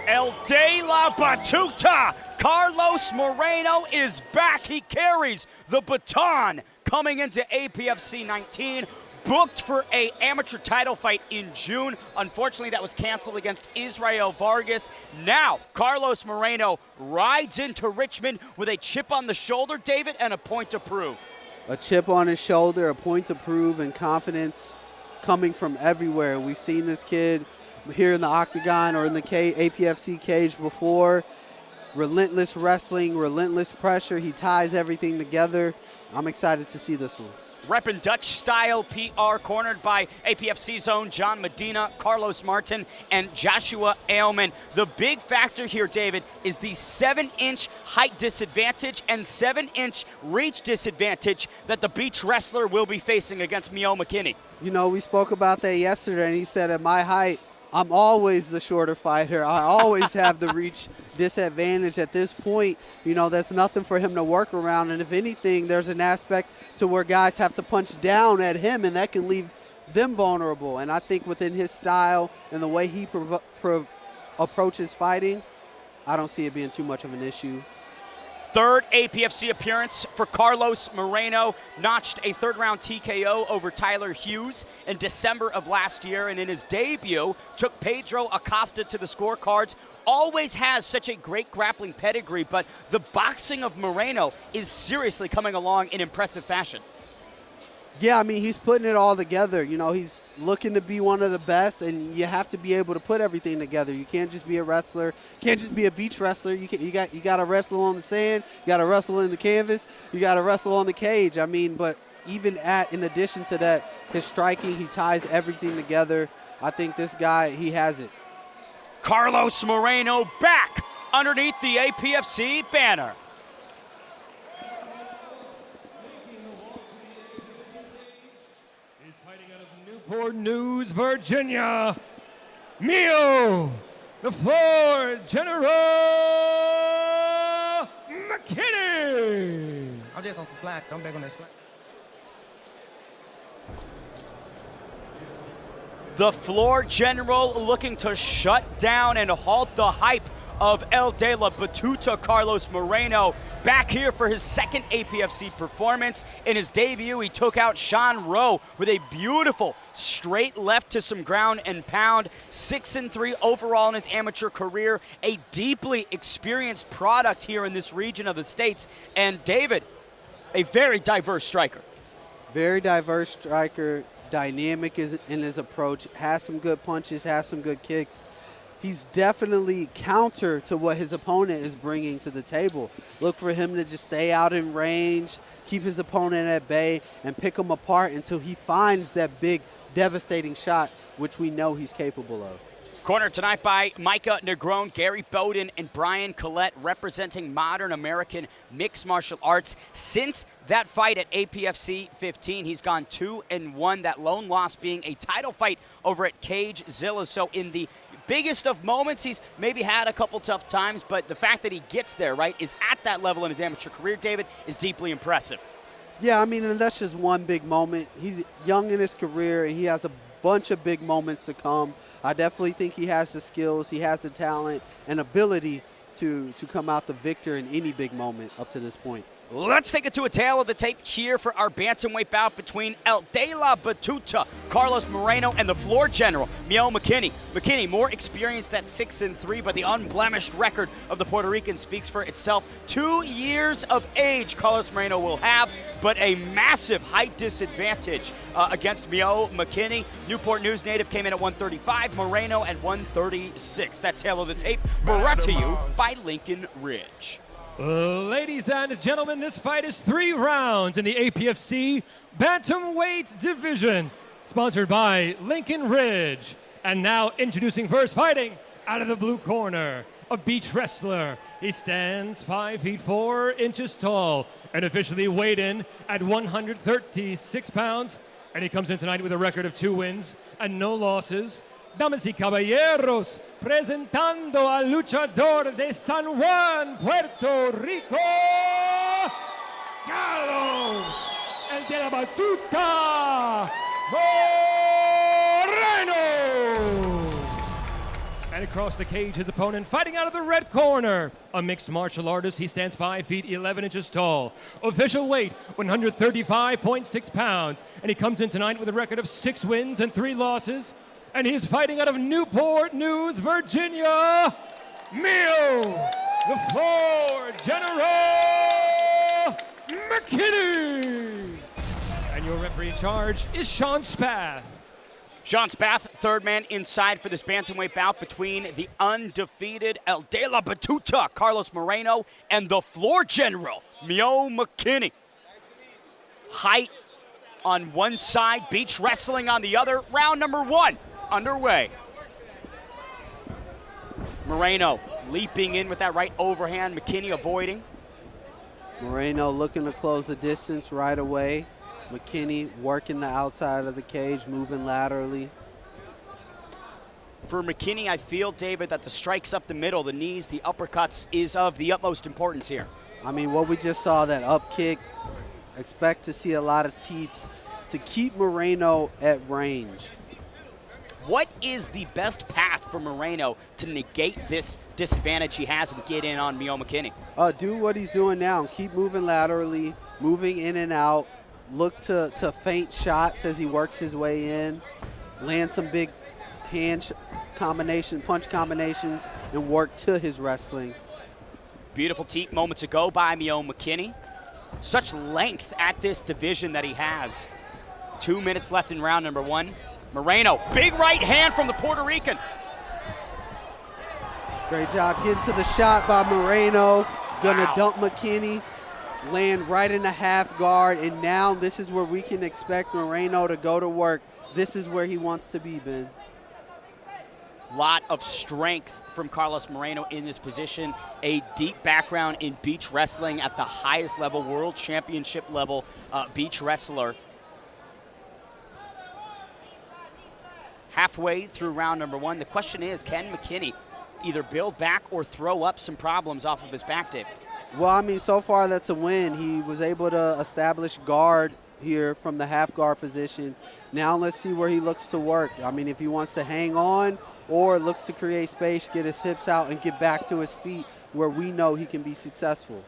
Speaker 2: El de la Batuta, Carlos Moreno is back. He carries the baton coming into APFC 19. Booked for a amateur title fight in June. Unfortunately, that was canceled against Israel Vargas. Now, Carlos Moreno rides into Richmond with a chip on the shoulder, David, and a point to prove.
Speaker 1: A chip on his shoulder, a point to prove, and confidence coming from everywhere. We've seen this kid here in the octagon or in the APFC cage before. Relentless wrestling, relentless pressure. He ties everything together. I'm excited to see this one.
Speaker 2: Reppin' Dutch style PR, cornered by APFC's own John Medina, Carlos Martin, and Joshua Ailman. The big factor here, David, is the 7-inch height disadvantage and 7-inch reach disadvantage that the beach wrestler will be facing against Mio McKinney.
Speaker 1: You know, we spoke about that yesterday, and he said at my height, I'm always the shorter fighter. I always have the reach disadvantage at this point. You know, there's nothing for him to work around. And if anything, there's an aspect to where guys have to punch down at him, and that can leave them vulnerable. And I think within his style and the way he approaches fighting, I don't see it being too much of an issue.
Speaker 2: Third APFC appearance for Carlos Moreno. Notched a third-round TKO over Tyler Hughes in December of last year, and in his debut, took Pedro Acosta to the scorecards. Always has such a great grappling pedigree, but the boxing of Moreno is seriously coming along in impressive fashion.
Speaker 1: Yeah, I mean, he's putting it all together. You know, he's looking to be one of the best, and you have to be able to put everything together. You can't just be a wrestler. You can't just be a beach wrestler. You got to wrestle on the sand. You got to wrestle in the canvas. You got to wrestle on the cage. I mean, but even in addition to that, his striking, he ties everything together. I think this guy, he has it.
Speaker 2: Carlos Moreno back underneath the APFC banner.
Speaker 3: Newport News, Virginia, Mio, the floor general, McKinney.
Speaker 4: I'm just on some slack. Don't beg on that slack.
Speaker 2: The floor general looking to shut down and halt the hype of El De La Batuta. Carlos Moreno back here for his second APFC performance. In his debut, he took out Sean Rowe with a beautiful straight left to some ground and pound. 6-3 overall in his amateur career. A deeply experienced product here in this region of the States. And David, a very diverse striker.
Speaker 1: Very diverse striker, dynamic in his approach, has some good punches, has some good kicks. He's definitely counter to what his opponent is bringing to the table. Look for him to just stay out in range, keep his opponent at bay, and pick him apart until he finds that big, devastating shot, which we know he's capable of.
Speaker 2: Cornered tonight by Micah Negron, Gary Bowden, and Brian Collette, representing modern American mixed martial arts. Since that fight at APFC 15, he's gone 2-1, that lone loss being a title fight over at Cagezilla. So in the biggest of moments, he's maybe had a couple tough times, but the fact that he gets there, right, is at that level in his amateur career, David, is deeply impressive.
Speaker 1: Yeah, I mean, and that's just one big moment. He's young in his career, and he has a bunch of big moments to come. I definitely think he has the skills, he has the talent and ability to come out the victor in any big moment up to this point.
Speaker 2: Let's take it to a tail of the tape here for our bantamweight bout between El De La Batuta, Carlos Moreno, and the floor general, Mio McKinney. McKinney, more experienced at 6-3, but the unblemished record of the Puerto Rican speaks for itself. 2 years of age Carlos Moreno will have, but a massive height disadvantage against Mio McKinney. Newport News native came in at 135, Moreno at 136. That tail of the tape brought to you by Lincoln Ridge.
Speaker 3: Ladies and gentlemen, this fight is 3 rounds in the APFC Bantamweight division, sponsored by Lincoln Ridge. And now introducing first, fighting out of the blue corner, a beach wrestler. He stands 5 feet 4 inches tall and officially weighed in at 136 pounds. And he comes in tonight with a record of 2 wins and no losses. Damas y caballeros, presentando al luchador de San Juan, Puerto Rico, Carlos, El De La Batuta, Moreno. And across the cage, his opponent fighting out of the red corner, a mixed martial artist. He stands 5 feet 11 inches tall. Official weight, 135.6 pounds. And he comes in tonight with a record of 6 wins and 3 losses. And he's fighting out of Newport News, Virginia, Mio, the floor general, McKinney. And your referee in charge is Sean Spath.
Speaker 2: Sean Spath, third man inside for this bantamweight bout between the undefeated El De La Batuta, Carlos Moreno, and the floor general, Mio McKinney. Height on one side, beach wrestling on the other. Round number 1 underway. Moreno leaping in with that right overhand, McKinney avoiding.
Speaker 1: Moreno looking to close the distance right away. McKinney working the outside of the cage, moving laterally.
Speaker 2: For McKinney, I feel, David, that the strikes up the middle, the knees, the uppercuts is of the utmost importance here.
Speaker 1: I mean, what we just saw, that up kick, expect to see a lot of teeps to keep Moreno at range.
Speaker 2: What is the best path for Moreno to negate this disadvantage he has and get in on Mio McKinney?
Speaker 1: Do what he's doing now. Keep moving laterally, moving in and out. Look to feint shots as he works his way in. Land some big punch combinations, and work to his wrestling.
Speaker 2: Beautiful teep moments ago by Mio McKinney. Such length at this division that he has. 2 minutes left in round number 1. Moreno, big right hand from the Puerto Rican.
Speaker 1: Great job getting to the shot by Moreno. Gonna dump McKinney, land right in the half guard, and now this is where we can expect Moreno to go to work. This is where he wants to be, Ben.
Speaker 2: Lot of strength from Carlos Moreno in this position. A deep background in beach wrestling at the highest level, world championship level beach wrestler. Halfway through round number 1, the question is, can McKinney either build back or throw up some problems off of his back, Dave?
Speaker 1: Well, I mean, so far that's a win. He was able to establish guard here from the half guard position. Now let's see where he looks to work. I mean, if he wants to hang on or looks to create space, get his hips out, and get back to his feet where we know he can be successful.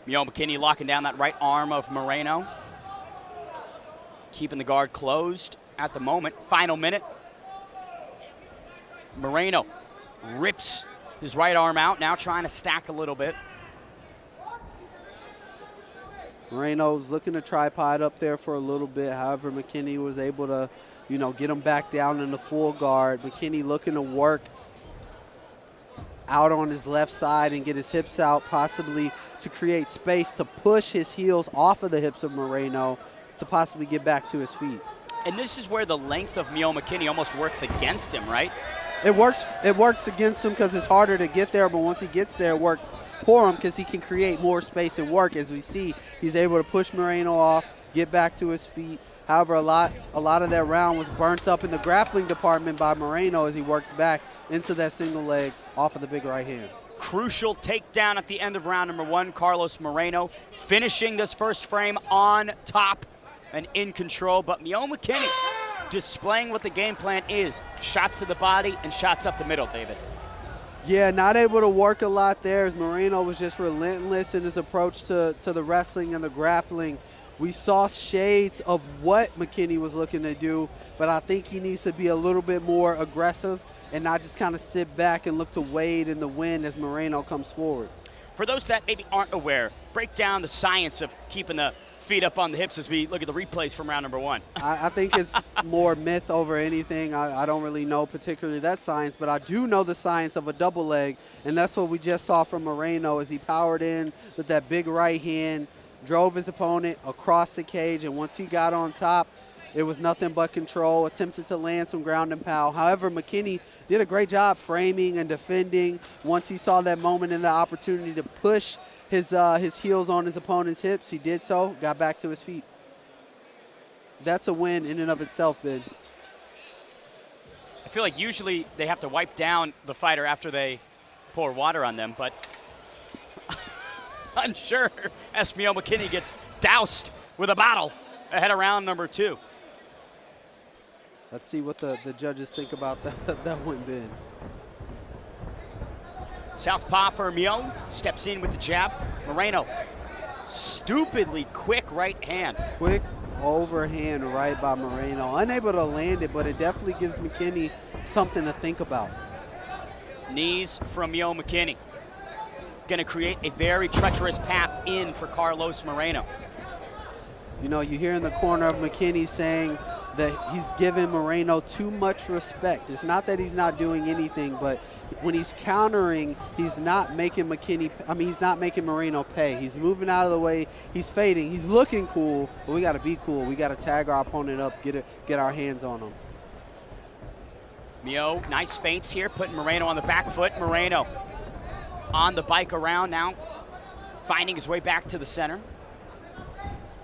Speaker 2: Mio McKinney locking down that right arm of Moreno. Keeping the guard closed at the moment. Final minute. Moreno rips his right arm out, now trying to stack a little bit.
Speaker 1: Moreno's looking to tripod up there for a little bit. However, McKinney was able to, get him back down in the full guard. McKinney looking to work out on his left side and get his hips out, possibly to create space to push his heels off of the hips of Moreno to possibly get back to his feet.
Speaker 2: And this is where the length of Mio McKinney almost works against him, right?
Speaker 1: It works against him because it's harder to get there, but once he gets there, it works for him because he can create more space and work. As we see, he's able to push Moreno off, get back to his feet. However, a lot of that round was burnt up in the grappling department by Moreno as he works back into that single leg off of the big right hand.
Speaker 2: Crucial takedown at the end of round number 1. Carlos Moreno finishing this first frame on top and in control, but Mio McKinney displaying what the game plan is. Shots to the body and shots up the middle, David.
Speaker 1: Yeah, not able to work a lot there as Moreno was just relentless in his approach to the wrestling and the grappling. We saw shades of what McKinney was looking to do, but I think he needs to be a little bit more aggressive and not just kind of sit back and look to wade in the wind as Moreno comes forward.
Speaker 2: For those that maybe aren't aware, break down the science of keeping the feet up on the hips as we look at the replays from round number 1.
Speaker 1: I think it's more myth over anything. I don't really know particularly that science, but I do know the science of a double leg, and that's what we just saw from Moreno as he powered in with that big right hand, drove his opponent across the cage, and once he got on top, it was nothing but control, attempted to land some ground and pound. However, McKinney did a great job framing and defending. Once he saw that moment and the opportunity to push his heels on his opponent's hips, he did so, got back to his feet. That's a win in and of itself, Ben.
Speaker 2: I feel like usually they have to wipe down the fighter after they pour water on them, but unsure as Mio McKinney gets doused with a bottle ahead of round number 2.
Speaker 1: Let's see what the judges think about that one, Ben.
Speaker 2: Southpaw for Mio, steps in with the jab. Moreno, stupidly quick right hand.
Speaker 1: Quick overhand right by Moreno. Unable to land it, but it definitely gives McKinney something to think about.
Speaker 2: Knees from Mio McKinney. Going to create a very treacherous path in for Carlos Moreno.
Speaker 1: You hear in the corner of McKinney saying that he's giving Moreno too much respect. It's not that he's not doing anything, but when he's countering, he's not making Moreno pay. He's moving out of the way, he's fading, he's looking cool, but we gotta be cool. We gotta tag our opponent up, get our hands on him.
Speaker 2: Mio, nice feints here, putting Moreno on the back foot. Moreno on the bike around now, finding his way back to the center.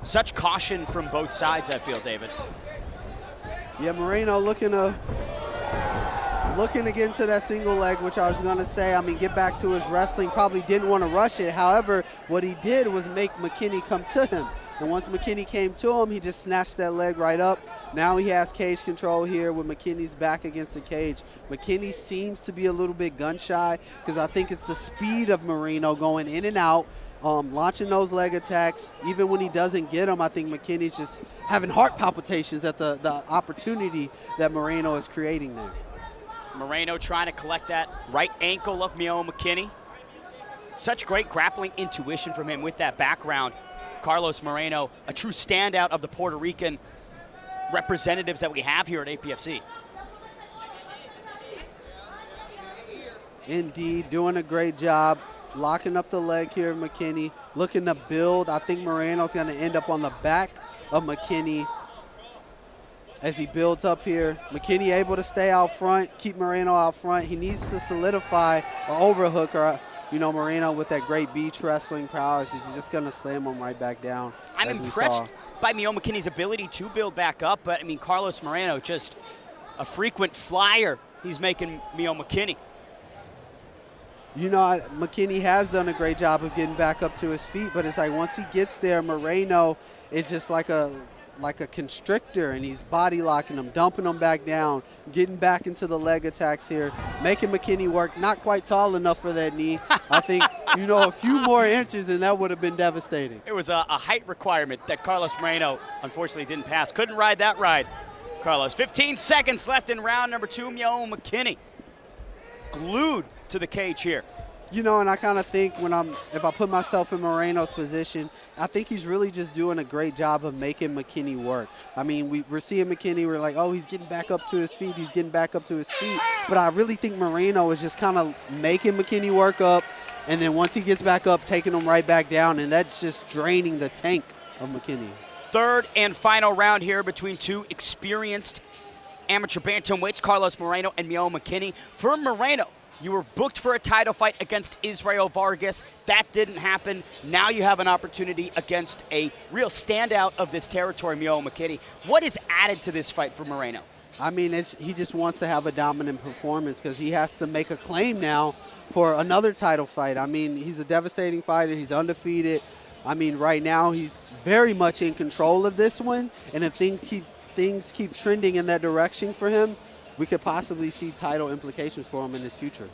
Speaker 2: Such caution from both sides, I feel, David.
Speaker 1: Yeah, Moreno looking to Looking to get into that single leg, which I was going to say, I mean, get back to his wrestling. Probably didn't want to rush it. However, what he did was make McKinney come to him. And once McKinney came to him, he just snatched that leg right up. Now he has cage control here with McKinney's back against the cage. McKinney seems to be a little bit gun shy because I think it's the speed of Moreno going in and out, launching those leg attacks. Even when he doesn't get them, I think McKinney's just having heart palpitations at the opportunity that Moreno is creating there.
Speaker 2: Moreno trying to collect that right ankle of Mio McKinney. Such great grappling intuition from him with that background. Carlos Moreno, a true standout of the Puerto Rican representatives that we have here at APFC.
Speaker 1: Indeed, doing a great job. Locking up the leg here of McKinney. Looking to build. I think Moreno's going to end up on the back of McKinney as he builds up here. McKinney able to stay out front, keep Moreno out front. He needs to solidify an overhook, or Moreno with that great beach wrestling prowess, he's just going to slam him right back down.
Speaker 2: I'm impressed by Mio McKinney's ability to build back up, but I mean, Carlos Moreno, just a frequent flyer he's making Mio McKinney.
Speaker 1: McKinney has done a great job of getting back up to his feet, but it's like once he gets there, Moreno is just like a constrictor, and he's body locking him, dumping him back down, getting back into the leg attacks here, making McKinney work. Not quite tall enough for that knee. I think, a few more inches and that would have been devastating.
Speaker 2: It was a height requirement that Carlos Moreno unfortunately didn't pass. Couldn't ride that ride, Carlos. 15 seconds left in round number 2. Mio McKinney glued to the cage here.
Speaker 1: And I kind of think if I put myself in Moreno's position, I think he's really just doing a great job of making McKinney work. I mean, we're seeing McKinney, we're like, oh, he's getting back up to his feet, he's getting back up to his feet. But I really think Moreno is just kind of making McKinney work up, and then once he gets back up, taking him right back down, and that's just draining the tank of McKinney.
Speaker 2: Third and final round here between two experienced amateur bantamweights, Carlos Moreno and Mio McKinney. For Moreno, you were booked for a title fight against Israel Vargas. That didn't happen. Now you have an opportunity against a real standout of this territory, Mio McKinney. What is added to this fight for Moreno?
Speaker 1: I mean, he just wants to have a dominant performance because he has to make a claim now for another title fight. I mean, he's a devastating fighter. He's undefeated. I mean, right now he's very much in control of this one. And if things keep trending in that direction for him, we could possibly see title implications for him in his future.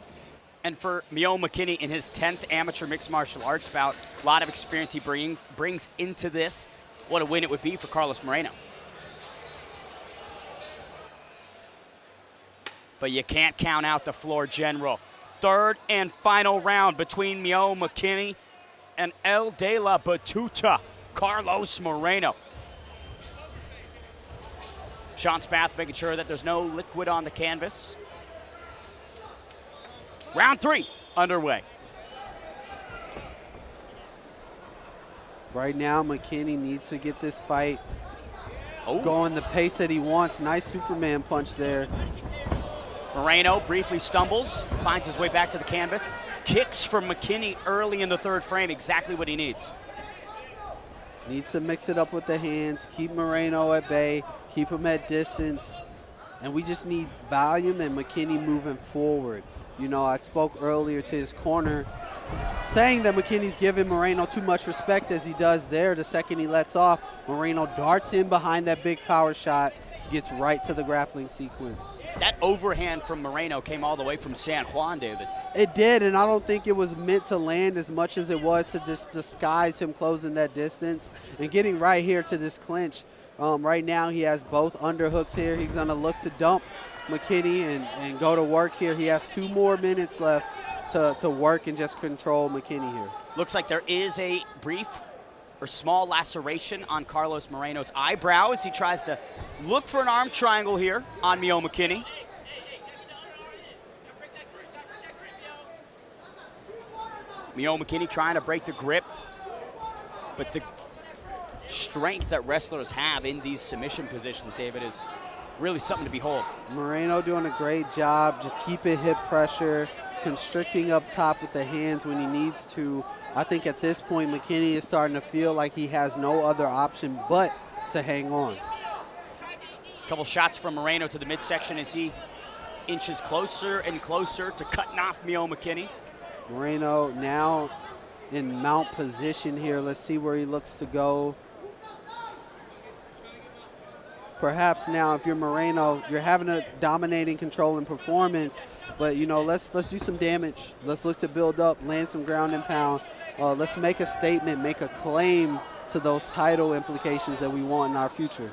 Speaker 2: And for Mio McKinney in his 10th amateur mixed martial arts bout, a lot of experience he brings into this. What a win it would be for Carlos Moreno. But you can't count out the floor general. Third and final round between Mio McKinney and El de la Batuta, Carlos Moreno. Sean Spath making sure that there's no liquid on the canvas. Round 3 underway.
Speaker 1: Right now, McKinney needs to get this fight going the pace that he wants. Nice Superman punch there.
Speaker 2: Moreno briefly stumbles, finds his way back to the canvas. Kicks from McKinney early in the third frame, exactly what he needs.
Speaker 1: Needs to mix it up with the hands, keep Moreno at bay, keep him at distance, and we just need volume and McKinney moving forward. I spoke earlier to his corner saying that McKinney's giving Moreno too much respect as he does there. The second he lets off, Moreno darts in behind that big power shot, gets right to the grappling sequence.
Speaker 2: That overhand from Moreno came all the way from San Juan, David.
Speaker 1: It did, and I don't think it was meant to land as much as it was to just disguise him closing that distance and getting right here to this clinch. Right now he has both underhooks here. He's going to look to dump McKinney and go to work here. He has 2 more minutes left to work and just control McKinney here.
Speaker 2: Looks like there is a brief or small laceration on Carlos Moreno's eyebrow as he tries to look for an arm triangle here on Mio McKinney. Mio McKinney trying to break the grip, but the strength that wrestlers have in these submission positions, David, is really something to behold.
Speaker 1: Moreno doing a great job, just keeping hip pressure, constricting up top with the hands when he needs to. I think at this point, McKinney is starting to feel like he has no other option but to hang on.
Speaker 2: A couple shots from Moreno to the midsection as he inches closer and closer to cutting off Mio McKinney.
Speaker 1: Moreno now in mount position here. Let's see where he looks to go. Perhaps now, if you're Moreno, you're having a dominating, controlling performance, but you know, let's do some damage. Let's look to build up, land some ground and pound. Let's make a statement, make a claim to those title implications that we want in our future.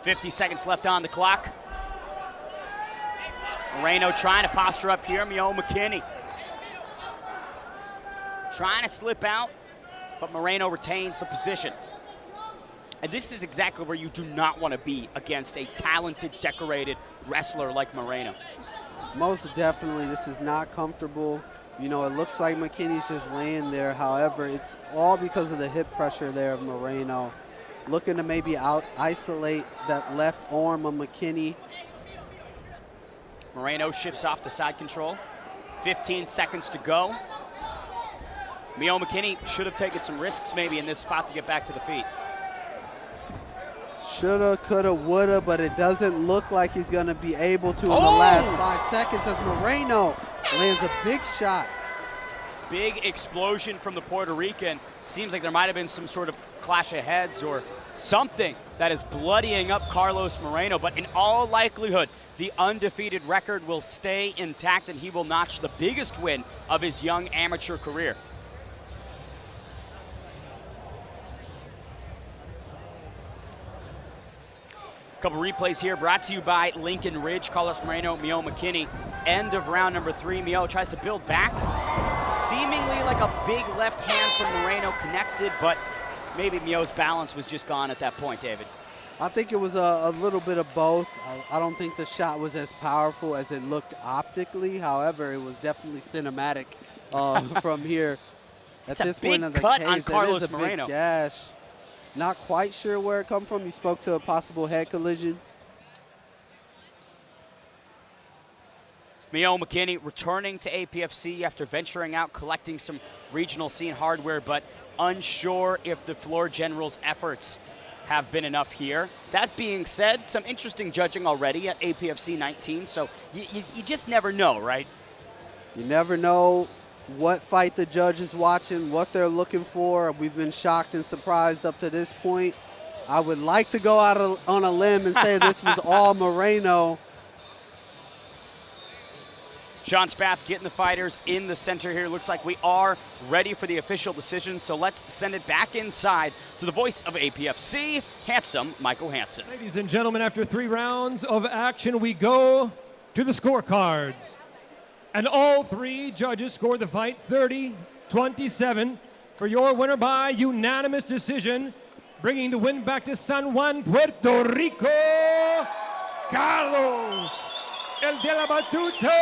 Speaker 2: 50 seconds left on the clock. Moreno trying to posture up here. Mio McKinney trying to slip out, but Moreno retains the position. And this is exactly where you do not want to be against a talented, decorated wrestler like Moreno.
Speaker 1: Most definitely, this is not comfortable. You know, it looks like McKinney's just laying there. However, it's all because of the hip pressure there of Moreno. Looking to maybe isolate that left arm of McKinney.
Speaker 2: Moreno shifts off the side control. 15 seconds to go. Mio McKinney should have taken some risks maybe in this spot to get back to the feet.
Speaker 1: Shoulda, coulda, woulda, but it doesn't look like he's going to be able to in the last 5 seconds as Moreno lands a big shot.
Speaker 2: Big explosion from the Puerto Rican. Seems like there might have been some sort of clash of heads or something that is bloodying up Carlos Moreno, but in all likelihood, the undefeated record will stay intact and he will notch the biggest win of his young amateur career. Couple replays here brought to you by Lincoln Ridge. Carlos Moreno, Mio McKinney. End of round number 3. Mio tries to build back. Seemingly like a big left hand from Moreno connected, but maybe Mio's balance was just gone at that point, David.
Speaker 1: I think it was a little bit of both. I don't think the shot was as powerful as it looked optically. However, it was definitely cinematic from here. At this point of the cage,
Speaker 2: on Carlos
Speaker 1: that is a
Speaker 2: Moreno.
Speaker 1: big gash. Not quite sure where it come from. You spoke to a possible head collision.
Speaker 2: Mio McKinney returning to APFC after venturing out, collecting some regional scene hardware, but unsure if the Floor General's efforts have been enough here. That being said, some interesting judging already at APFC 19, so you just never know, right?
Speaker 1: You never know what fight the judge is watching, what they're looking for. We've been shocked and surprised up to this point. I would like to go out on a limb and say this was all Moreno.
Speaker 2: Sean Spath getting the fighters in the center here. Looks like we are ready for the official decision, so let's send it back inside to the voice of APFC, handsome Michael Hansen.
Speaker 3: Ladies and gentlemen, after 3 rounds of action, we go to the scorecards. And all 3 judges scored the fight 30-27 for your winner by unanimous decision, bringing the win back to San Juan, Puerto Rico, Carlos, el de la batuta,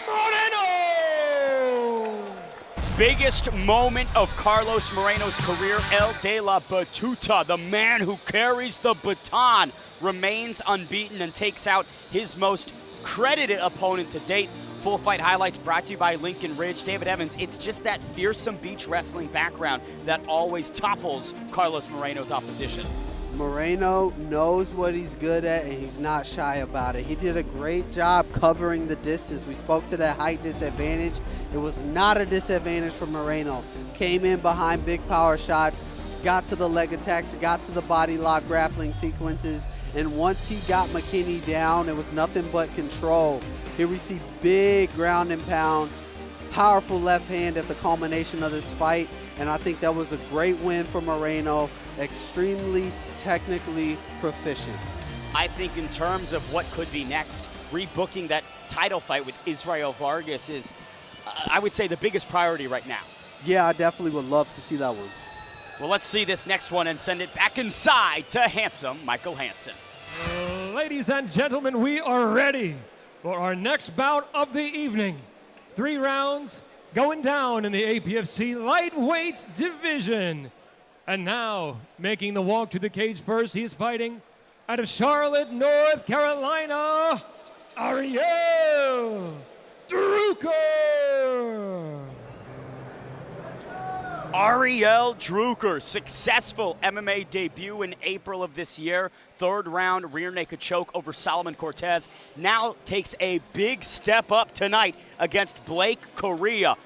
Speaker 3: Moreno!
Speaker 2: Biggest moment of Carlos Moreno's career, El de la Batuta, the man who carries the baton, remains unbeaten and takes out his most credited opponent to date. Full fight highlights brought to you by Lincoln Ridge. David Evans, it's just that fearsome beach wrestling background that always topples Carlos Moreno's opposition.
Speaker 1: Moreno knows what he's good at, and he's not shy about it. He did a great job covering the distance. We spoke to that height disadvantage. It was not a disadvantage for Moreno. Came in behind big power shots, got to the leg attacks, got to the body lock grappling sequences, and once he got McKinney down, it was nothing but control. He received big ground and pound, powerful left hand at the culmination of this fight, and I think that was a great win for Moreno. Extremely technically proficient.
Speaker 2: I think in terms of what could be next, rebooking that title fight with Israel Vargas is, I would say, the biggest priority right now.
Speaker 1: Yeah, I definitely would love to see that one.
Speaker 2: Well, let's see this next one and send it back inside to handsome Michael Hansen.
Speaker 3: Ladies and gentlemen, we are ready for our next bout of the evening. 3 rounds going down in the APFC lightweight division. And now, making the walk to the cage first, he is fighting out of Charlotte, North Carolina, Ariel Drucker.
Speaker 2: Ariel Druker, successful MMA debut in April of this year. Third round rear naked choke over Solomon Cortez. Now takes a big step up tonight against Blake Correa.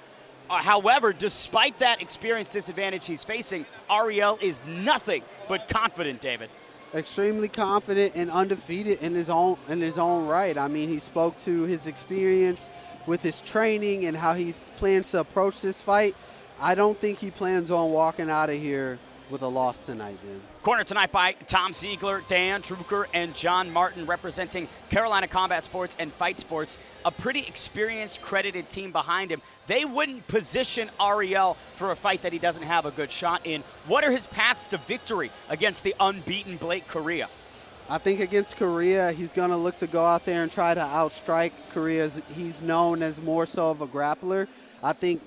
Speaker 2: However, despite that experience disadvantage he's facing, Ariel is nothing but confident, David.
Speaker 1: Extremely confident and undefeated in his own right. I mean, he spoke to his experience with his training and how he plans to approach this fight. I don't think he plans on walking out of here with a loss tonight, man.
Speaker 2: Corner tonight by Tom Ziegler, Dan Druker, and John Martin, representing Carolina Combat Sports and Fight Sports, a pretty experienced, credited team behind him. They wouldn't position Ariel for a fight that he doesn't have a good shot in. What are his paths to victory against the unbeaten Blake Correa?
Speaker 1: I think against Correa, he's going to look to go out there and try to outstrike Correa. He's known as more so of a grappler. I think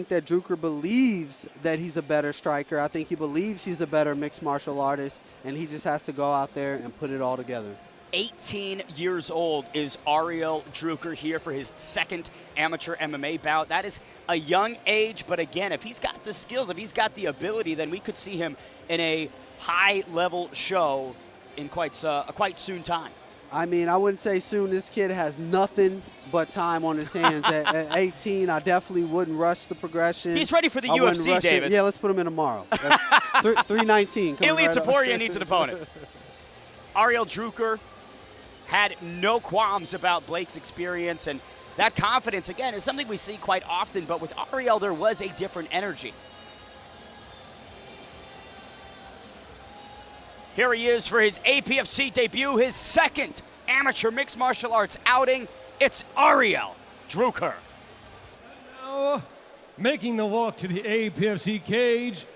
Speaker 1: that Druker believes that he's a better striker. I think he believes he's a better mixed martial artist, and he just has to go out there and put it all together.
Speaker 2: 18 years old is Ariel Druker here for his second amateur MMA bout. That is a young age, but again, if he's got the skills, if he's got the ability, then we could see him in a high-level show in quite soon time.
Speaker 1: I mean, I wouldn't say soon. This kid has nothing but time on his hands. At 18, I definitely wouldn't rush the progression.
Speaker 2: He's ready for the UFC, David.
Speaker 1: Yeah, let's put him in tomorrow. That's 319.
Speaker 2: Ilia Topuria needs an opponent. Ariel Druker had no qualms about Blake's experience, and that confidence, again, is something we see quite often, but with Ariel, there was a different energy. Here he is for his APFC debut, his second amateur mixed martial arts outing. It's Ariel Druker.
Speaker 3: Now, making the walk to the APFC cage,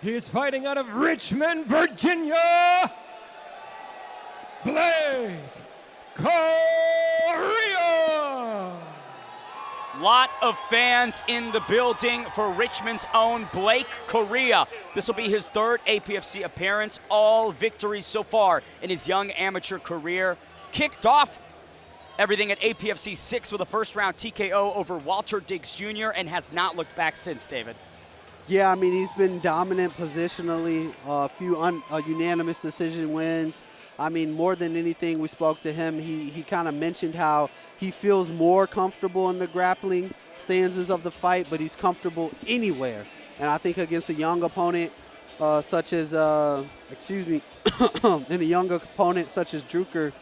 Speaker 3: he is fighting out of Richmond, Virginia, Blake Correa.
Speaker 2: Lot of fans in the building for Richmond's own Blake Correa. This will be his third APFC appearance, all victories so far in his young amateur career. Kicked off everything at APFC 6 with a first-round TKO over Walter Diggs Jr. and has not looked back since, David.
Speaker 1: Yeah, I mean, he's been dominant positionally, a few unanimous decision wins. I mean, more than anything, we spoke to him. He kind of mentioned how he feels more comfortable in the grappling stanzas of the fight, but he's comfortable anywhere. And I think against a young opponent such as, and a young opponent such as Druker,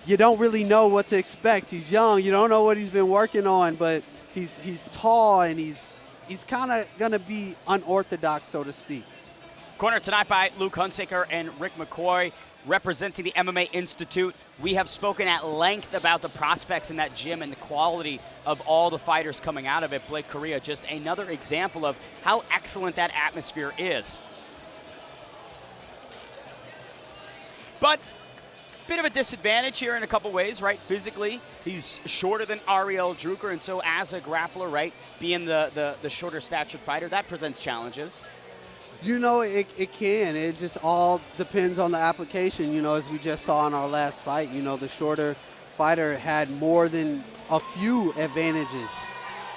Speaker 1: you don't really know what to expect. He's young. You don't know what he's been working on, but he's tall, and he's kind of going to be unorthodox, so to speak.
Speaker 2: Corner tonight by Luke Hunsaker and Rick McCoy, representing the MMA Institute. We have spoken at length about the prospects in that gym and the quality of all the fighters coming out of it. Blake Correa, just another example of how excellent that atmosphere is. But bit of a disadvantage here in a couple ways, right? Physically, he's shorter than Ariel Druker, and so as a grappler, right, being the shorter statured fighter, that presents challenges.
Speaker 1: You know, it can. It just all depends on the application. You know, as we just saw in our last fight, you know, the shorter fighter had more than a few advantages.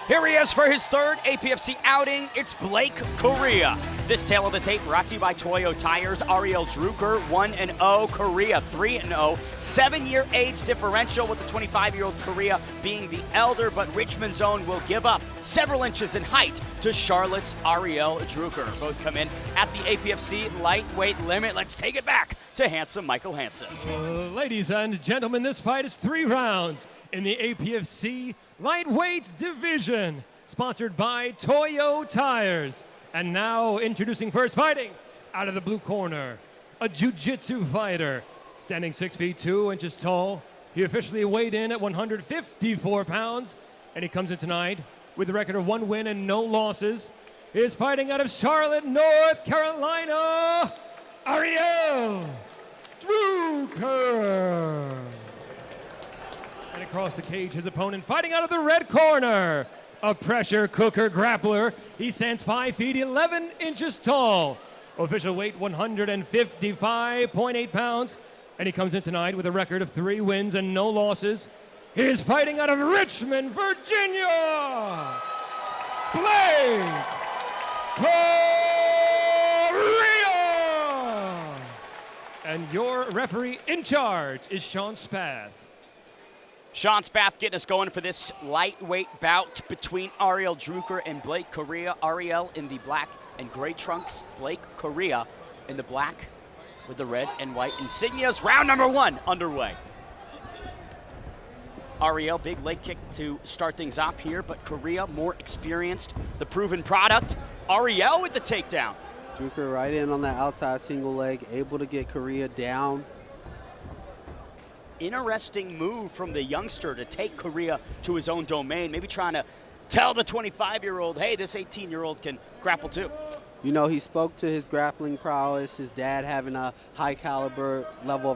Speaker 2: Here he is for his third APFC outing. It's Blake Correa. This tale of the tape brought to you by Toyo Tires. Ariel Druker, 1-0. Correa, 3-0. 7-year age differential, with the 25-year-old Correa being the elder, but Richmond's own will give up several inches in height to Charlotte's Ariel Druker. Both come in at the APFC lightweight limit. Let's take it back to handsome Michael Hansen.
Speaker 3: Ladies and gentlemen, this fight is 3 rounds in the APFC lightweight division, sponsored by Toyo Tires. And now introducing first, fighting out of the blue corner, a jiu-jitsu fighter, standing 6 feet 2 inches tall. He officially weighed in at 154 pounds, and he comes in tonight with a record of 1 win and no losses. He is fighting out of Charlotte, North Carolina, Ariel Druker. And across the cage, his opponent, fighting out of the red corner, a pressure cooker grappler. He stands 5 feet 11 inches tall. Official weight 155.8 pounds. And he comes in tonight with a record of 3 wins and no losses. He is fighting out of Richmond, Virginia, Blake Korea! And your referee in charge is Sean Spath.
Speaker 2: Sean Spath getting us going for this lightweight bout between Ariel Druker and Blake Correa. Ariel in the black and gray trunks, Blake Correa in the black with the red and white insignias. Round number 1 underway. Ariel, big leg kick to start things off here, but Correa more experienced, the proven product. Ariel with the takedown.
Speaker 1: Druker right in on that outside single leg, able to get Correa down.
Speaker 2: Interesting move from the youngster to take Correa to his own domain, maybe trying to tell the 25-year-old, hey, this 18-year-old can grapple too.
Speaker 1: You know, he spoke to his grappling prowess, his dad having a high caliber level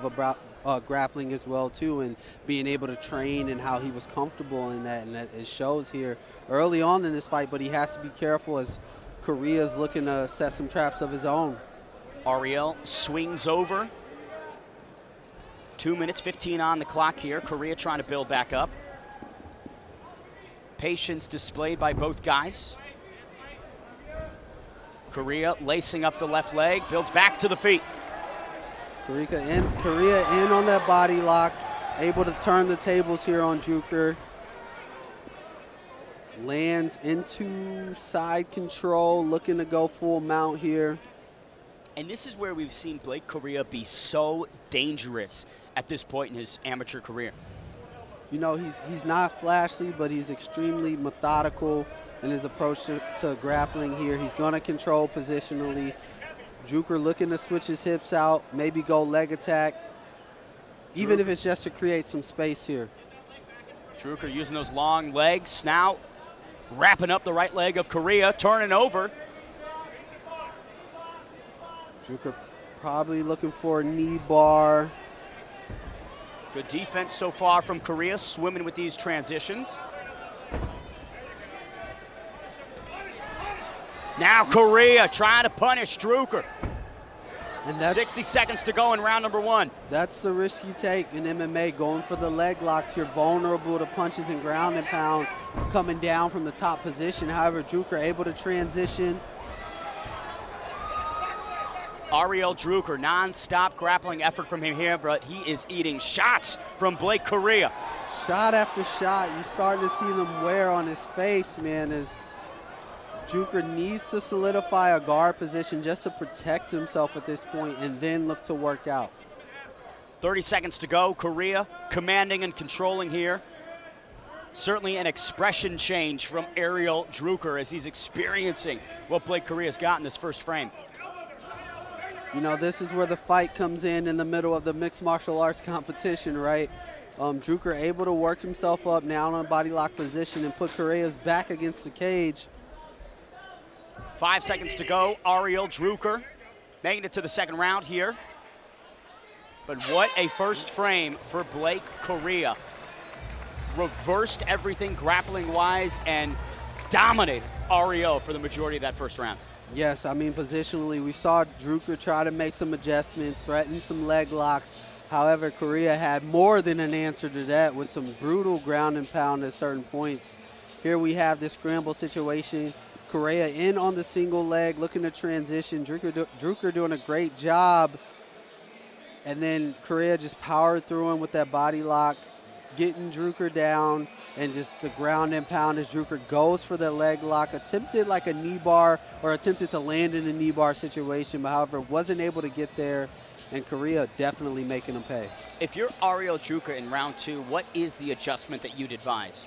Speaker 1: of grappling as well too, and being able to train and how he was comfortable in that, and it shows here early on in this fight, but he has to be careful as Correa's looking to set some traps of his own.
Speaker 2: Ariel swings over. 2 minutes, 15 on the clock here. Correa trying to build back up. Patience displayed by both guys. Correa lacing up the left leg, builds back to the feet.
Speaker 1: Correa in on that body lock, able to turn the tables here on Druker. Lands into side control, looking to go full mount here.
Speaker 2: And this is where we've seen Blake Correa be so dangerous at this point in his amateur career.
Speaker 1: You know, he's not flashy, but he's extremely methodical in his approach to grappling here. He's going to control positionally. Druker looking to switch his hips out, maybe go leg attack, even if it's just to create some space here.
Speaker 2: Druker using those long legs, now wrapping up the right leg of Correa, turning over.
Speaker 1: Druker probably looking for a knee bar.
Speaker 2: Good defense so far from Correa, swimming with these transitions. Now Correa trying to punish Druker. And that's 60 seconds to go in round number 1.
Speaker 1: That's the risk you take in MMA, going for the leg locks. You're vulnerable to punches and ground and pound coming down from the top position. However, Druker able to transition.
Speaker 2: Ariel Druker, non-stop grappling effort from him here, but he is eating shots from Blake Correa.
Speaker 1: Shot after shot. You're starting to see them wear on his face, man, as Druker needs to solidify a guard position just to protect himself at this point and then look to work out.
Speaker 2: 30 seconds to go. Correa commanding and controlling here. Certainly an expression change from Ariel Druker as he's experiencing what Blake Correa's got in this first frame.
Speaker 1: You know, this is where the fight comes in the middle of the mixed martial arts competition, right? Druker able to work himself up now in a body lock position and put Correa's back against the cage.
Speaker 2: 5 seconds to go. Ariel Druker making it to the second round here. But what a first frame for Blake Correa. Reversed everything grappling-wise and dominated Ariel for the majority of that first round.
Speaker 1: Yes, I mean, positionally, we saw Druker try to make some adjustment, threaten some leg locks. However, Correa had more than an answer to that with some brutal ground and pound at certain points. Here we have this scramble situation. Correa in on the single leg, looking to transition. Druker doing a great job. And then Correa just powered through him with that body lock, getting Druker down, and just the ground and pound as Druker goes for the leg lock, attempted like a knee bar or attempted to land in a knee bar situation, but however wasn't able to get there, and Correa definitely making him pay.
Speaker 2: If you're Ariel Druker in round 2, what is the adjustment that you'd advise?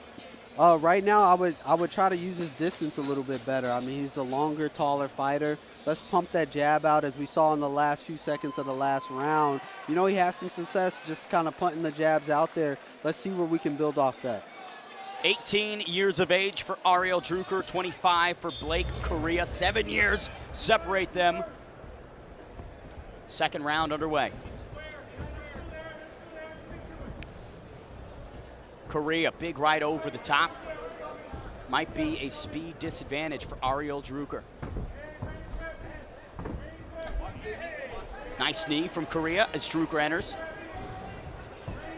Speaker 1: Right now, I would try to use his distance a little bit better. I mean, he's the longer, taller fighter. Let's pump that jab out as we saw in the last few seconds of the last round. You know, he has some success just kind of punting the jabs out there. Let's see where we can build off that.
Speaker 2: 18 years of age for Ariel Druker, 25 for Blake Correa. 7 years separate them. Second round underway. Correa, big right over the top. Might be a speed disadvantage for Ariel Druker. Nice knee from Correa as Druker enters.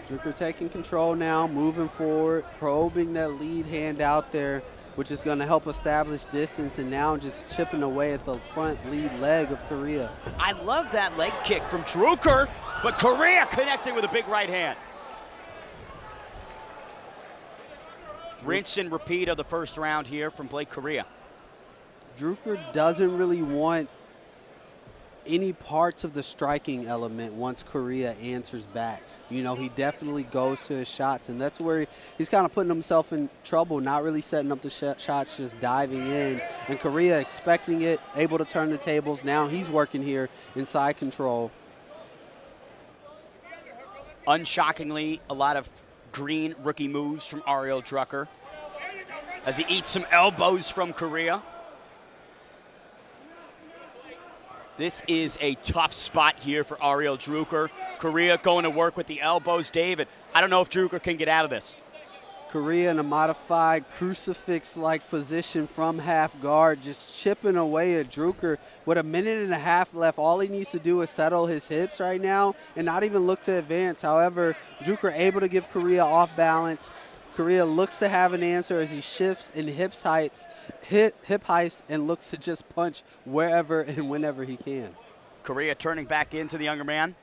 Speaker 1: Druker taking control now, moving forward, probing that lead hand out there which is going to help establish distance and now just chipping away at the front lead leg of Correa.
Speaker 2: I love that leg kick from Druker, but Correa connecting with a big right hand. Rinse and repeat of the first round here from Blake Correa.
Speaker 1: Druker doesn't really want any parts of the striking element once Correa answers back. You know, he definitely goes to his shots, and that's where he's kind of putting himself in trouble, not really setting up the shots, just diving in. And Correa expecting it, able to turn the tables. Now he's working here in side control.
Speaker 2: Unshockingly, a lot of green rookie moves from Ariel Drucker as he eats some elbows from Correa. This is a tough spot here for Ariel Drucker. Correa going to work with the elbows. David, I don't know if Drucker can get out of this.
Speaker 1: Correa in a modified crucifix-like position from half guard, just chipping away at Drucker. With a minute and a half left, all he needs to do is settle his hips right now and not even look to advance. However, Drucker able to give Correa off balance. Correa looks to have an answer as he shifts in hip heights and looks to just punch wherever and whenever he can.
Speaker 2: Correa turning back into the younger man.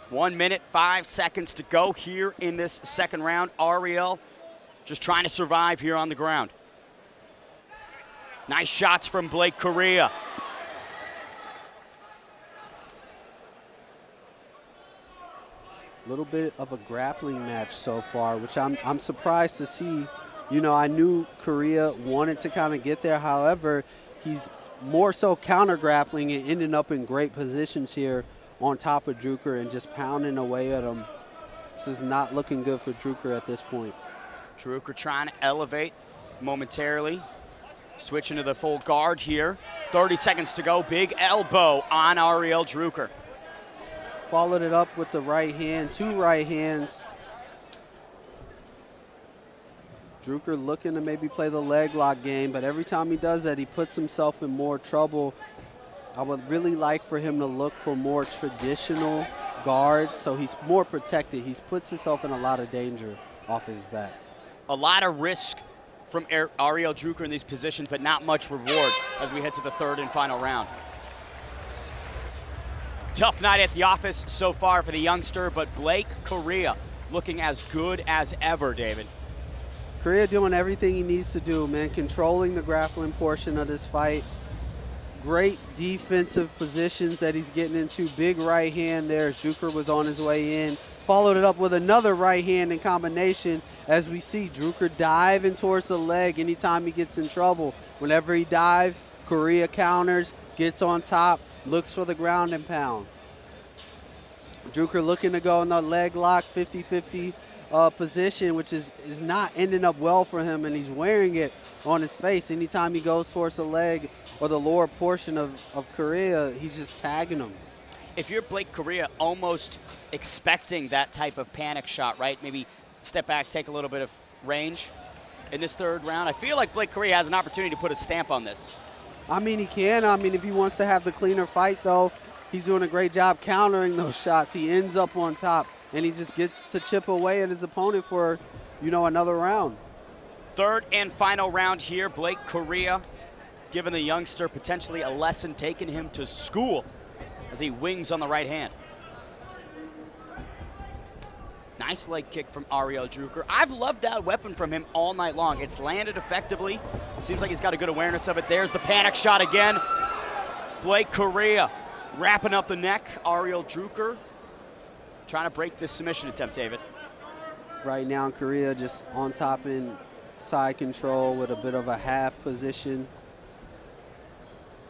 Speaker 2: 1 minute, 5 seconds to go here in this second round. Ariel just trying to survive here on the ground. Nice shots from Blake Correa.
Speaker 1: Little bit of a grappling match so far, which I'm surprised to see. You know, I knew Correa wanted to kind of get there. However, he's more so counter grappling and ending up in great positions here on top of Drucker and just pounding away at him. This is not looking good for Drucker at this point.
Speaker 2: Drucker trying to elevate momentarily. Switching to the full guard here. 30 seconds to go. Big elbow on Ariel Drucker.
Speaker 1: Followed it up with the right hand, 2 right hands. Drucker looking to maybe play the leg lock game, but every time he does that, he puts himself in more trouble. I would really like for him to look for more traditional guards so he's more protected. He puts himself in a lot of danger off of his back.
Speaker 2: A lot of risk from Ariel Drucker in these positions, but not much reward as we head to the third and final round. Tough night at the office so far for the youngster, but Blake Correa looking as good as ever, David.
Speaker 1: Correa doing everything he needs to do, man, controlling the grappling portion of this fight. Great defensive positions that he's getting into. Big right hand there as Drucker was on his way in. Followed it up with another right hand in combination as we see Drucker diving towards the leg anytime he gets in trouble. Whenever he dives, Correa counters, gets on top, looks for the ground and pound. Drucker looking to go in the leg lock 50-50 position, which is not ending up well for him, and he's wearing it on his face. Anytime he goes towards the leg or the lower portion of Correa, he's just tagging him.
Speaker 2: If you're Blake Correa, almost expecting that type of panic shot, right? Maybe step back, take a little bit of range in this third round. I feel like Blake Correa has an opportunity to put a stamp on this.
Speaker 1: I mean, he can. I mean, if he wants to have the cleaner fight, though, he's doing a great job countering those shots. He ends up on top, and he just gets to chip away at his opponent for, you know, another round.
Speaker 2: Third and final round here. Blake Correa giving the youngster potentially a lesson, taking him to school as he wings on the right hand. Nice leg kick from Ariel Drucker. I've loved that weapon from him all night long. It's landed effectively. Seems like he's got a good awareness of it. There's the panic shot again. Blake Correa wrapping up the neck. Ariel Drucker trying to break this submission attempt, David.
Speaker 1: Right now, Correa just on top in side control with a bit of a half position.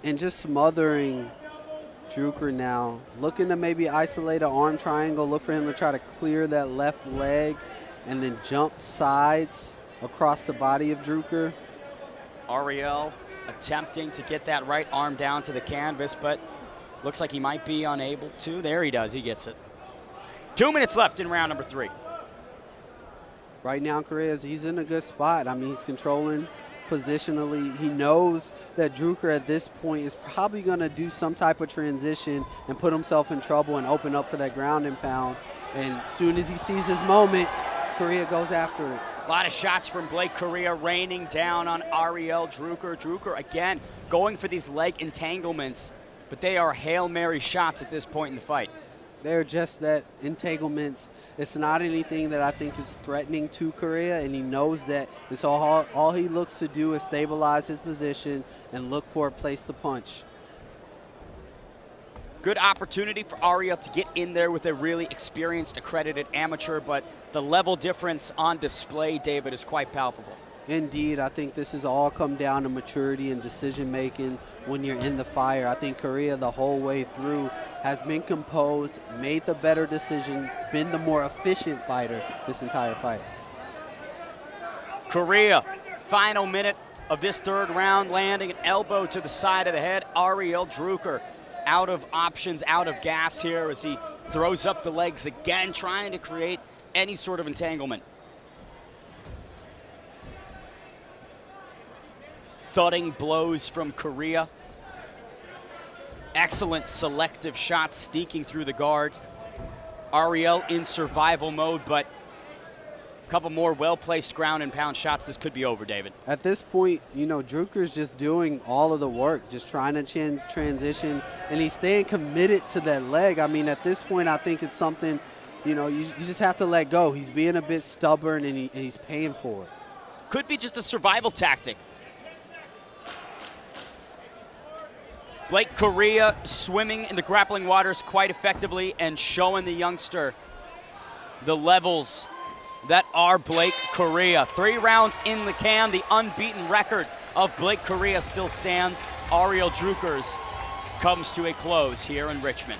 Speaker 1: And just smothering Drucker now. Looking to maybe isolate an arm triangle, look for him to try to clear that left leg and then jump sides across the body of Drucker.
Speaker 2: Ariel attempting to get that right arm down to the canvas, but looks like he might be unable to. There he does, he gets it. 2 minutes left in round number 3.
Speaker 1: Right now, Correa, he's in a good spot. I mean, he's controlling positionally. He knows that Drucker at this point is probably going to do some type of transition and put himself in trouble and open up for that ground and pound. And as soon as he sees his moment, Correa goes after it.
Speaker 2: A lot of shots from Blake Correa raining down on Ariel Druker. Druker, again, going for these leg entanglements, but they are Hail Mary shots at this point in the fight.
Speaker 1: They're just that entanglements. It's not anything that I think is threatening to Correa, and he knows that. And so all he looks to do is stabilize his position and look for a place to punch.
Speaker 2: Good opportunity for Ariel to get in there with a really experienced, accredited amateur, but the level difference on display, David, is quite palpable.
Speaker 1: Indeed, I think this has all come down to maturity and decision-making when you're in the fire. I think Correa the whole way through has been composed, made the better decision, been the more efficient fighter this entire fight.
Speaker 2: Correa, final minute of this third round, landing an elbow to the side of the head. Ariel Druker out of options, out of gas here as he throws up the legs again, trying to create any sort of entanglement. Thudding blows from Correa. Excellent selective shots sneaking through the guard. Ariel in survival mode, but a couple more well-placed ground and pound shots. This could be over, David.
Speaker 1: At this point, you know, Druker's just doing all of the work, just trying to transition, and he's staying committed to that leg. I mean, at this point, I think it's something, you know, you just have to let go. He's being a bit stubborn, and he's paying for it.
Speaker 2: Could be just a survival tactic. Blake Correa swimming in the grappling waters quite effectively and showing the youngster the levels that are Blake Correa. 3 rounds in the can. The unbeaten record of Blake Correa still stands. Ariel Druker's comes to a close here in Richmond.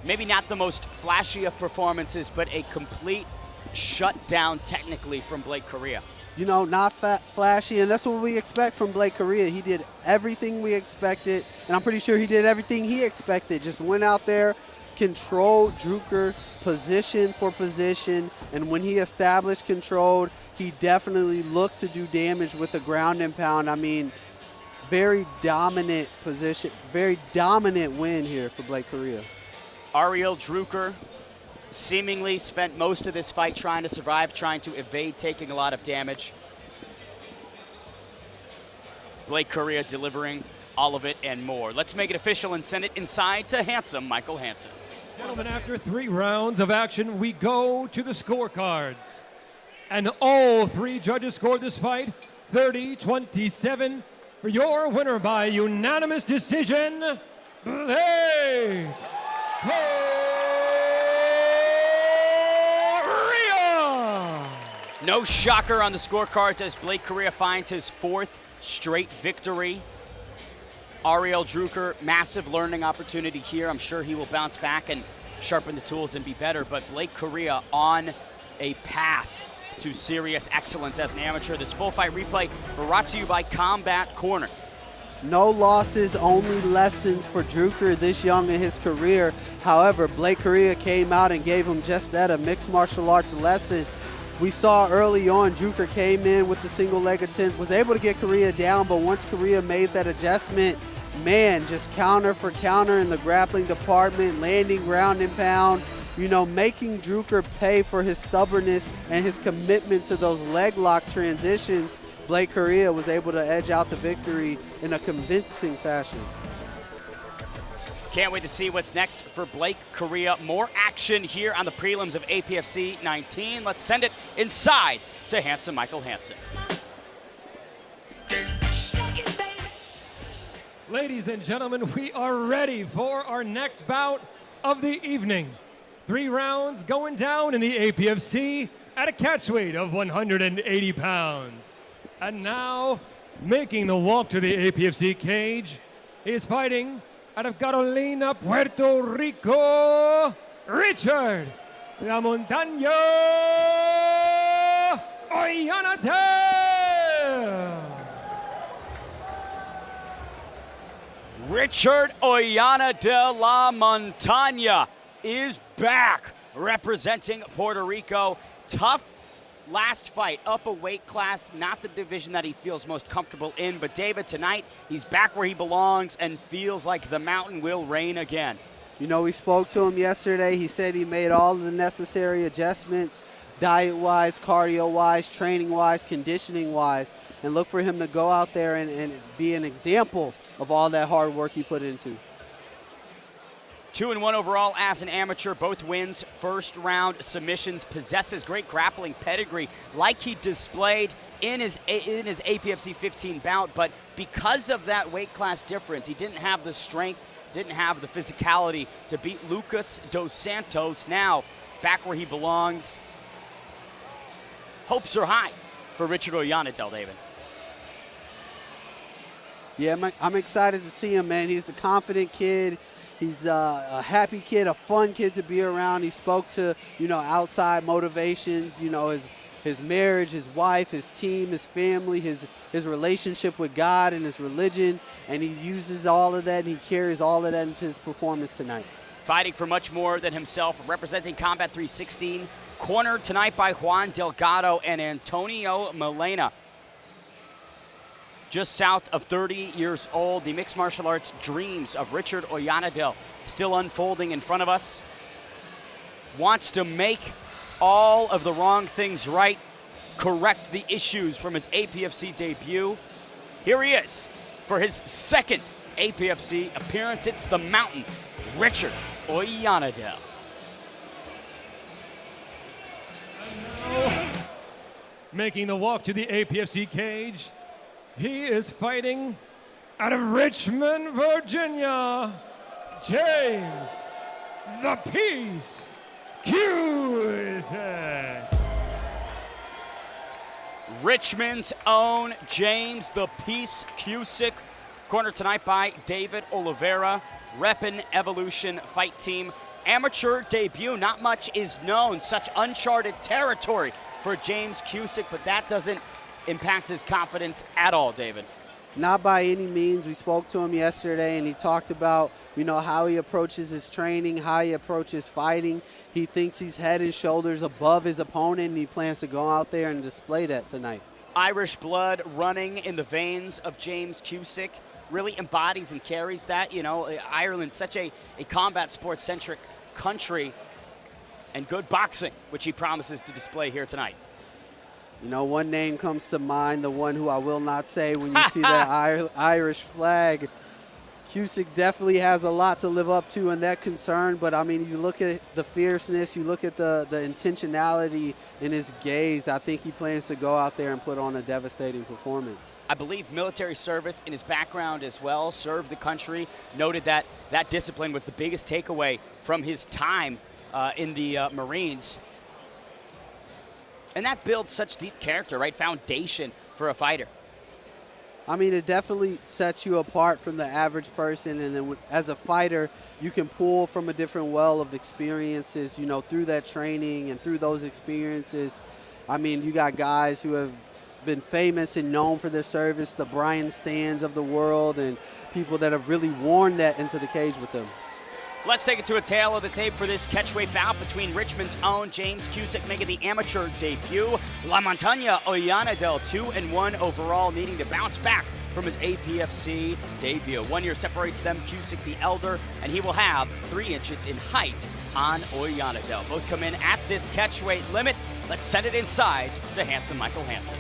Speaker 2: Maybe not the most flashy of performances, but a complete shutdown technically from Blake Correa.
Speaker 1: You know, not flashy, and that's what we expect from Blake Correa. He did everything we expected, and I'm pretty sure he did everything he expected. Just went out there, controlled Druker position for position, and when he established control, he definitely looked to do damage with the ground and pound. I mean, very dominant position, very dominant win here for Blake Correa.
Speaker 2: Ariel Druker seemingly spent most of this fight trying to survive, trying to evade taking a lot of damage. Blake Correa delivering all of it and more. Let's make it official and send it inside to handsome Michael Hansen.
Speaker 3: Gentlemen, after 3 rounds of action, we go to the scorecards. And all 3 judges scored this fight 30-27 for your winner by unanimous decision, Blake Correa.
Speaker 2: No shocker on the scorecards as Blake Correa finds his 4th straight victory. Ariel Druker, massive learning opportunity here. I'm sure he will bounce back and sharpen the tools and be better, but Blake Correa on a path to serious excellence as an amateur. This full fight replay brought to you by Combat Corner.
Speaker 1: No losses, only lessons for Druker this young in his career. However, Blake Correa came out and gave him just that, a mixed martial arts lesson. We saw early on, Druker came in with the single leg attempt, was able to get Correa down, but once Correa made that adjustment, man, just counter for counter in the grappling department, landing ground and pound, you know, making Druker pay for his stubbornness and his commitment to those leg lock transitions. Blake Correa was able to edge out the victory in a convincing fashion.
Speaker 2: Can't wait to see what's next for Blake Correa. More action here on the prelims of APFC 19. Let's send it inside to handsome Michael Hansen.
Speaker 3: Ladies and gentlemen, we are ready for our next bout of the evening. 3 rounds going down in the APFC at a catchweight of 180 pounds. And now, making the walk to the APFC cage, he is fighting out of Carolina, Puerto Rico, Richard La Montaña Ollanatel.
Speaker 2: Richard Ollana de la Montaña is back representing Puerto Rico. Tough last fight, up a weight class, not the division that he feels most comfortable in. But David, tonight, he's back where he belongs and feels like the mountain will reign again.
Speaker 1: You know, we spoke to him yesterday. He said he made all of the necessary adjustments, diet-wise, cardio-wise, training-wise, conditioning-wise, and look for him to go out there and be an example of all that hard work he put into.
Speaker 2: 2-1 overall as an amateur, both wins, first round submissions, possesses great grappling pedigree like he displayed in his APFC 15 bout, but because of that weight class difference, he didn't have the strength, didn't have the physicality to beat Lucas Dos Santos. Now, back where he belongs. Hopes are high for Richard Oyanadel, David.
Speaker 1: Yeah, I'm excited to see him, man. He's a confident kid. He's a happy kid, a fun kid to be around. He spoke to, you know, outside motivations, you know, his marriage, his wife, his team, his family, his relationship with God and his religion, and he uses all of that and he carries all of that into his performance tonight.
Speaker 2: Fighting for much more than himself, representing Combat 316, cornered tonight by Juan Delgado and Antonio Melena. Just south of 30 years old, the mixed martial arts dreams of Richard Oyanadel still unfolding in front of us. Wants to make all of the wrong things right, correct the issues from his APFC debut. Here he is for his second APFC appearance. It's the Mountain, Richard Oyanadel.
Speaker 3: Making the walk to the APFC cage, he is fighting out of Richmond, Virginia, James the Peace Cusick.
Speaker 2: Richmond's own James the Peace Cusick, cornered tonight by David Oliveira, reppin' Evolution Fight Team. Amateur debut, not much is known, such uncharted territory for James Cusick, but that doesn't impact his confidence at all, David.
Speaker 1: Not by any means. We spoke to him yesterday, and he talked about, you know, how he approaches his training, how he approaches fighting. He thinks he's head and shoulders above his opponent, and he plans to go out there and display that tonight.
Speaker 2: Irish blood running in the veins of James Cusick really embodies and carries that. You know, Ireland's such a combat sports-centric country, and good boxing, which he promises to display here tonight.
Speaker 1: You know, one name comes to mind, the one who I will not say when you see that Irish flag. Cusick definitely has a lot to live up to in that concern, but I mean, you look at the fierceness, you look at the intentionality in his gaze. I think he plans to go out there and put on a devastating performance.
Speaker 2: I believe military service in his background as well, served the country, noted that that discipline was the biggest takeaway from his time in the Marines. And that builds such deep character, right? Foundation for a fighter.
Speaker 1: I mean, it definitely sets you apart from the average person, and then as a fighter, you can pull from a different well of experiences, you know, through that training and through those experiences. I mean, you got guys who have been famous and known for their service, the Brian Stans of the world, and people that have really worn that into the cage with them.
Speaker 2: Let's take it to a tail of the tape for this catchweight bout between Richmond's own James Cusick making the amateur debut. La Montaña Oyanadel, 2-1 overall, needing to bounce back from his APFC debut. 1 year separates them, Cusick the elder, and he will have 3 inches in height on Oyanadel. Both come in at this catchweight limit. Let's send it inside to handsome Michael Hansen.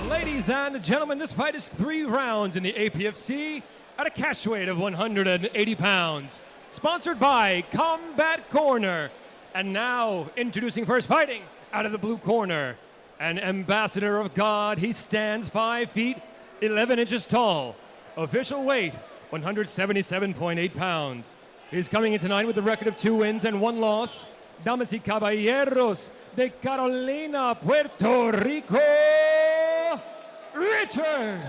Speaker 3: Ladies and gentlemen, this fight is 3 rounds in the APFC at a catchweight of 180 pounds. Sponsored by Combat Corner. And now, introducing first, fighting out of the blue corner, an ambassador of God. He stands 5 feet, 11 inches tall. Official weight, 177.8 pounds. He's coming in tonight with a record of 2 wins and 1 loss. Damas y caballeros de Carolina, Puerto Rico, Richard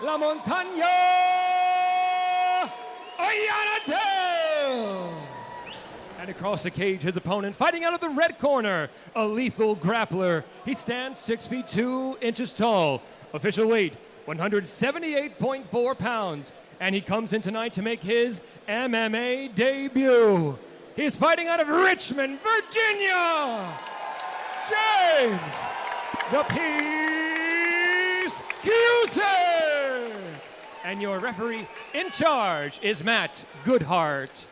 Speaker 3: La Montaña Oyanadel. And across the cage, his opponent, fighting out of the red corner, a lethal grappler. He stands 6 feet 2 inches tall. Official weight, 178.4 pounds. And he comes in tonight to make his MMA debut. He's fighting out of Richmond, Virginia, James the Peace Cusick. And your referee in charge is Matt Goodhart.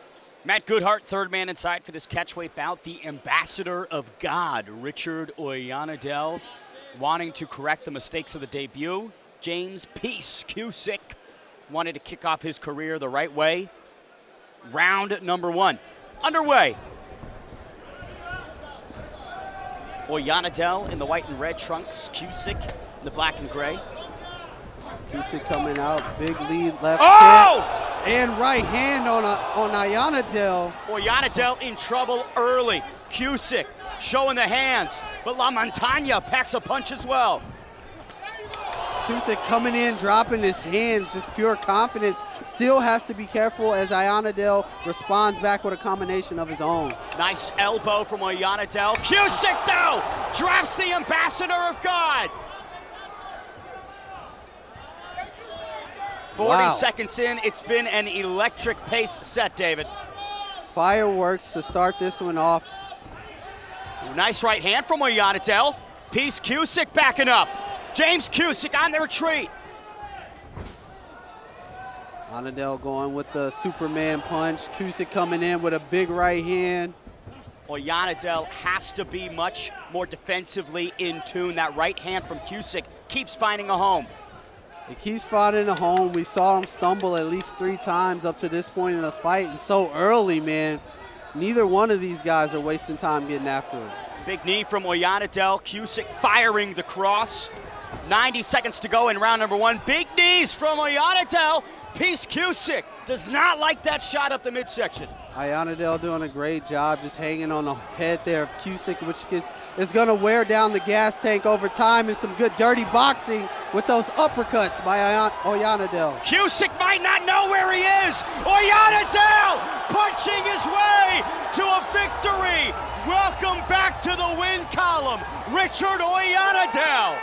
Speaker 2: Matt Goodhart, third man inside for this catchweight bout. The ambassador of God, Richard Oyanadel, wanting to correct the mistakes of the debut. James Peace Cusick wanted to kick off his career the right way. Round number 1 underway. Oyanadel in the white and red trunks, Cusick in the black and gray.
Speaker 1: Cusick coming out, big lead left
Speaker 2: Oh!
Speaker 1: kick, and right hand on Oyanadel.
Speaker 2: Oyanadel in trouble early. Cusick showing the hands, but La Montaña packs a punch as well.
Speaker 1: Cusick coming in, dropping his hands, just pure confidence. Still has to be careful as Oyanadel responds back with a combination of his own.
Speaker 2: Nice elbow from Oyanadel. Cusick, though, drops the ambassador of God. 40 seconds in, it's been an electric pace set, David.
Speaker 1: Fireworks to start this one off.
Speaker 2: Nice right hand from Oyanadel. Peace Cusick backing up. James Cusick on the retreat.
Speaker 1: Oyanadel going with the Superman punch. Cusick coming in with a big right hand.
Speaker 2: Oyanadel has to be much more defensively in tune. That right hand from Cusick keeps finding a home.
Speaker 1: He keeps finding a home. We saw him stumble at least 3 times up to this point in the fight, and so early, man. Neither one of these guys are wasting time getting after it.
Speaker 2: Big knee from Oyanadel. Cusick firing the cross. 90 seconds to go in round number 1. Big knees from Oyanadel. Peace Cusick does not like that shot up the midsection.
Speaker 1: Oyanadel doing a great job just hanging on the head there of Cusick, which is going to wear down the gas tank over time, and some good dirty boxing with those uppercuts by Oyanadel.
Speaker 2: Cusick might not know where he is. Oyanadel punching his way to a victory. Welcome back to the win column, Richard Oyanadel.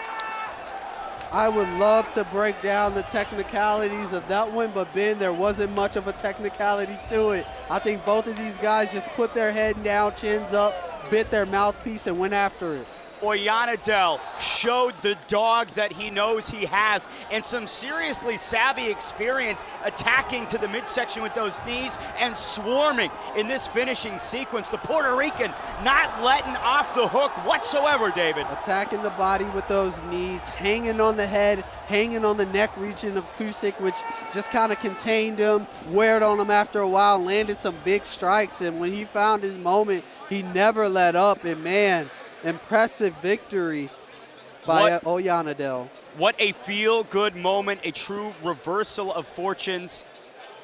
Speaker 1: I would love to break down the technicalities of that one, but Ben, there wasn't much of a technicality to it. I think both of these guys just put their head down, chins up, bit their mouthpiece, and went after it.
Speaker 2: Oyanadel showed the dog that he knows he has and some seriously savvy experience attacking to the midsection with those knees and swarming in this finishing sequence. The Puerto Rican not letting off the hook whatsoever, David.
Speaker 1: Attacking the body with those knees, hanging on the head, hanging on the neck region of Cusick, which just kind of contained him, weared on him after a while, landed some big strikes, and when he found his moment, he never let up, and man, impressive victory by Oyanadel.
Speaker 2: What a feel-good moment, a true reversal of fortunes.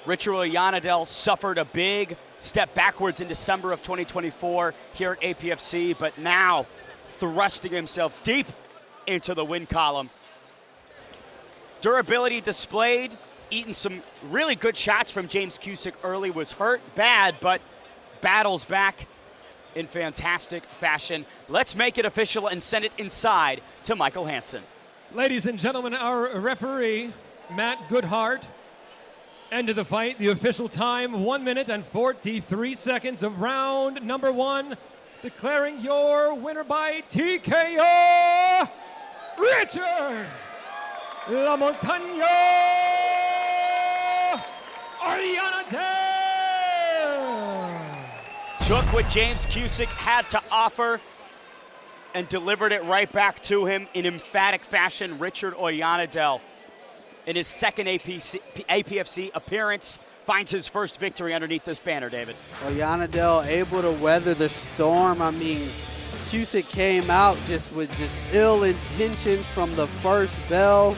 Speaker 2: Richard Oyanadel suffered a big step backwards in December of 2024 here at APFC, but now thrusting himself deep into the win column. Durability displayed, eating some really good shots from James Cusick early, was hurt bad, but battles back in fantastic fashion. Let's make it official and send it inside to Michael Hansen.
Speaker 3: Ladies and gentlemen, our referee, Matt Goodhart, end of the fight. The official time, 1 minute and 43 seconds of round number 1. Declaring your winner by TKO, Richard La Montaña Oyanadel.
Speaker 2: Took what James Cusick had to offer and delivered it right back to him in emphatic fashion. Richard Oyanadel, in his second APFC appearance, finds his first victory underneath this banner, David.
Speaker 1: Oyanadel able to weather the storm. I mean, Cusick came out just with ill intentions from the first bell.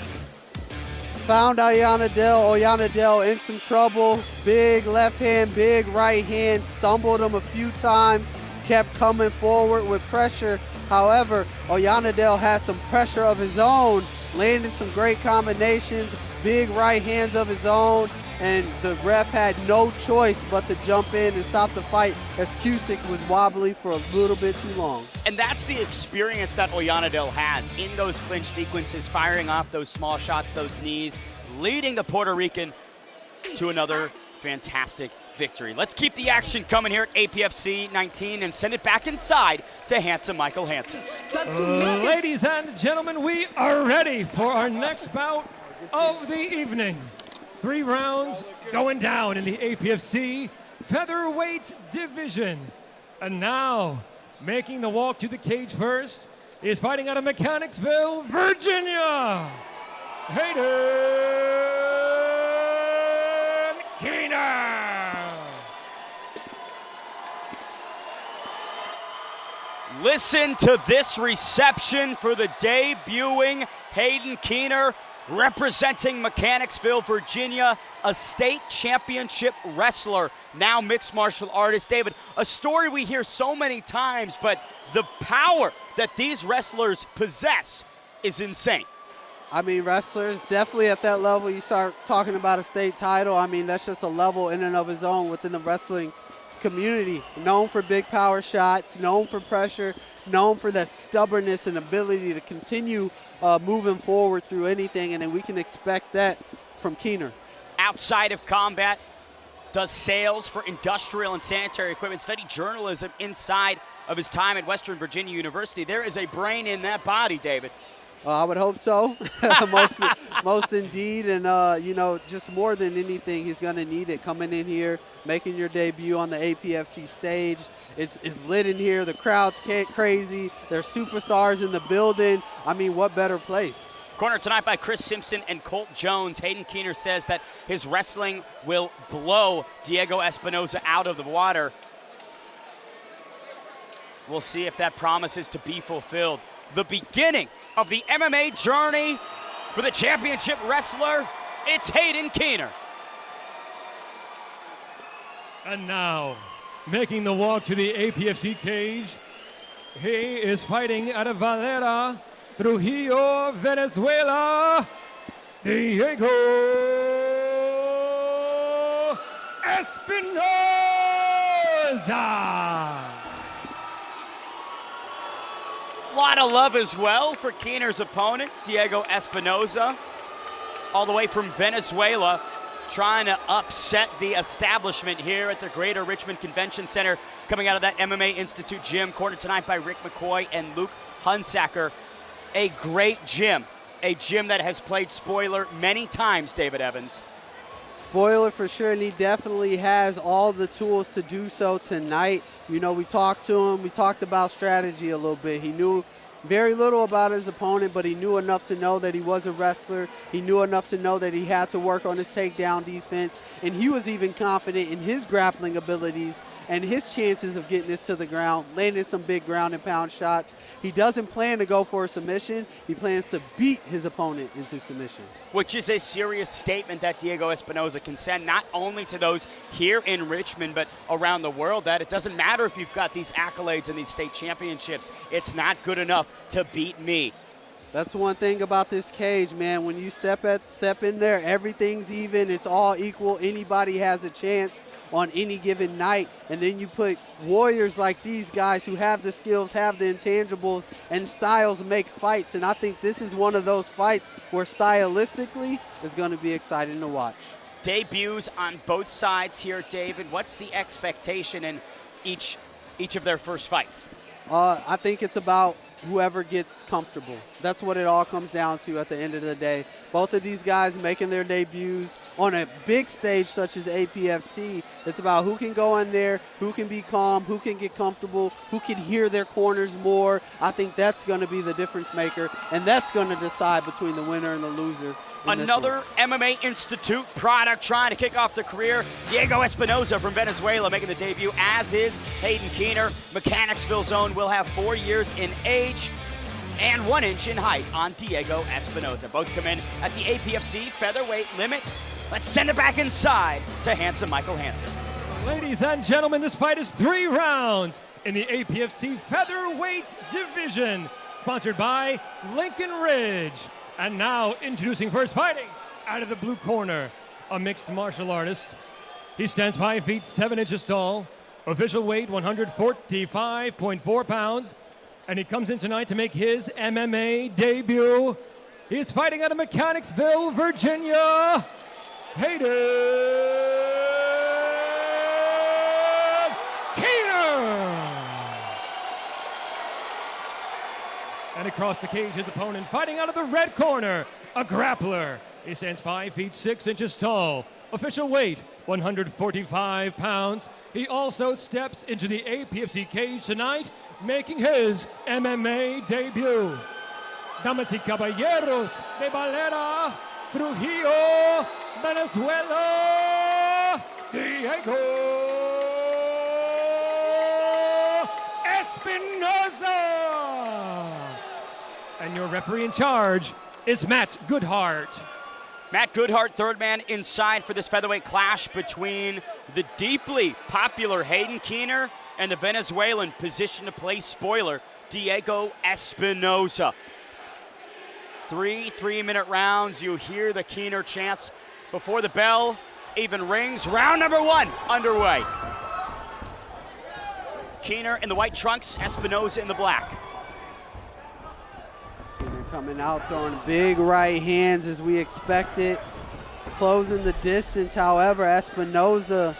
Speaker 1: Found Oyanadel in some trouble. Big left hand, big right hand, stumbled him a few times, kept coming forward with pressure. However, Oyanadel had some pressure of his own, landed some great combinations, big right hands of his own, and the ref had no choice but to jump in and stop the fight as Cusick was wobbly for a little bit too long.
Speaker 2: And that's the experience that Oyanadel has in those clinch sequences, firing off those small shots, those knees, leading the Puerto Rican to another fantastic victory. Let's keep the action coming here at APFC 19 and send it back inside to handsome Michael Hansen.
Speaker 3: Ladies and gentlemen, we are ready for our next bout of the evening. 3 rounds going down in the APFC Featherweight division. And now, making the walk to the cage first, is fighting out of Mechanicsville, Virginia, Hayden Keener.
Speaker 2: Listen to this reception for the debuting Hayden Keener, representing Mechanicsville, Virginia, a state championship wrestler, now mixed martial artist. David, a story we hear so many times, but the power that these wrestlers possess is insane.
Speaker 1: I mean, wrestlers definitely at that level, you start talking about a state title. I mean, that's just a level in and of its own within the wrestling community. Known for big power shots, known for pressure, known for that stubbornness and ability to continue moving forward through anything, and then we can expect that from Keener.
Speaker 2: Outside of combat, does sales for industrial and sanitary equipment, studied journalism inside of his time at Western Virginia University. There is a brain in that body, David.
Speaker 1: I would hope so, most indeed, and you know, just more than anything, he's going to need it coming in here, making your debut on the APFC stage. It's lit in here. The crowd's crazy. There's superstars in the building. I mean, what better place?
Speaker 2: Cornered tonight by Chris Simpson and Colt Jones. Hayden Keener says that his wrestling will blow Diego Espinoza out of the water. We'll see if that promises to be fulfilled. The beginning of the MMA journey for the championship wrestler, it's Hayden Keener.
Speaker 3: And now, making the walk to the APFC cage, he is fighting out of Valera, Trujillo, Venezuela, Diego Espinoza.
Speaker 2: A lot of love as well for Keener's opponent, Diego Espinoza, all the way from Venezuela, trying to upset the establishment here at the Greater Richmond Convention Center, coming out of that MMA Institute gym, cornered tonight by Rick McCoy and Luke Hunsacker. A great gym, a gym that has played spoiler many times, David Evans.
Speaker 1: Spoiler for sure, and he definitely has all the tools to do so tonight. You know, we talked to him. We talked about strategy a little bit. He knew very little about his opponent, but he knew enough to know that he was a wrestler. He knew enough to know that he had to work on his takedown defense, and he was even confident in his grappling abilities and his chances of getting this to the ground, landing some big ground and pound shots. He doesn't plan to go for a submission. He plans to beat his opponent into submission.
Speaker 2: Which is a serious statement that Diego Espinoza can send not only to those here in Richmond, but around the world, that it doesn't matter if you've got these accolades and these state championships. It's not good enough to beat me.
Speaker 1: That's one thing about this cage, man. When you step in there, everything's even. It's all equal. Anybody has a chance on any given night. And then you put warriors like these guys who have the skills, have the intangibles, and styles make fights. And I think this is one of those fights where stylistically is going to be exciting to watch.
Speaker 2: Debuts on both sides here, David. What's the expectation in each of their first fights?
Speaker 1: I think it's about whoever gets comfortable. That's what it all comes down to at the end of the day. Both of these guys making their debuts on a big stage such as APFC. It's about who can go in there, who can be calm, who can get comfortable, who can hear their corners more. I think that's going to be the difference maker, and that's going to decide between the winner and the loser.
Speaker 2: Another MMA Institute product trying to kick off the career. Diego Espinoza from Venezuela making the debut, as is Hayden Keener. Mechanicsville's own will have 4 years in age and 1 inch in height on Diego Espinoza. Both come in at the APFC featherweight limit. Let's send it back inside to handsome Michael Hansen.
Speaker 3: Ladies and gentlemen, this fight is 3 rounds in the APFC featherweight division, sponsored by Lincoln Ridge. And now introducing first, fighting out of the blue corner, a mixed martial artist. He stands 5 feet 7 inches tall, official weight 145.4 pounds, and he comes in tonight to make his MMA debut. He is fighting out of Mechanicsville, Virginia, Hayden Keener. And across the cage, his opponent fighting out of the red corner, a grappler. He stands 5 feet 6 inches tall, Official weight, 145 pounds. He also steps into the APFC cage tonight, making his MMA debut. Damas y caballeros, de Valera, Trujillo, Venezuela, Diego Espinosa. And your referee in charge is Matt Goodhart.
Speaker 2: Matt Goodhart, third man inside for this featherweight clash between the deeply popular Hayden Keener and the Venezuelan position-to-play spoiler, Diego Espinosa. 3 3-minute rounds. You hear the Keener chants before the bell even rings. Round number 1 underway. Keener in the white trunks, Espinosa in the black.
Speaker 1: Keener coming out, throwing big right hands as we expected. Closing the distance, however, Espinosa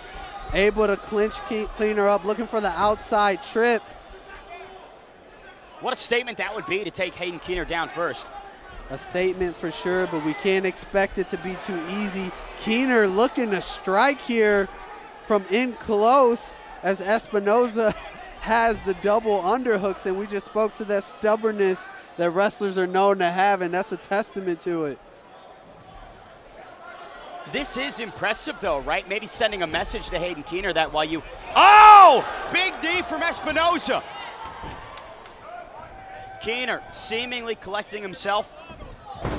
Speaker 1: able to clinch Keener up, looking for the outside trip.
Speaker 2: What a statement that would be to take Hayden Keener down first.
Speaker 1: A statement for sure, but we can't expect it to be too easy. Keener looking to strike here from in close as Espinosa has the double underhooks, and we just spoke to that stubbornness that wrestlers are known to have, and that's a testament to it.
Speaker 2: This is impressive though, right? Maybe sending a message to Hayden Keener that while you, oh, big knee from Espinosa. Keener seemingly collecting himself,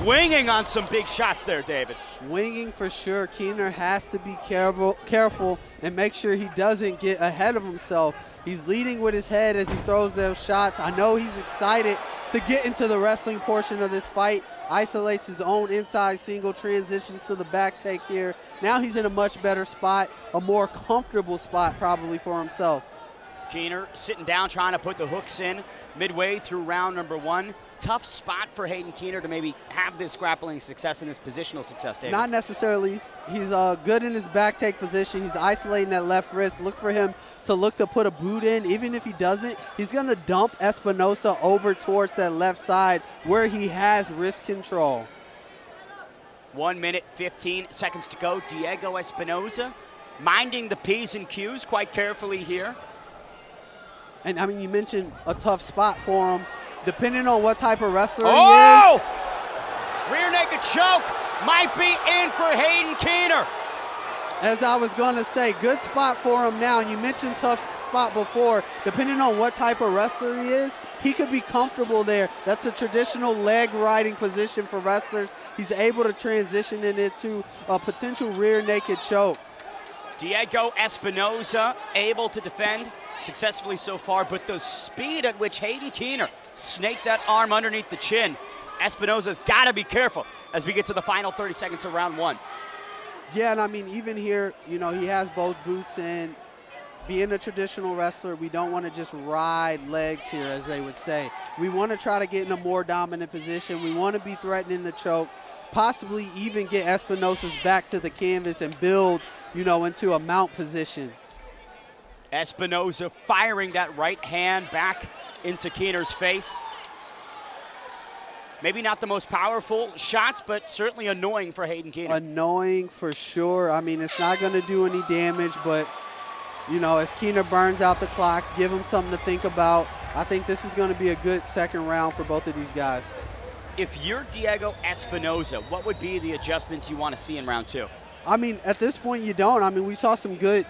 Speaker 2: winging on some big shots there, David.
Speaker 1: Winging for sure. Keener has to be careful and make sure he doesn't get ahead of himself. He's leading with his head as he throws those shots. I know he's excited to get into the wrestling portion of this fight. Isolates his own inside single, transitions to the back take here. Now he's in a much better spot, a more comfortable spot probably for himself.
Speaker 2: Keener sitting down, trying to put the hooks in midway through round number 1. Tough spot for Hayden Keener to maybe have this grappling success and this positional success, David.
Speaker 1: Not necessarily. He's good in his back take position. He's isolating that left wrist. Look for him to look to put a boot in. Even if he doesn't, he's going to dump Espinosa over towards that left side where he has wrist control.
Speaker 2: 1 minute, 15 seconds to go. Diego Espinosa minding the P's and Q's quite carefully here.
Speaker 1: And, I mean, you mentioned a tough spot for him. Depending on what type of wrestler he
Speaker 2: is.
Speaker 1: is.
Speaker 2: Rear naked choke might be in for Hayden Keener.
Speaker 1: As I was going to say, good spot for him now. And you mentioned tough spot before. Depending on what type of wrestler he is, he could be comfortable there. That's a traditional leg riding position for wrestlers. He's able to transition it into a potential rear naked choke.
Speaker 2: Diego Espinosa able to defend successfully so far, but the speed at which Hayden Keener snaked that arm underneath the chin, Espinosa's got to be careful as we get to the final 30 seconds of round 1.
Speaker 1: Yeah, and I mean, even here, you know, he has both boots in. Being a traditional wrestler, we don't want to just ride legs here, as they would say. We want to try to get in a more dominant position. We want to be threatening the choke, possibly even get Espinosa's back to the canvas and build, you know, into a mount position.
Speaker 2: Espinosa firing that right hand back into Keener's face. Maybe not the most powerful shots, but certainly annoying for Hayden Keener.
Speaker 1: Annoying for sure. I mean, it's not going to do any damage, but, you know, as Keener burns out the clock, give him something to think about. I think this is going to be a good second round for both of these guys.
Speaker 2: If you're Diego Espinosa, what would be the adjustments you want to see in round 2?
Speaker 1: I mean, at this point, you don't. I mean, we saw some good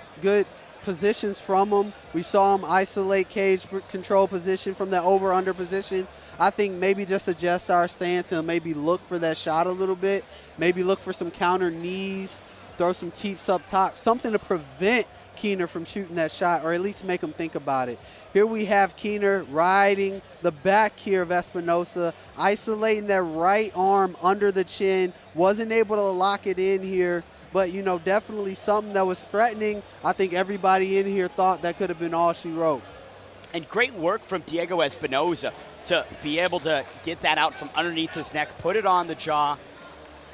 Speaker 1: positions from him. We saw him isolate cage control position from that over-under position. I think maybe just adjust our stance and maybe look for that shot a little bit. Maybe look for some counter knees, throw some teeps up top, something to prevent Keener from shooting that shot, or at least make him think about it. Here we have Keener riding the back here of Espinosa, isolating that right arm under the chin, wasn't able to lock it in here, but, you know, definitely something that was threatening. I think everybody in here thought that could have been all she wrote.
Speaker 2: And great work from Diego Espinosa to be able to get that out from underneath his neck, put it on the jaw.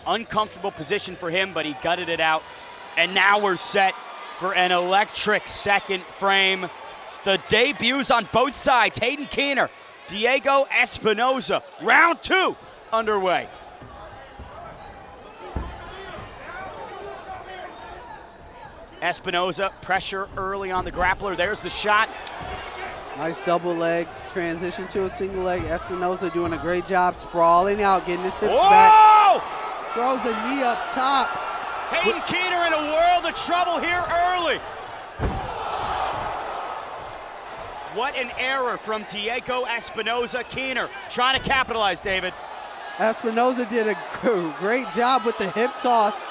Speaker 2: Uncomfortable position for him, but he gutted it out. And now we're set for an electric second frame. The debuts on both sides, Hayden Keener, Diego Espinosa, round 2 underway. Espinoza, pressure early on the grappler. There's the shot.
Speaker 1: Nice double leg transition to a single leg. Espinoza doing a great job sprawling out, getting his hips back. Throws a knee up top.
Speaker 2: Hayden Keener in a world of trouble here early. What an error from Diego Espinoza. Keener trying to capitalize, David.
Speaker 1: Espinoza did a great job with the hip toss.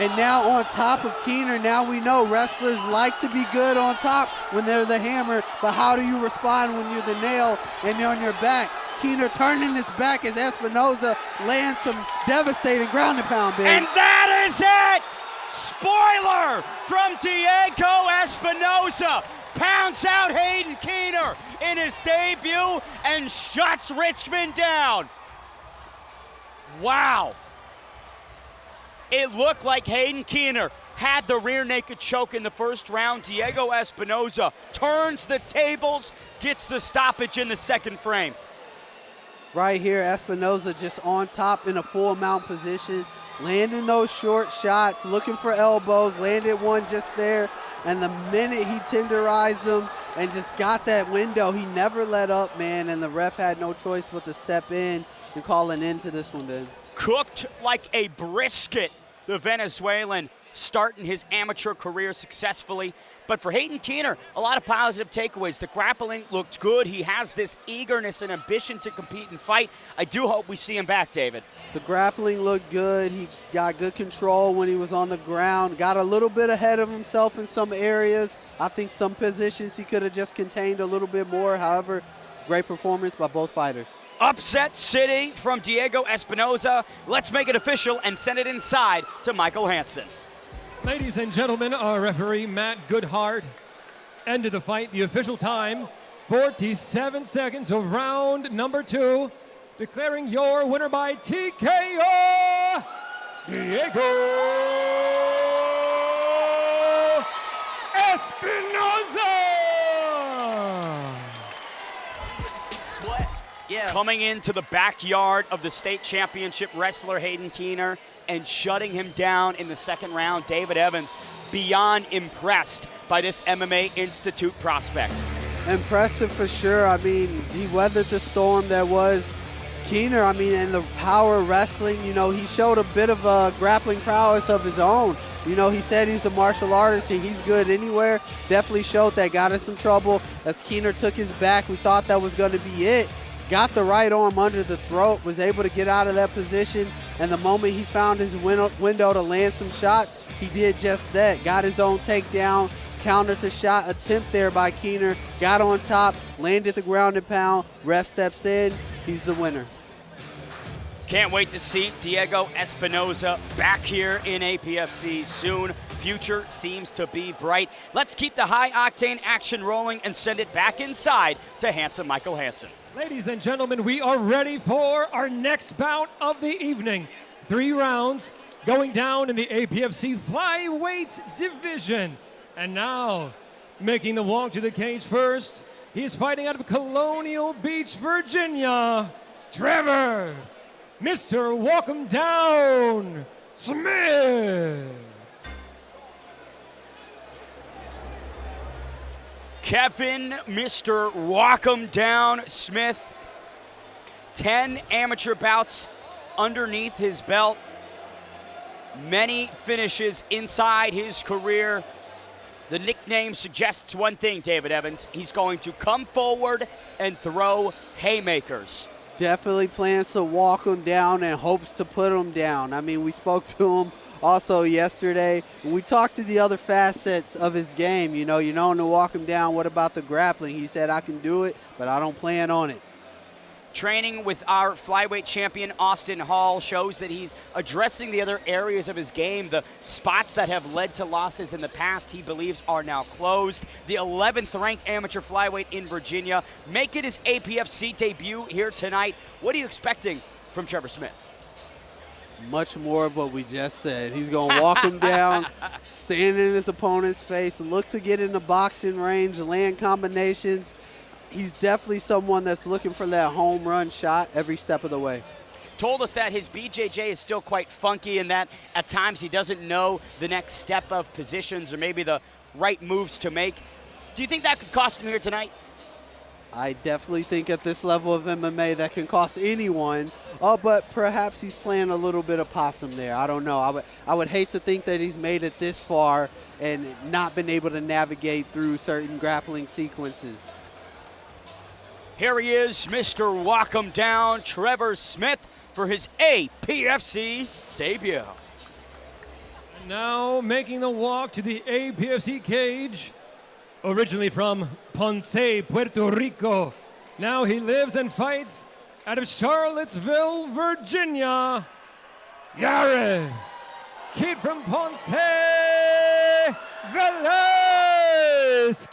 Speaker 1: And now on top of Keener, now we know wrestlers like to be good on top when they're the hammer, but how do you respond when you're the nail and you're on your back? Keener turning his back as Espinoza lands some devastating ground and pound, baby.
Speaker 2: And that is it! Spoiler from Diego Espinoza. Pounds out Hayden Keener in his debut and shuts Richmond down. Wow. It looked like Hayden Keener had the rear naked choke in the first round. Diego Espinoza turns the tables, gets the stoppage in the second frame.
Speaker 1: Right here, Espinoza just on top in a full mount position, landing those short shots, looking for elbows, landed one just there. And the minute he tenderized him and just got that window, he never let up, man. And the ref had no choice but to step in and call an end to this one, Ben.
Speaker 2: Cooked like a brisket, the Venezuelan starting his amateur career successfully. But for Hayden Keener, a lot of positive takeaways. The grappling looked good. He has this eagerness and ambition to compete and fight. I do hope we see him back, David.
Speaker 1: The grappling looked good. He got good control when he was on the ground. Got a little bit ahead of himself in some areas. I think some positions he could have just contained a little bit more. However, great performance by both fighters.
Speaker 2: Upset City from Diego Espinoza. Let's make it official and send it inside to Michael Hansen.
Speaker 3: Ladies and gentlemen, our referee, Matt Goodhart, ended the fight. The official time, 47 seconds of round number 2. Declaring your winner by TKO, Diego Espinoza!
Speaker 2: Yeah. Coming into the backyard of the state championship wrestler Hayden Keener and shutting him down in the second round. David Evans, beyond impressed by this MMA Institute prospect.
Speaker 1: Impressive for sure. I mean, he weathered the storm that was Keener. I mean, and the power wrestling, you know, he showed a bit of a grappling prowess of his own. You know, he said he's a martial artist and he's good anywhere. Definitely showed that, got us in trouble as Keener took his back. We thought that was going to be it. Got the right arm under the throat, was able to get out of that position, and the moment he found his window to land some shots, he did just that. Got his own takedown, countered the shot attempt there by Keener, got on top, landed the ground and pound, ref steps in, he's the winner.
Speaker 2: Can't wait to see Diego Espinoza back here in APFC soon. Future seems to be bright. Let's keep the high-octane action rolling and send it back inside to handsome Michael Hansen.
Speaker 3: Ladies and gentlemen, we are ready for our next bout of the evening. 3 rounds going down in the APFC Flyweight division. And now, making the walk to the cage first, he's fighting out of Colonial Beach, Virginia, Trevor, Mr. Walk 'em Down Smith.
Speaker 2: Kevin, Mr. Walk 'em Down Smith, 10 amateur bouts underneath his belt, many finishes inside his career. The nickname suggests one thing, David Evans. He's going to come forward and throw haymakers.
Speaker 1: Definitely plans to walk him down and hopes to put him down. I mean, we spoke to him also yesterday. We talked to the other facets of his game. You know to walk him down. What about the grappling? He said, I can do it, but I don't plan on it.
Speaker 2: Training with our flyweight champion, Austin Hall, shows that he's addressing the other areas of his game. The spots that have led to losses in the past, he believes, are now closed. The 11th ranked amateur flyweight in Virginia, making his APFC debut here tonight. What are you expecting from Trevor Smith?
Speaker 1: Much more of what we just said. He's going to walk him down, stand in his opponent's face, look to get in the boxing range, land combinations. He's definitely someone that's looking for that home run shot every step of the way.
Speaker 2: told us that his BJJ is still quite funky and that at times he doesn't know the next step of positions or maybe the right moves to make. Do you think that could cost him here tonight?
Speaker 1: I definitely think at this level of MMA that can cost anyone, but perhaps he's playing a little bit of possum there. I don't know. I would hate to think that he's made it this far and not been able to navigate through certain grappling sequences.
Speaker 2: Here he is, Mr. Walk 'em Down, Trevor Smith, for his APFC debut.
Speaker 3: And now making the walk to the APFC cage, originally from Ponce, Puerto Rico. Now he lives and fights out of Charlottesville, Virginia. Yared, kid from Ponce, Velasquez.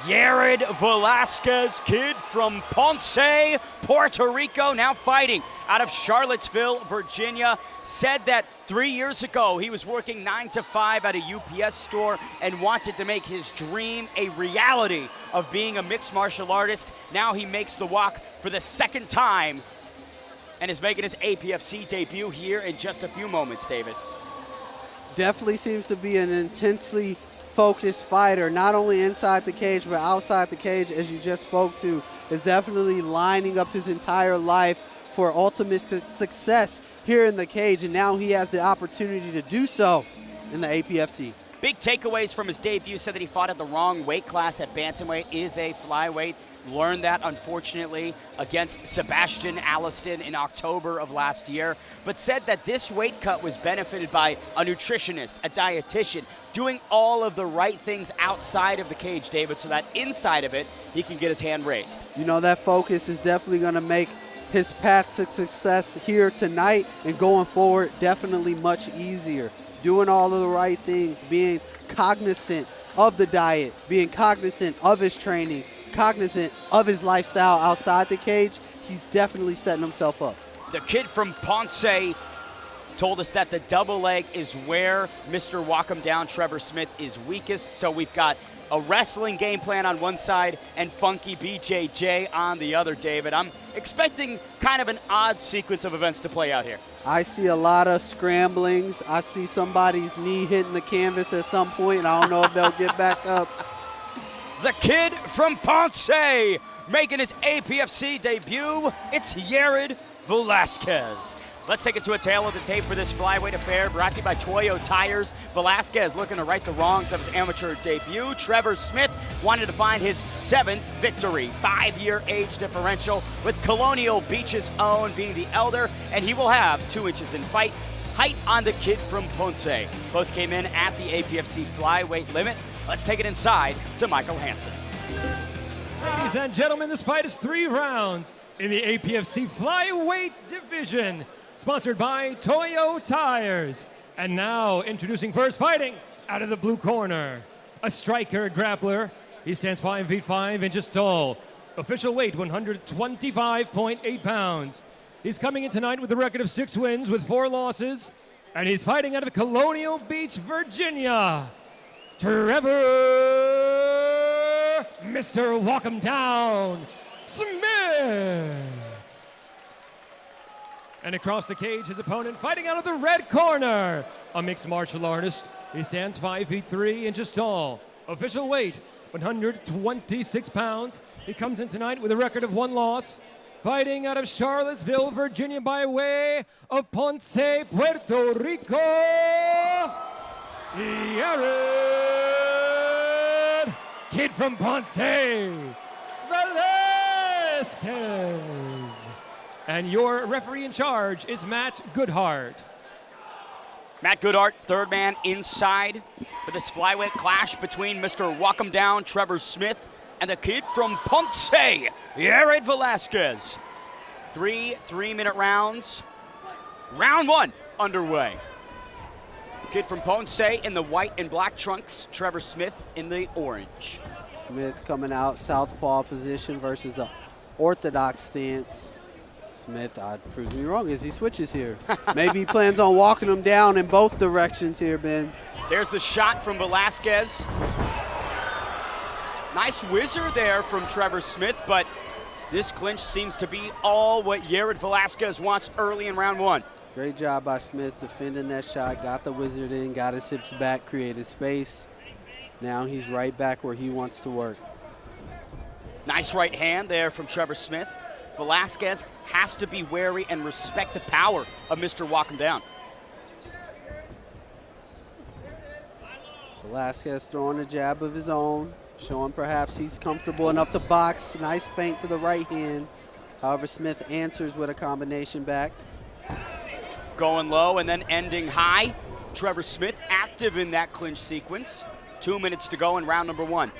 Speaker 2: Yared Velasquez, kid from Ponce, Puerto Rico, now fighting out of Charlottesville, Virginia. Said that 3 years ago he was working 9 to 5 at a UPS store and wanted to make his dream a reality of being a mixed martial artist. Now he makes the walk for the second time and is making his APFC debut here in just a few moments, David.
Speaker 1: Definitely seems to be an intensely focused fighter, not only inside the cage but outside the cage, as you just spoke to, is definitely lining up his entire life for ultimate success here in the cage, and now he has the opportunity to do so in the APFC.
Speaker 2: Big takeaways from his debut: said that he fought at the wrong weight class at Bantamweight, is a flyweight. Learned that, unfortunately, against Sebastian Alliston in October of last year, but said that this weight cut was benefited by a nutritionist, a dietitian, doing all of the right things outside of the cage, David, so that inside of it, he can get his hand raised.
Speaker 1: You know, that focus is definitely going to make his path to success here tonight and going forward definitely much easier. Doing all of the right things, being cognizant of the diet, being cognizant of his training, cognizant of his lifestyle outside the cage, he's definitely setting himself up.
Speaker 2: The kid from Ponce told us that the double leg is where Mr. Walk 'em Down Trevor Smith is weakest. So we've got a wrestling game plan on one side and funky BJJ on the other, David. I'm expecting kind of an odd sequence of events to play out here.
Speaker 1: I see a lot of scramblings. I see somebody's knee hitting the canvas at some point, and I don't know if they'll get back up.
Speaker 2: The kid from Ponce making his APFC debut, it's Yared Velasquez. Let's take it to a tail of the tape for this flyweight affair, brought to you by Toyo Tires. Velasquez looking to right the wrongs of his amateur debut. Trevor Smith wanted to find his 7th victory, 5-year age differential, with Colonial Beach's own being the elder, and he will have 2 inches in fight height on the kid from Ponce. Both came in at the APFC flyweight limit. Let's take it inside to Michael Hansen.
Speaker 3: Ladies and gentlemen, this fight is 3 rounds in the APFC Flyweight division, sponsored by Toyo Tires. And now, introducing first, fighting out of the blue corner, a striker grappler. He stands 5 feet 5 inches tall. Official weight, 125.8 pounds. He's coming in tonight with a record of 6 wins with 4 losses. And he's fighting out of Colonial Beach, Virginia. Trevor, Mr. Walk 'em Down, Smith. And across the cage, his opponent fighting out of the red corner, a mixed martial artist. He stands 5 feet 3 inches tall. Official weight, 126 pounds. He comes in tonight with a record of 1 loss. Fighting out of Charlottesville, Virginia, by way of Ponce, Puerto Rico, Yared, kid from Ponce, Velasquez. And your referee in charge is Matt Goodhart.
Speaker 2: Matt Goodhart, third man inside for this flyweight clash between Mr. Walk 'em Down Trevor Smith and the kid from Ponce, Yared Velasquez. 3 3-minute rounds. Round 1 underway. Kid from Ponce in the white and black trunks, Trevor Smith in the orange.
Speaker 1: Smith coming out southpaw position versus the orthodox stance. Smith, proves me wrong as he switches here. Maybe he plans on walking him down in both directions here, Ben.
Speaker 2: There's the shot from Velasquez. Nice whizzer there from Trevor Smith, but This clinch seems to be all what Yared Velasquez wants early in round one.
Speaker 1: Great job by Smith defending that shot, got the wizard in, got his hips back, created space. Now he's right back where he wants to work.
Speaker 2: Nice right hand there from Trevor Smith. Velasquez has to be wary and respect the power of Mr. Walk Him Down.
Speaker 1: Velasquez throwing a jab of his own, showing perhaps he's comfortable enough to box. Nice feint to the right hand. However, Smith answers with a combination back.
Speaker 2: Going low and then ending high. Trevor Smith active in that clinch sequence. 2 minutes to go in round number one.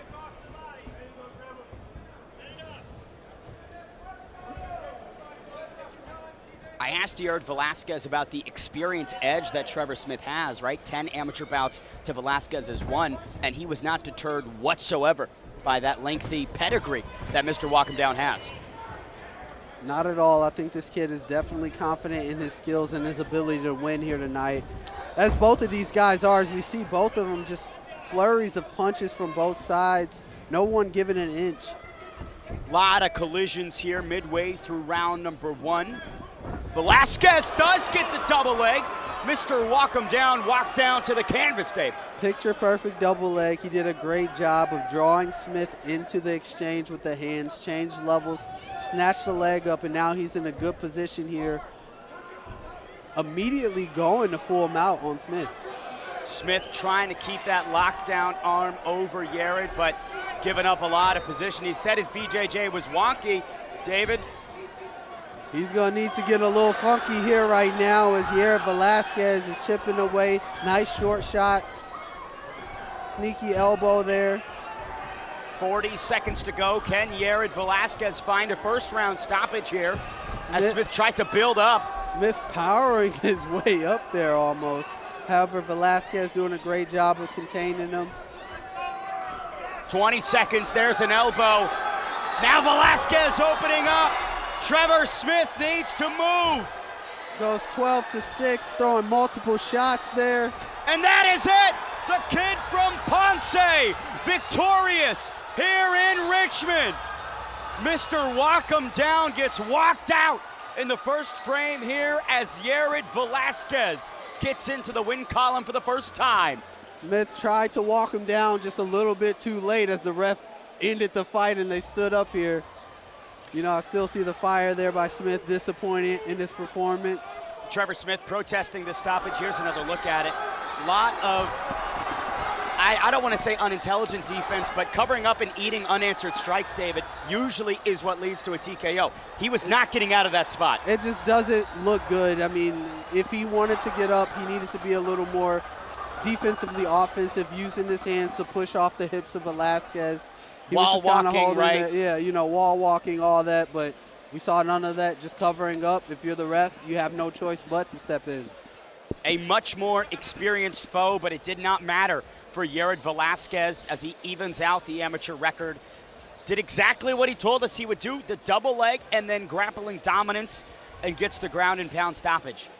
Speaker 2: I asked Yared Velasquez about the experience edge that Trevor Smith has, right? 10 amateur bouts to Velasquez's 1, and he was not deterred whatsoever by that lengthy pedigree that Mr. Walk Him Down has.
Speaker 1: Not at all. I think this kid is definitely confident in his skills and his ability to win here tonight. As both of these guys are, as we see both of them just flurries of punches from both sides. No one giving an inch.
Speaker 2: A lot of collisions here midway through round number one. Velasquez does get the double leg. Mr. Walk Him Down walked down to the canvas, Dave.
Speaker 1: Picture perfect double leg. He did a great job of drawing Smith into the exchange with the hands, changed levels, snatched the leg up, and now he's in a good position here. Immediately going to full mount on Smith.
Speaker 2: Smith trying to keep that lockdown arm over Yared, but giving up a lot of position. He said his BJJ was wonky. David?
Speaker 1: He's going to need to get a little funky here right now as Yared Velasquez is chipping away. Nice short shots. Sneaky elbow there.
Speaker 2: 40 seconds to go. Can Yared Velasquez find a first-round stoppage here as Smith tries to build up?
Speaker 1: Smith powering his way up there almost. However, Velasquez doing a great job of containing him.
Speaker 2: 20 seconds. There's an elbow. Now Velasquez opening up. Trevor Smith needs to move.
Speaker 1: Goes 12-6, throwing multiple shots there.
Speaker 2: And that is it. The kid from Ponce, victorious here in Richmond. Mr. Walk Him Down gets walked out in the first frame here as Yared Velasquez gets into the win column for the first time.
Speaker 1: Smith tried to walk him down just a little bit too late as the ref ended the fight and they stood up here. You know, I still see the fire there by Smith, disappointed in his performance.
Speaker 2: Trevor Smith protesting the stoppage. Here's another look at it. A lot of, I don't want to say unintelligent defense, but covering up and eating unanswered strikes, David, usually is what leads to a TKO. He was not getting out of that spot.
Speaker 1: It just doesn't look good. I mean, if he wanted to get up, he needed to be a little more defensively offensive, using his hands to push off the hips of Velasquez. He
Speaker 2: wall
Speaker 1: was just kind of
Speaker 2: walking,
Speaker 1: holding
Speaker 2: right?
Speaker 1: yeah, you know, wall walking, all that, but we saw none of that, just covering up. If you're the ref, you have no choice but to step in.
Speaker 2: A much more experienced foe, but it did not matter for Yared Velasquez as he evens out the amateur record. Did exactly what he told us he would do, the double leg and then grappling dominance, and gets the ground and pound stoppage.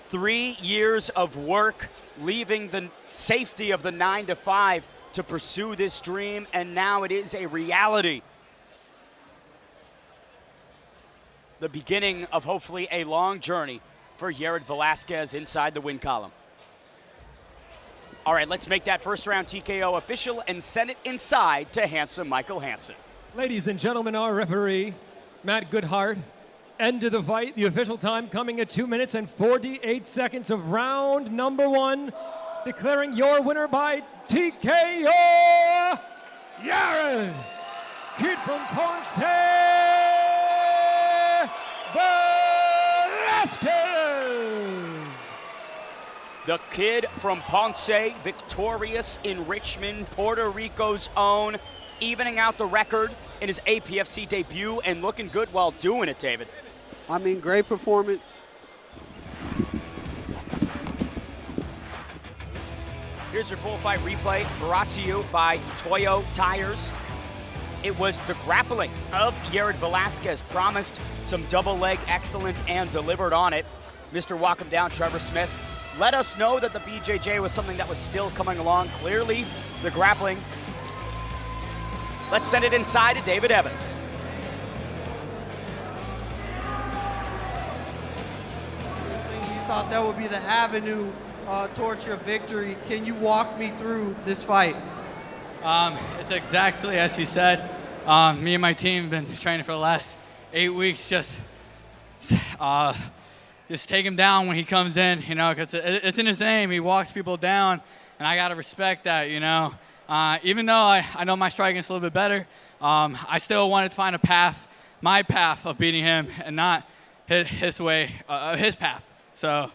Speaker 2: 3 years of work, leaving the safety of the 9-5 to pursue this dream, and now it is a reality. The beginning of hopefully a long journey for Yared Velasquez inside the win column. All right, let's make that first round TKO official and send it inside to handsome Michael Hansen.
Speaker 3: Ladies and gentlemen, our referee, Matt Goodhart. End of the fight. The official time coming at 2 minutes and 48 seconds of round number one. Declaring your winner by TKO, Yared, kid from Ponce, Velasquez.
Speaker 2: The kid from Ponce, victorious in Richmond, Puerto Rico's own, evening out the record in his APFC debut and looking good while doing it, David.
Speaker 1: I mean, great performance.
Speaker 2: Here's your full fight replay brought to you by Toyo Tires. It was the grappling of Yared Velasquez, promised some double leg excellence and delivered on it. Mr. Walk Him Down, Trevor Smith, let us know that the BJJ was something that was still coming along. Clearly, the grappling. Let's send it inside to David Evans.
Speaker 1: thought that would be the avenue towards your victory. Can you walk me through this fight?
Speaker 5: It's exactly as you said. Me and my team have been training for the last 8 weeks. Just take him down when he comes in, you know, because it's in his name. He walks people down, and I gotta respect that, you know. Even though I know my striking is a little bit better, I still wanted to find a path, my path of beating him, and not his way, his path. So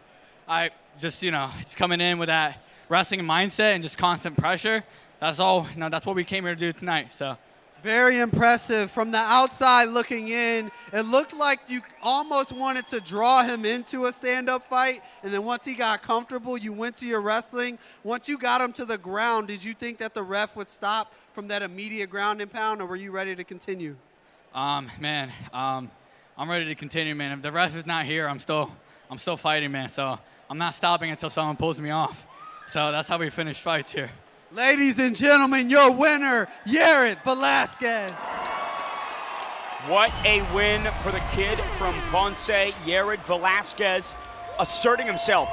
Speaker 5: I just, you know, it's coming in with that wrestling mindset and just constant pressure. That's all, you know, that's what we came here to do tonight, so.
Speaker 1: Very impressive. From the outside looking in, it looked like you almost wanted to draw him into a stand-up fight, and then once he got comfortable, you went to your wrestling. Once you got him to the ground, did you think that the ref would stop from that immediate ground and pound, or were you ready to continue?
Speaker 5: Man, I'm ready to continue, man. If the ref is not here, I'm still fighting, man. So I'm not stopping until someone pulls me off. So that's how we finish fights here.
Speaker 1: Ladies and gentlemen, your winner, Yared Velasquez.
Speaker 2: What a win for the kid from Ponce, Yared Velasquez, asserting himself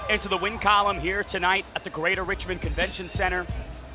Speaker 2: into the win column here tonight at the Greater Richmond Convention Center.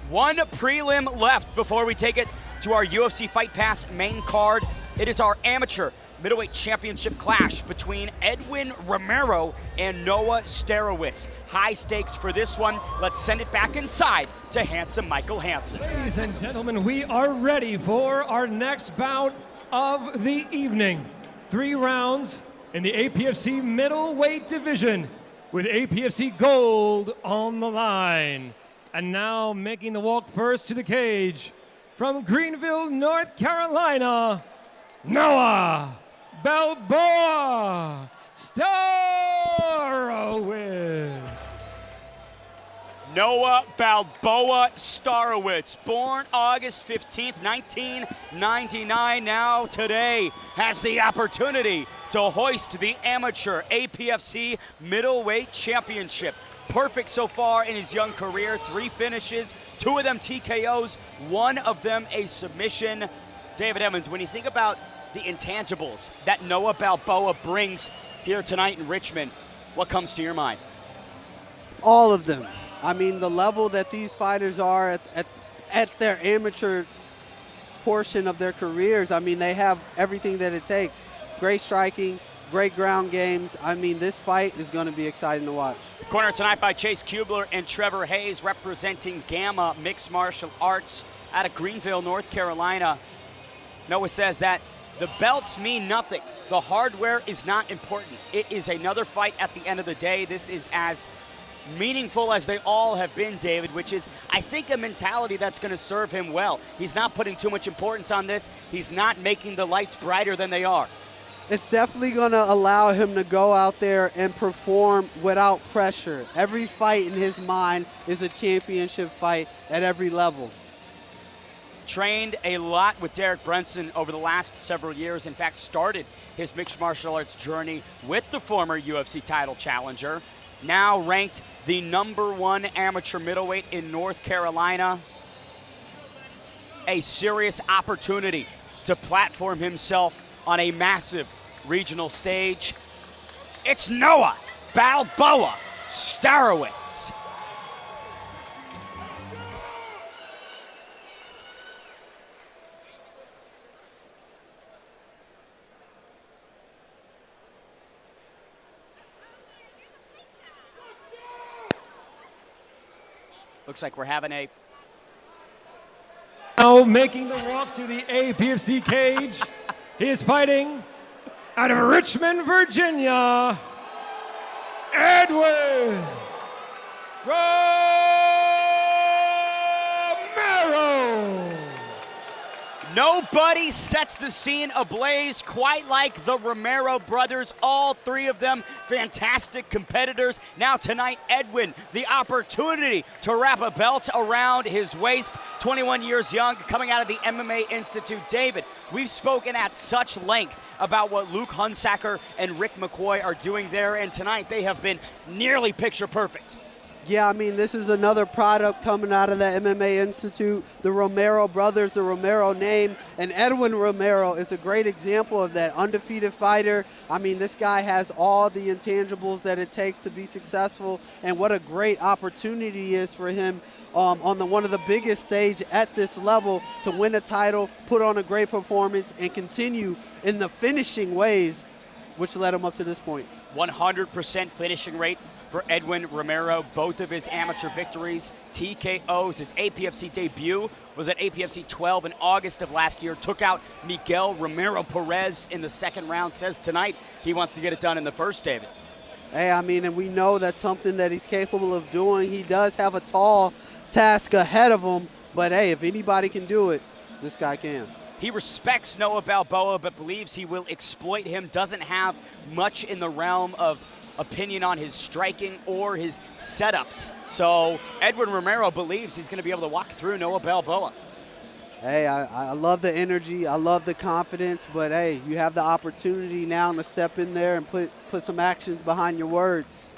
Speaker 2: One prelim left before we take it to our UFC Fight Pass main card. It is our amateur middleweight championship clash between Edwin Romero and Noah Starowitz. High stakes for this one. Let's send it back inside to handsome Michael Hansen.
Speaker 3: Ladies and gentlemen, we are ready for our next bout of the evening. 3 rounds in the APFC middleweight division with APFC gold on the line. And now making the walk first to the cage from Greenville, North Carolina, Noah Balboa Starowitz.
Speaker 2: Noah Balboa Starowitz, born August 15th, 1999, now today has the opportunity to hoist the amateur APFC middleweight championship. Perfect so far in his young career, 3 finishes, 2 of them TKOs, 1 of them a submission. David Evans, when you think about the intangibles that Noah Balboa brings here tonight in Richmond, what comes to your mind?
Speaker 1: All of them. I mean, the level that these fighters are at their amateur portion of their careers, I mean, they have everything that it takes. Great striking, great ground games. I mean, this fight is going to be exciting to watch.
Speaker 2: Cornered tonight by Chase Kubler and Trevor Hayes, representing Gamma Mixed Martial Arts out of Greenville, North Carolina. Noah says that the belts mean nothing. The hardware is not important. It is another fight at the end of the day. This is as meaningful as they all have been, David, which is, I think, a mentality that's going to serve him well. He's not putting too much importance on this. He's not making the lights brighter than they are.
Speaker 1: It's definitely going to allow him to go out there and perform without pressure. Every fight in his mind is a championship fight at every level.
Speaker 2: Trained a lot with Derek Brunson over the last several years. In fact, started his mixed martial arts journey with the former UFC title challenger. Now ranked the #1 amateur middleweight in North Carolina. A serious opportunity to platform himself on a massive regional stage. It's Noah Balboa Starowitz. Looks like we're having a...
Speaker 3: Now making the walk to the APFC cage, he is fighting out of Richmond, Virginia, Edwin Romero.
Speaker 2: Nobody sets the scene ablaze quite like the Romero brothers, all 3 of them fantastic competitors. Now tonight, Edwin, the opportunity to wrap a belt around his waist, 21 years young, coming out of the MMA Institute. David, we've spoken at such length about what Luke Hunsaker and Rick McCoy are doing there, and tonight they have been nearly picture perfect.
Speaker 1: Yeah, I mean, this is another product coming out of the MMA Institute, the Romero brothers, the Romero name, and Edwin Romero is a great example of that undefeated fighter. I mean, this guy has all the intangibles that it takes to be successful, and what a great opportunity is for him on one of the biggest stage at this level to win a title, put on a great performance, and continue in the finishing ways, which led him up to this point.
Speaker 2: 100% finishing rate for Edwin Romero. Both of his amateur victories, TKOs. His APFC debut was at APFC 12 in August of last year. Took out Miguel Romero Perez in the second round. Says tonight he wants to get it done in the first, David.
Speaker 1: Hey, I mean, and we know that's something that he's capable of doing. He does have a tall task ahead of him, but hey, if anybody can do it, this guy can.
Speaker 2: He respects Noah Balboa, but believes he will exploit him. Doesn't have much in the realm of opinion on his striking or his setups. So Edwin Romero believes he's going to be able to walk through Noah Balboa.
Speaker 1: Hey, I love the energy. I love the confidence. But, hey, you have the opportunity now to step in there and put some actions behind your words.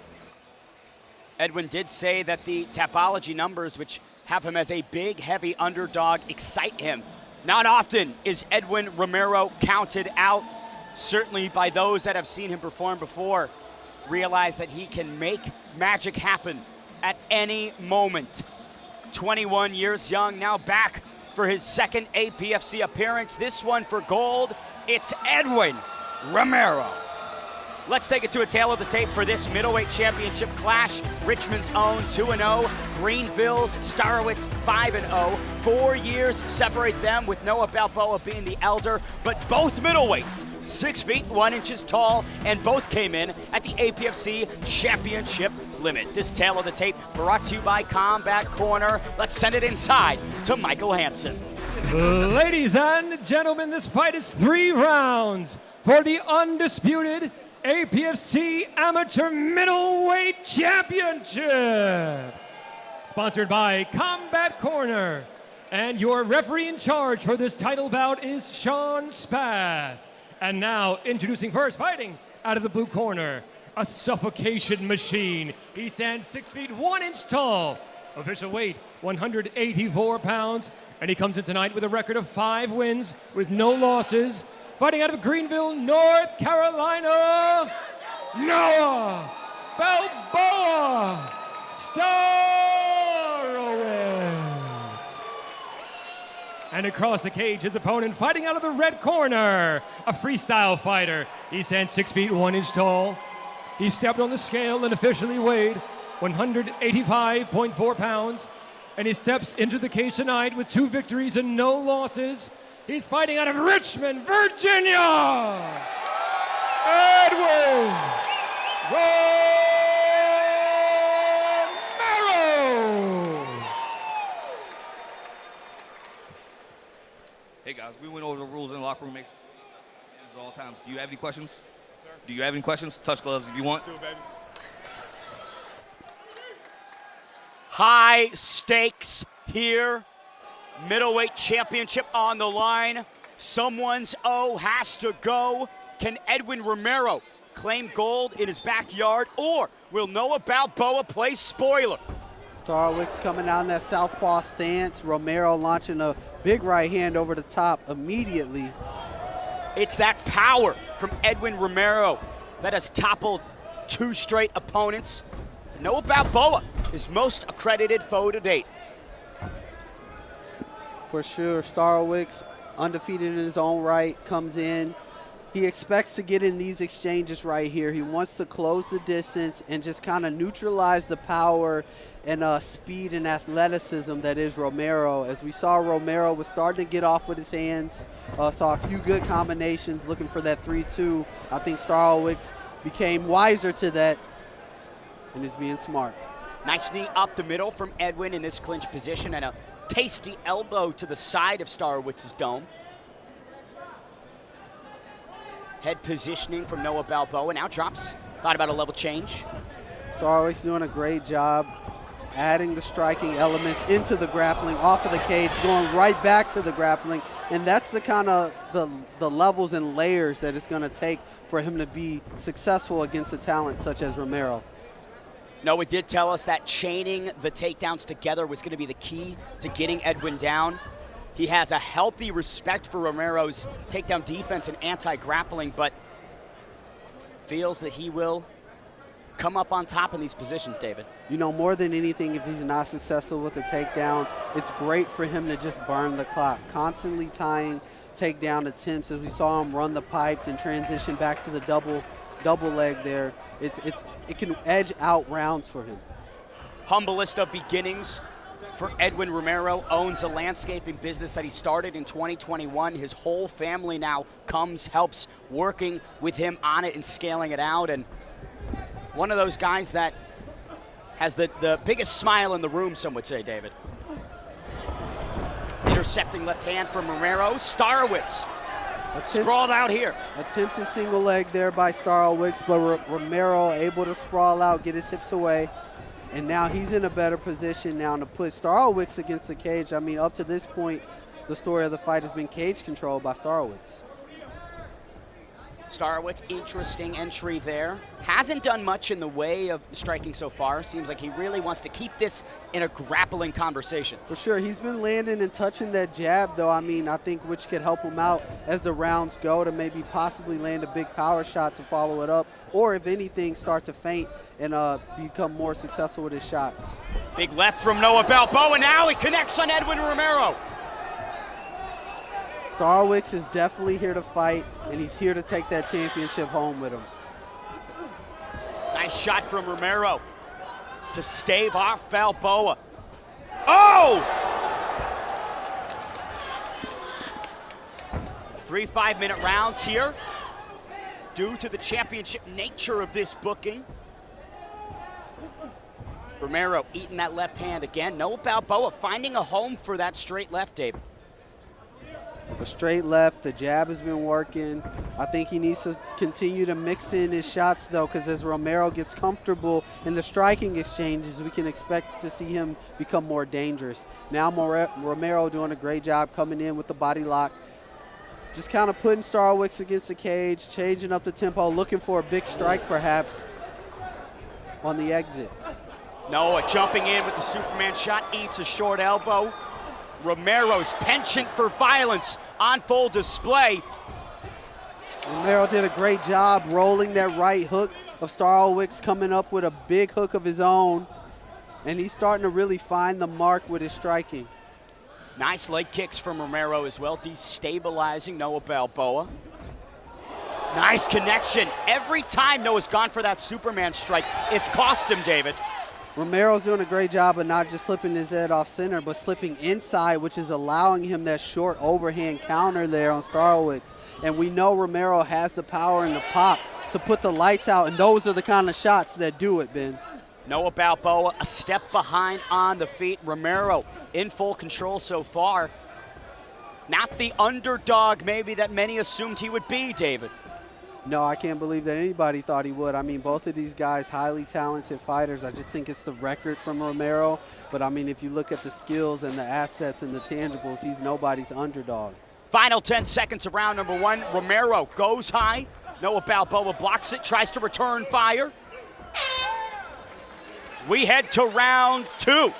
Speaker 2: Edwin did say that the Tapology numbers, which have him as a big, heavy underdog, excite him. Not often is Edwin Romero counted out, certainly by those that have seen him perform before. Realize that he can make magic happen at any moment. 21 years young, now back for his second APFC appearance. This one for gold. It's Edwin Romero. Let's take it to a tail of the tape for this middleweight championship clash. Richmond's own 2-0, Greenville's Starowitz 5-0. 4 years separate them, with Noah Balboa being the elder, but both middleweights 6 feet 1 inches tall, and both came in at the APFC championship limit. This tail of the tape brought to you by Combat Corner. Let's send it inside to Michael Hansen.
Speaker 3: Ladies and gentlemen, this fight is 3 rounds for the undisputed APFC Amateur Middleweight Championship. Sponsored by Combat Corner. And your referee in charge for this title bout is Sean Spath. And now, introducing first, fighting out of the blue corner, a suffocation machine. He stands 6 feet 1 inch tall. Official weight, 184 pounds. And he comes in tonight with a record of 5 wins with no losses. Fighting out of Greenville, North Carolina, Noah Balboa Starowitz. And across the cage, his opponent fighting out of the red corner, a freestyle fighter. He stands 6 feet 1 inch tall. He stepped on the scale and officially weighed 185.4 pounds. And he steps into the cage tonight with 2 victories and no losses. He's fighting out of Richmond, Virginia, Edwin Romero.
Speaker 6: Hey guys, we went over the rules in the locker room. Make sure at all times. Do you have any questions? Sir? Do you have any questions? Touch gloves if you want.
Speaker 4: Do it, baby.
Speaker 2: High stakes here. Middleweight championship on the line. Someone's O has to go. Can Edwin Romero claim gold in his backyard, or will Noah Balboa play spoiler?
Speaker 1: Starowitz coming out in that southpaw stance. Romero launching a big right hand over the top immediately.
Speaker 2: It's that power from Edwin Romero that has toppled 2 straight opponents. Noah Balboa, his most accredited foe to date.
Speaker 1: For sure, Starowitz, undefeated in his own right, comes in. He expects to get in these exchanges right here. He wants to close the distance and just kind of neutralize the power and speed and athleticism that is Romero. As we saw, Romero was starting to get off with his hands, saw a few good combinations looking for that 3-2. I think Starowitz became wiser to that and is being smart.
Speaker 2: Nice knee up the middle from Edwin in this clinch position, and a tasty elbow to the side of Starowitz's dome. Head positioning from Noah Balboa, now drops. Thought about a level change.
Speaker 1: Starowitz doing a great job adding the striking elements into the grappling, off of the cage, going right back to the grappling. And that's the kind of the levels and layers that it's going to take for him to be successful against a talent such as Romero.
Speaker 2: Noah did tell us that chaining the takedowns together was going to be the key to getting Edwin down. He has a healthy respect for Romero's takedown defense and anti-grappling, but feels that he will come up on top in these positions, David.
Speaker 1: You know, more than anything, if he's not successful with the takedown, it's great for him to just burn the clock, constantly tying takedown attempts. As we saw him run the pipe and transition back to the double leg there, it can edge out rounds for him.
Speaker 2: Humblest of beginnings for Edwin Romero, owns a landscaping business that he started in 2021. His whole family now helps working with him on it and scaling it out. And one of those guys that has the biggest smile in the room, some would say, David. Intercepting left hand from Romero. Starowitz sprawled out here.
Speaker 1: Attempted single leg there by Starowitz, but Romero able to sprawl out, get his hips away. And now he's in a better position now to put Starowitz against the cage. I mean, up to this point, the story of the fight has been cage controlled by Starowitz.
Speaker 2: Starowitz, interesting entry there. Hasn't done much in the way of striking so far. Seems like he really wants to keep this in a grappling conversation.
Speaker 1: For sure. He's been landing and touching that jab, though. I mean, I think which could help him out as the rounds go to maybe possibly land a big power shot to follow it up, or if anything, start to feint and become more successful with his shots.
Speaker 2: Big left from Noah Balboa. Now he connects on Edwin Romero.
Speaker 1: Starowitz is definitely here to fight, and he's here to take that championship home with him.
Speaker 2: Nice shot from Romero to stave off Balboa. Oh! 3 5-minute rounds here due to the championship nature of this booking. Romero eating that left hand again. Noah Balboa finding a home for that straight left, David.
Speaker 1: A straight left, the jab has been working. I think he needs to continue to mix in his shots, though, because as Romero gets comfortable in the striking exchanges, we can expect to see him become more dangerous. Now Romero doing a great job coming in with the body lock, just kind of putting Starowitz against the cage, changing up the tempo, looking for a big strike perhaps on the exit.
Speaker 2: Noah jumping in with the Superman shot, eats a short elbow. Romero's penchant for violence on full display.
Speaker 1: Romero did a great job rolling that right hook of Starowitz, coming up with a big hook of his own, and he's starting to really find the mark with his striking.
Speaker 2: Nice leg kicks from Romero as well, destabilizing Noah Balboa. Nice connection. Every time Noah's gone for that Superman strike, it's cost him, David.
Speaker 1: Romero's doing a great job of not just slipping his head off center, but slipping inside, which is allowing him that short overhand counter there on Starowitz. And we know Romero has the power and the pop to put the lights out, and those are the kind of shots that do it, Ben.
Speaker 2: Noah Balboa a step behind on the feet. Romero in full control so far. Not the underdog maybe that many assumed he would be, David.
Speaker 1: No, I can't believe that anybody thought he would. I mean, both of these guys, highly talented fighters. I just think it's the record from Romero. But, I mean, if you look at the skills and the assets and the tangibles, he's nobody's underdog.
Speaker 2: Final 10 seconds of round number one. Romero goes high. Noah Balboa blocks it, tries to return fire. We head to round two.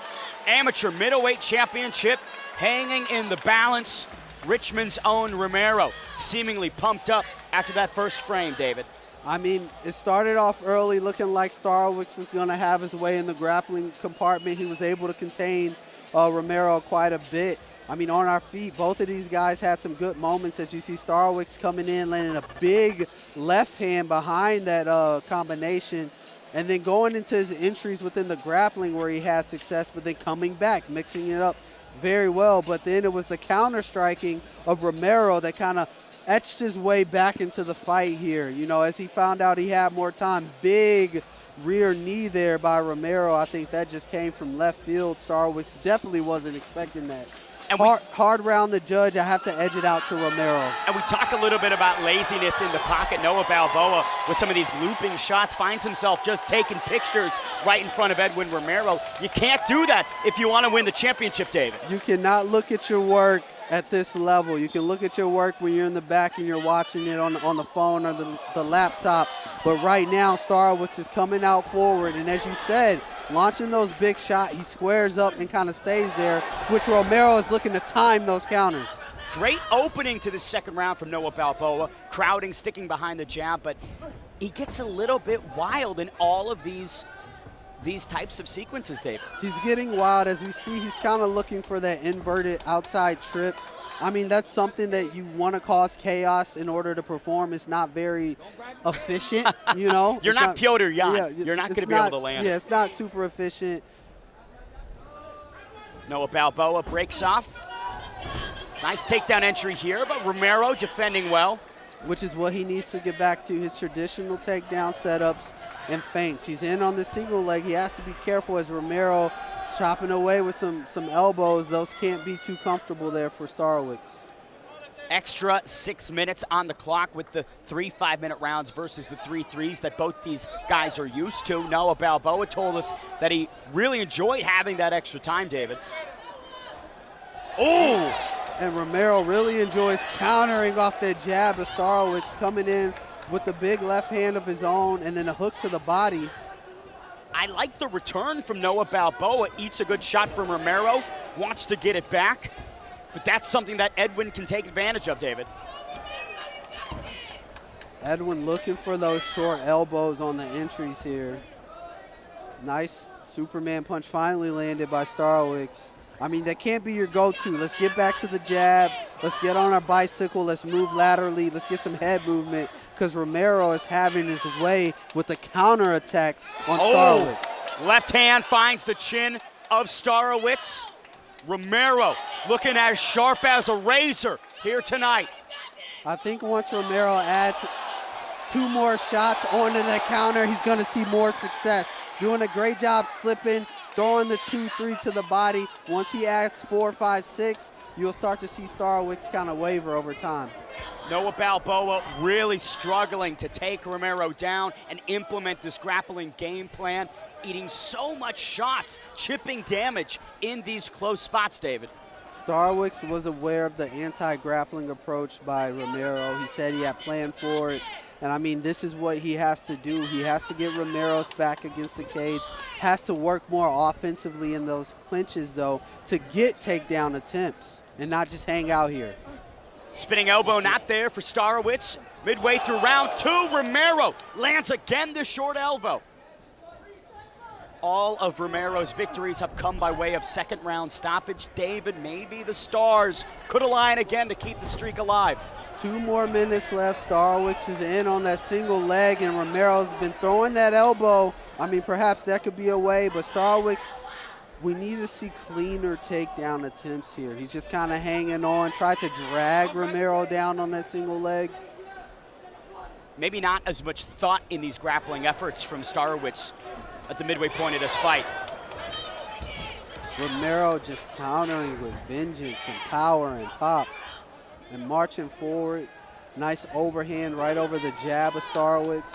Speaker 2: Amateur middleweight championship hanging in the balance. Richmond's own Romero seemingly pumped up after that first frame, David.
Speaker 1: I mean, it started off early looking like Starowitz was going to have his way in the grappling compartment. He was able to contain Romero quite a bit. I mean, on our feet, both of these guys had some good moments as you see Starowitz coming in, landing a big left hand behind that combination, and then going into his entries within the grappling where he had success, but then coming back, mixing it up very well. But then it was the counter striking of Romero that kind of etched his way back into the fight here. You know, as he found out he had more time, big rear knee there by Romero. I think that just came from left field. Starowitz definitely wasn't expecting that. And hard round the judge. I have to edge it out to Romero.
Speaker 2: And we talk a little bit about laziness in the pocket. Noah Balboa, with some of these looping shots, finds himself just taking pictures right in front of Edwin Romero. You can't do that if you want to win the championship, David.
Speaker 1: You cannot look at your work at this level. You can look at your work when you're in the back and you're watching it on the phone or the laptop. But right now, Starwicks is coming out forward. And as you said, launching those big shots, he squares up and kind of stays there, which Romero is looking to time those counters.
Speaker 2: Great opening to the second round from Noah Balboa. Crowding, sticking behind the jab, but he gets a little bit wild in all of these types of sequences, Dave.
Speaker 1: He's getting wild. As we see, he's kind of looking for that inverted outside trip. I mean, that's something that you want to cause chaos in order to perform. It's not very efficient, you know.
Speaker 2: You're not Piotr Jan.
Speaker 1: Yeah,
Speaker 2: you're not going to be able to land.
Speaker 1: Yeah, it's not super efficient.
Speaker 2: Noah Balboa breaks off. Nice takedown entry here, but Romero defending well.
Speaker 1: Which is what he needs to get back to, his traditional takedown setups and feints. He's in on the single leg. He has to be careful as Romero chopping away with some elbows. Those can't be too comfortable there for Starwicks.
Speaker 2: Extra 6 minutes on the clock with the 3 5-minute rounds versus the 3 3s that both these guys are used to. Noah Balboa told us that he really enjoyed having that extra time, David. Oh!
Speaker 1: And Romero really enjoys countering off that jab of Starwicks, coming in with the big left hand of his own and then a hook to the body.
Speaker 2: I like the return from Noah Balboa. Eats a good shot from Romero, wants to get it back, but that's something that Edwin can take advantage of, David.
Speaker 1: Edwin looking for those short elbows on the entries here. Nice Superman punch finally landed by Starwicks. I mean, that can't be your go-to. Let's get back to the jab. Let's get on our bicycle. Let's move laterally. Let's get some head movement because Romero is having his way with the counterattacks on Starwicks.
Speaker 2: Left hand finds the chin of Starwicks. Romero looking as sharp as a razor here tonight.
Speaker 1: I think once Romero adds 2 more shots onto that counter, he's going to see more success. Doing a great job slipping, throwing the 2-3 to the body. Once he adds 4, 5, 6, you'll start to see Starwicks kind of waver over time.
Speaker 2: Noah Balboa really struggling to take Romero down and implement this grappling game plan, eating so much shots, chipping damage in these close spots, David.
Speaker 1: Starwicks was aware of the anti-grappling approach by Romero. He said he had planned for it. And I mean, this is what he has to do. He has to get Romero's back against the cage, has to work more offensively in those clinches, though, to get takedown attempts and not just hang out here.
Speaker 2: Spinning elbow not there for Starwicks. Midway through round 2, Romero lands again the short elbow. All of Romero's victories have come by way of second round stoppage. David, maybe the Stars could align again to keep the streak alive.
Speaker 1: 2 more minutes left. Starwicks is in on that single leg, and Romero's been throwing that elbow. I mean, perhaps that could be a way, but Starwicks, we need to see cleaner takedown attempts here. He's just kind of hanging on, tried to drag Romero down on that single leg.
Speaker 2: Maybe not as much thought in these grappling efforts from Starwicks at the midway point of this fight.
Speaker 1: Romero just countering with vengeance and power and pop and marching forward. Nice overhand right over the jab of Starwicks.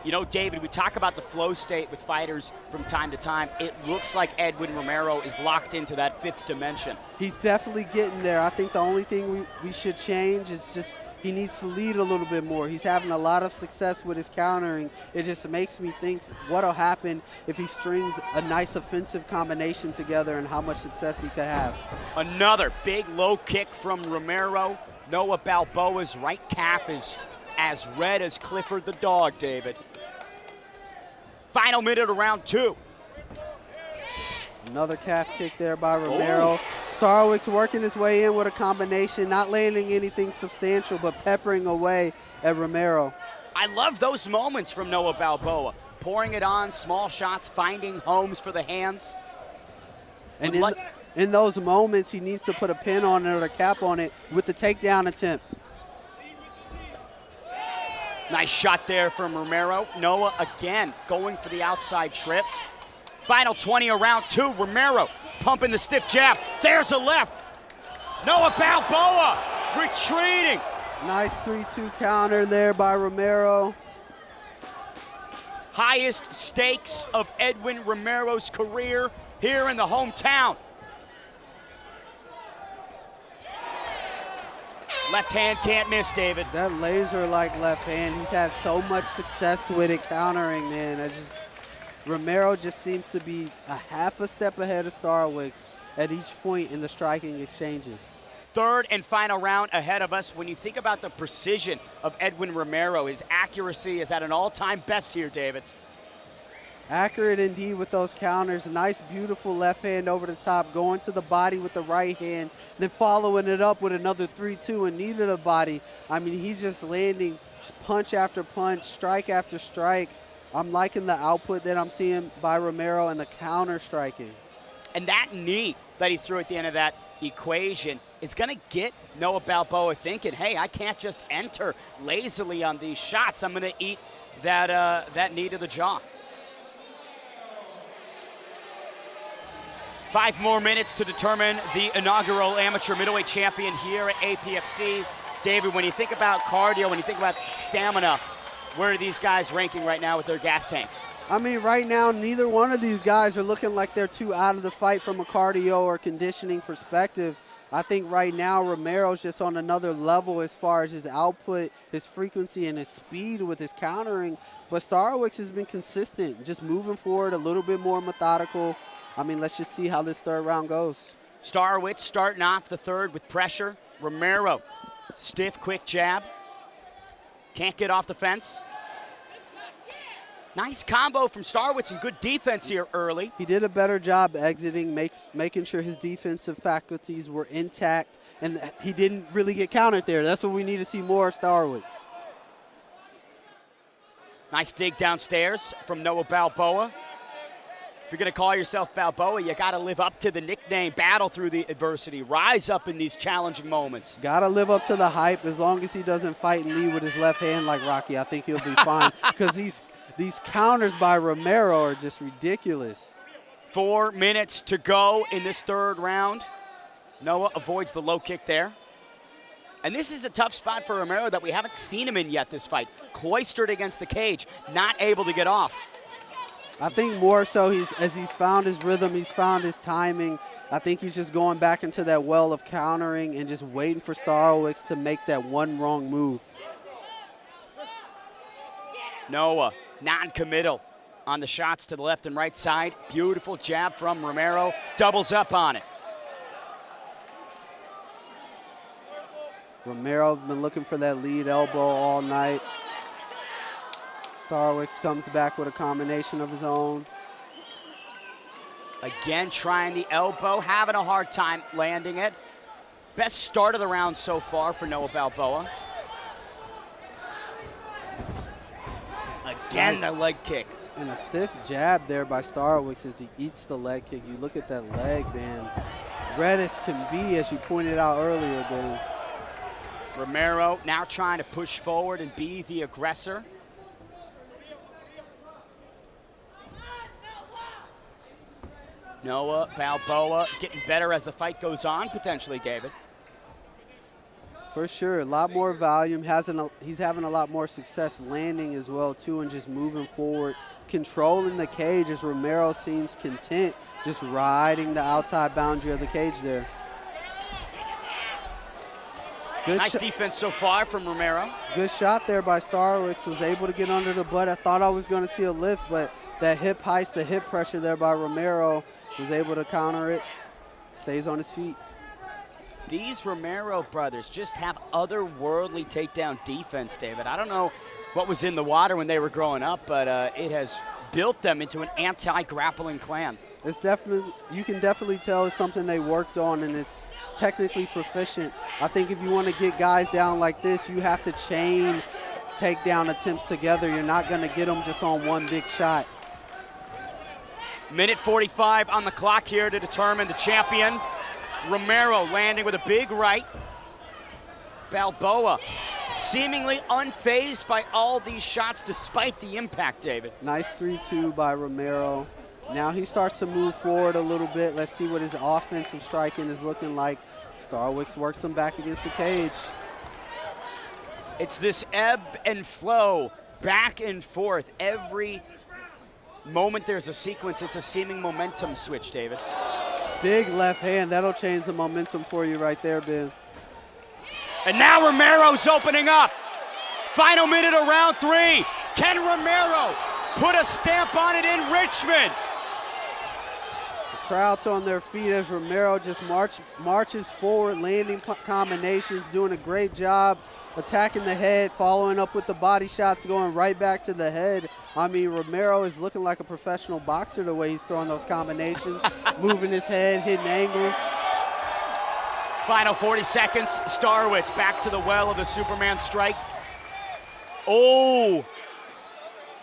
Speaker 2: You know, David, we talk about the flow state with fighters from time to time. It looks like Edwin Romero is locked into that 5th dimension.
Speaker 1: He's definitely getting there. I think the only thing we should change is just he needs to lead a little bit more. He's having a lot of success with his countering. It just makes me think what'll happen if he strings a nice offensive combination together and how much success he could have.
Speaker 2: Another big low kick from Romero. Noah Balboa's right calf is as red as Clifford the dog, David. Final minute of round 2.
Speaker 1: Another calf kick there by Romero. Starwicks working his way in with a combination, not landing anything substantial, but peppering away at Romero.
Speaker 2: I love those moments from Noah Balboa. Pouring it on, small shots, finding homes for the hands.
Speaker 1: And in those moments, he needs to put a pin on it or a cap on it with the takedown attempt.
Speaker 2: Nice shot there from Romero. Noah again going for the outside trip. Final 20 of round 2. Romero pumping the stiff jab. There's a left. Noah Balboa retreating.
Speaker 1: Nice 3-2 counter there by Romero.
Speaker 2: Highest stakes of Edwin Romero's career here in the hometown. Left hand can't miss, David.
Speaker 1: That laser-like left hand, he's had so much success with it countering, man. Romero just seems to be a half a step ahead of Starwicks at each point in the striking exchanges.
Speaker 2: Third and final round ahead of us. When you think about the precision of Edwin Romero, his accuracy is at an all-time best here, David.
Speaker 1: Accurate indeed with those counters. Nice, beautiful left hand over the top, going to the body with the right hand, then following it up with another 3-2 and knee to the body. I mean, he's just landing punch after punch, strike after strike. I'm liking the output that I'm seeing by Romero and the counter striking.
Speaker 2: And that knee that he threw at the end of that equation is going to get Noah Balboa thinking, hey, I can't just enter lazily on these shots. I'm going to eat that knee to the jaw. 5 more minutes to determine the inaugural amateur middleweight champion here at APFC. David, when you think about cardio, when you think about stamina, where are these guys ranking right now with their gas tanks?
Speaker 1: I mean, right now, neither one of these guys are looking like they're too out of the fight from a cardio or conditioning perspective. I think right now Romero's just on another level as far as his output, his frequency, and his speed with his countering. But Starwicks has been consistent, just moving forward a little bit more methodical. I mean, let's just see how this third round goes.
Speaker 2: Starwicks starting off the third with pressure. Romero, stiff, quick jab. Can't get off the fence. Nice combo from Starwicks and good defense here early.
Speaker 1: He did a better job exiting, making sure his defensive faculties were intact, and he didn't really get countered there. That's what we need to see more of Starwicks.
Speaker 2: Nice dig downstairs from Noah Balboa. If you're going to call yourself Balboa, you got to live up to the nickname, battle through the adversity, rise up in these challenging moments.
Speaker 1: Got to live up to the hype. As long as he doesn't fight and lead with his left hand like Rocky, I think he'll be fine, because these counters by Romero are just ridiculous.
Speaker 2: 4 minutes to go in this third round. Noah avoids the low kick there. And this is a tough spot for Romero that we haven't seen him in yet this fight. Cloistered against the cage, not able to get off.
Speaker 1: I think more so as he's found his rhythm, he's found his timing. I think he's just going back into that well of countering and just waiting for Starwicks to make that one wrong move.
Speaker 2: Noah, non-committal on the shots to the left and right side. Beautiful jab from Romero, doubles up on it.
Speaker 1: Romero been looking for that lead elbow all night. Starwicks comes back with a combination of his own.
Speaker 2: Again, trying the elbow, having a hard time landing it. Best start of the round so far for Noah Balboa. Again,
Speaker 1: Nice.
Speaker 2: the leg kick.
Speaker 1: And a stiff jab there by Starwicks as he eats the leg kick. You look at that leg, man. Red as can be, as you pointed out earlier, Ben.
Speaker 2: Romero now trying to push forward and be the aggressor. Noah Balboa getting better as the fight goes on, potentially, David.
Speaker 1: For sure, a lot more volume. He's having a lot more success landing as well, too, and just moving forward, controlling the cage as Romero seems content, just riding the outside boundary of the cage there.
Speaker 2: Nice defense so far from Romero.
Speaker 1: Good shot there by Starwicks. Was able to get under the butt. I thought I was going to see a lift, but that hip heist, the hip pressure there by Romero, was able to counter it. Stays on his feet.
Speaker 2: These Romero brothers just have otherworldly takedown defense, David. I don't know what was in the water when they were growing up, but it has built them into an anti-grappling clan.
Speaker 1: It's definitely, you can definitely tell it's something they worked on, and it's technically proficient. I think if you want to get guys down like this, you have to chain takedown attempts together. You're not going to get them just on one big shot.
Speaker 2: Minute 45 on the clock here to determine the champion. Romero landing with a big right. Balboa seemingly unfazed by all these shots despite the impact, David.
Speaker 1: Nice 3-2 by Romero. Now he starts to move forward a little bit. Let's see what his offensive striking is looking like. Starwicks works him back against the cage.
Speaker 2: It's this ebb and flow, back and forth. Every moment there's a sequence, it's a seeming momentum switch, David.
Speaker 1: Big left hand. That'll change the momentum for you right there, Ben.
Speaker 2: And now Romero's opening up. Final minute of round 3. Can Romero put a stamp on it in Richmond?
Speaker 1: Crowd's on their feet as Romero just marches forward, landing combinations, doing a great job attacking the head, following up with the body shots, going right back to the head. I mean, Romero is looking like a professional boxer the way he's throwing those combinations, moving his head, hitting angles.
Speaker 2: Final 40 seconds. Starwitz back to the well of the Superman strike. Oh,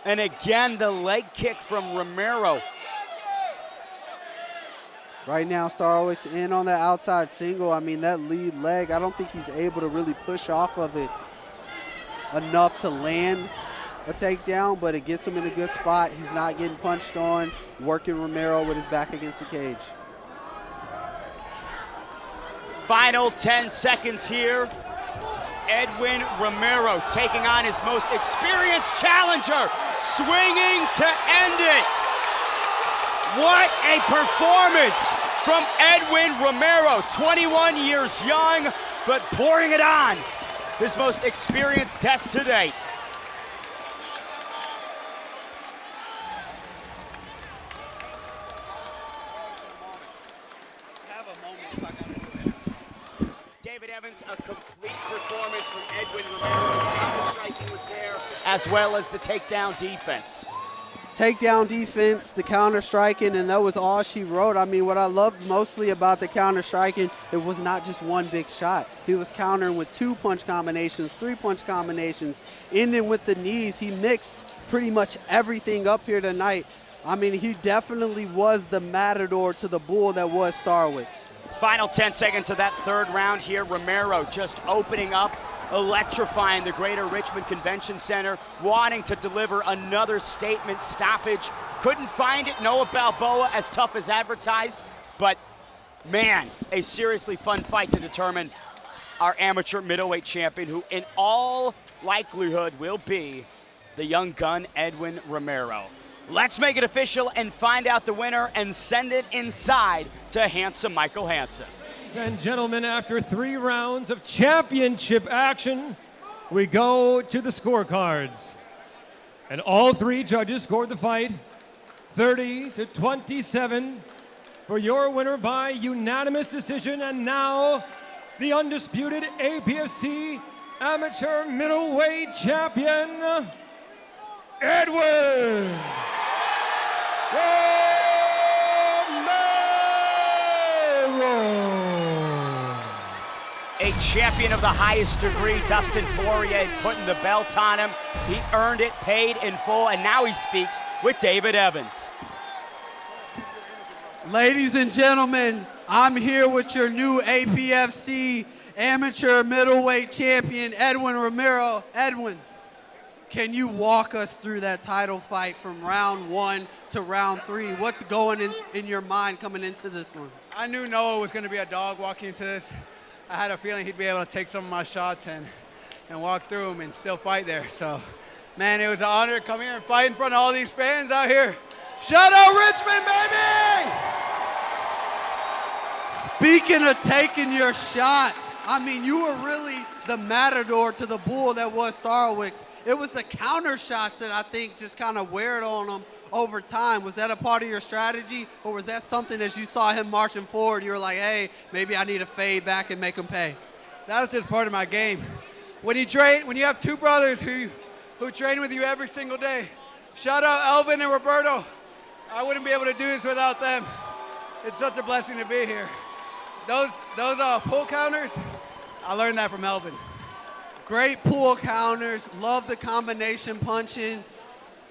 Speaker 2: and again the leg kick from Romero.
Speaker 1: Right now, Starwitz in on that outside single. I mean, that lead leg, I don't think he's able to really push off of it enough to land a takedown, but it gets him in a good spot. He's not getting punched on, working Romero with his back against the cage.
Speaker 2: Final 10 seconds here. Edwin Romero taking on his most experienced challenger, swinging to end it. What a performance from Edwin Romero, 21 years young, but pouring it on. His most experienced test to date. David Evans, a complete performance from Edwin Romero. The counter-striking was there, as well as the takedown defense.
Speaker 1: Takedown defense, the counter striking, and that was all she wrote. I mean, what I loved mostly about the counter striking, it was not just one big shot. He was countering with 2-punch combinations, 3-punch combinations, ending with the knees. He mixed pretty much everything up here tonight. I mean, he definitely was the matador to the bull that was Starwitz.
Speaker 2: Final 10 seconds of that third round here. Romero just opening up, electrifying the Greater Richmond Convention Center, wanting to deliver another statement stoppage. Couldn't find it. Noah Balboa as tough as advertised, but man, a seriously fun fight to determine our amateur middleweight champion, who in all likelihood will be the young gun Edwin Romero. Let's make it official and find out the winner and send it inside to handsome Michael Hansen.
Speaker 3: And gentlemen, after 3 rounds of championship action, we go to the scorecards. And all 3 judges scored the fight 30-27 for your winner by unanimous decision. And now, the undisputed APFC amateur middleweight champion, Edwin Romero.
Speaker 2: A champion of the highest degree, Dustin Poirier putting the belt on him. He earned it, paid in full, and now he speaks with David Evans.
Speaker 1: Ladies and gentlemen, I'm here with your new APFC amateur middleweight champion, Edwin Romero. Edwin, can you walk us through that title fight from round 1 to round 3? What's going in your mind coming into this one?
Speaker 7: I knew Noah was going to be a dog walking into this. I had a feeling he'd be able to take some of my shots and walk through them and still fight there. So, man, it was an honor to come here and fight in front of all these fans out here. Shout out Richmond, baby!
Speaker 1: Speaking of taking your shots, I mean, you were really the matador to the bull that was Starwitz. It was the counter shots that I think just kind of weared on him over time. Was that a part of your strategy, or was that something as you saw him marching forward, you were like, hey, maybe I need to fade back and make him pay?
Speaker 7: That was just part of my game. When you have 2 brothers who train with you every single day, shout out Elvin and Roberto. I wouldn't be able to do this without them. It's such a blessing to be here. Those pull counters, I learned that from Elvin.
Speaker 1: Great pull counters, love the combination punching.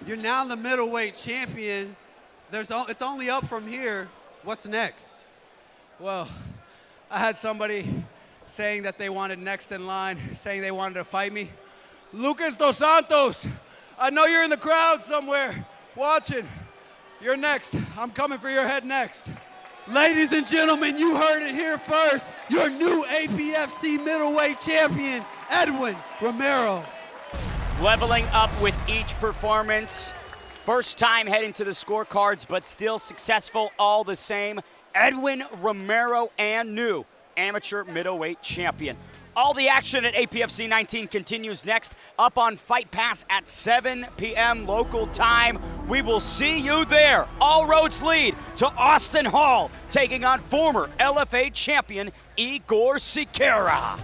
Speaker 1: You're now the middleweight champion. It's only up from here. What's next?
Speaker 7: Well, I had somebody saying that they wanted next in line, saying they wanted to fight me. Lucas Dos Santos, I know you're in the crowd somewhere watching. You're next. I'm coming for your head next.
Speaker 1: Ladies and gentlemen, you heard it here first. Your new APFC middleweight champion, Edwin Romero.
Speaker 2: Leveling up with each performance. First time heading to the scorecards, but still successful all the same. Edwin Romero and new amateur middleweight champion. All the action at APFC 19 continues next, up on Fight Pass at 7 p.m. local time. We will see you there. All roads lead to Austin Hall, taking on former LFA champion Igor Sikera.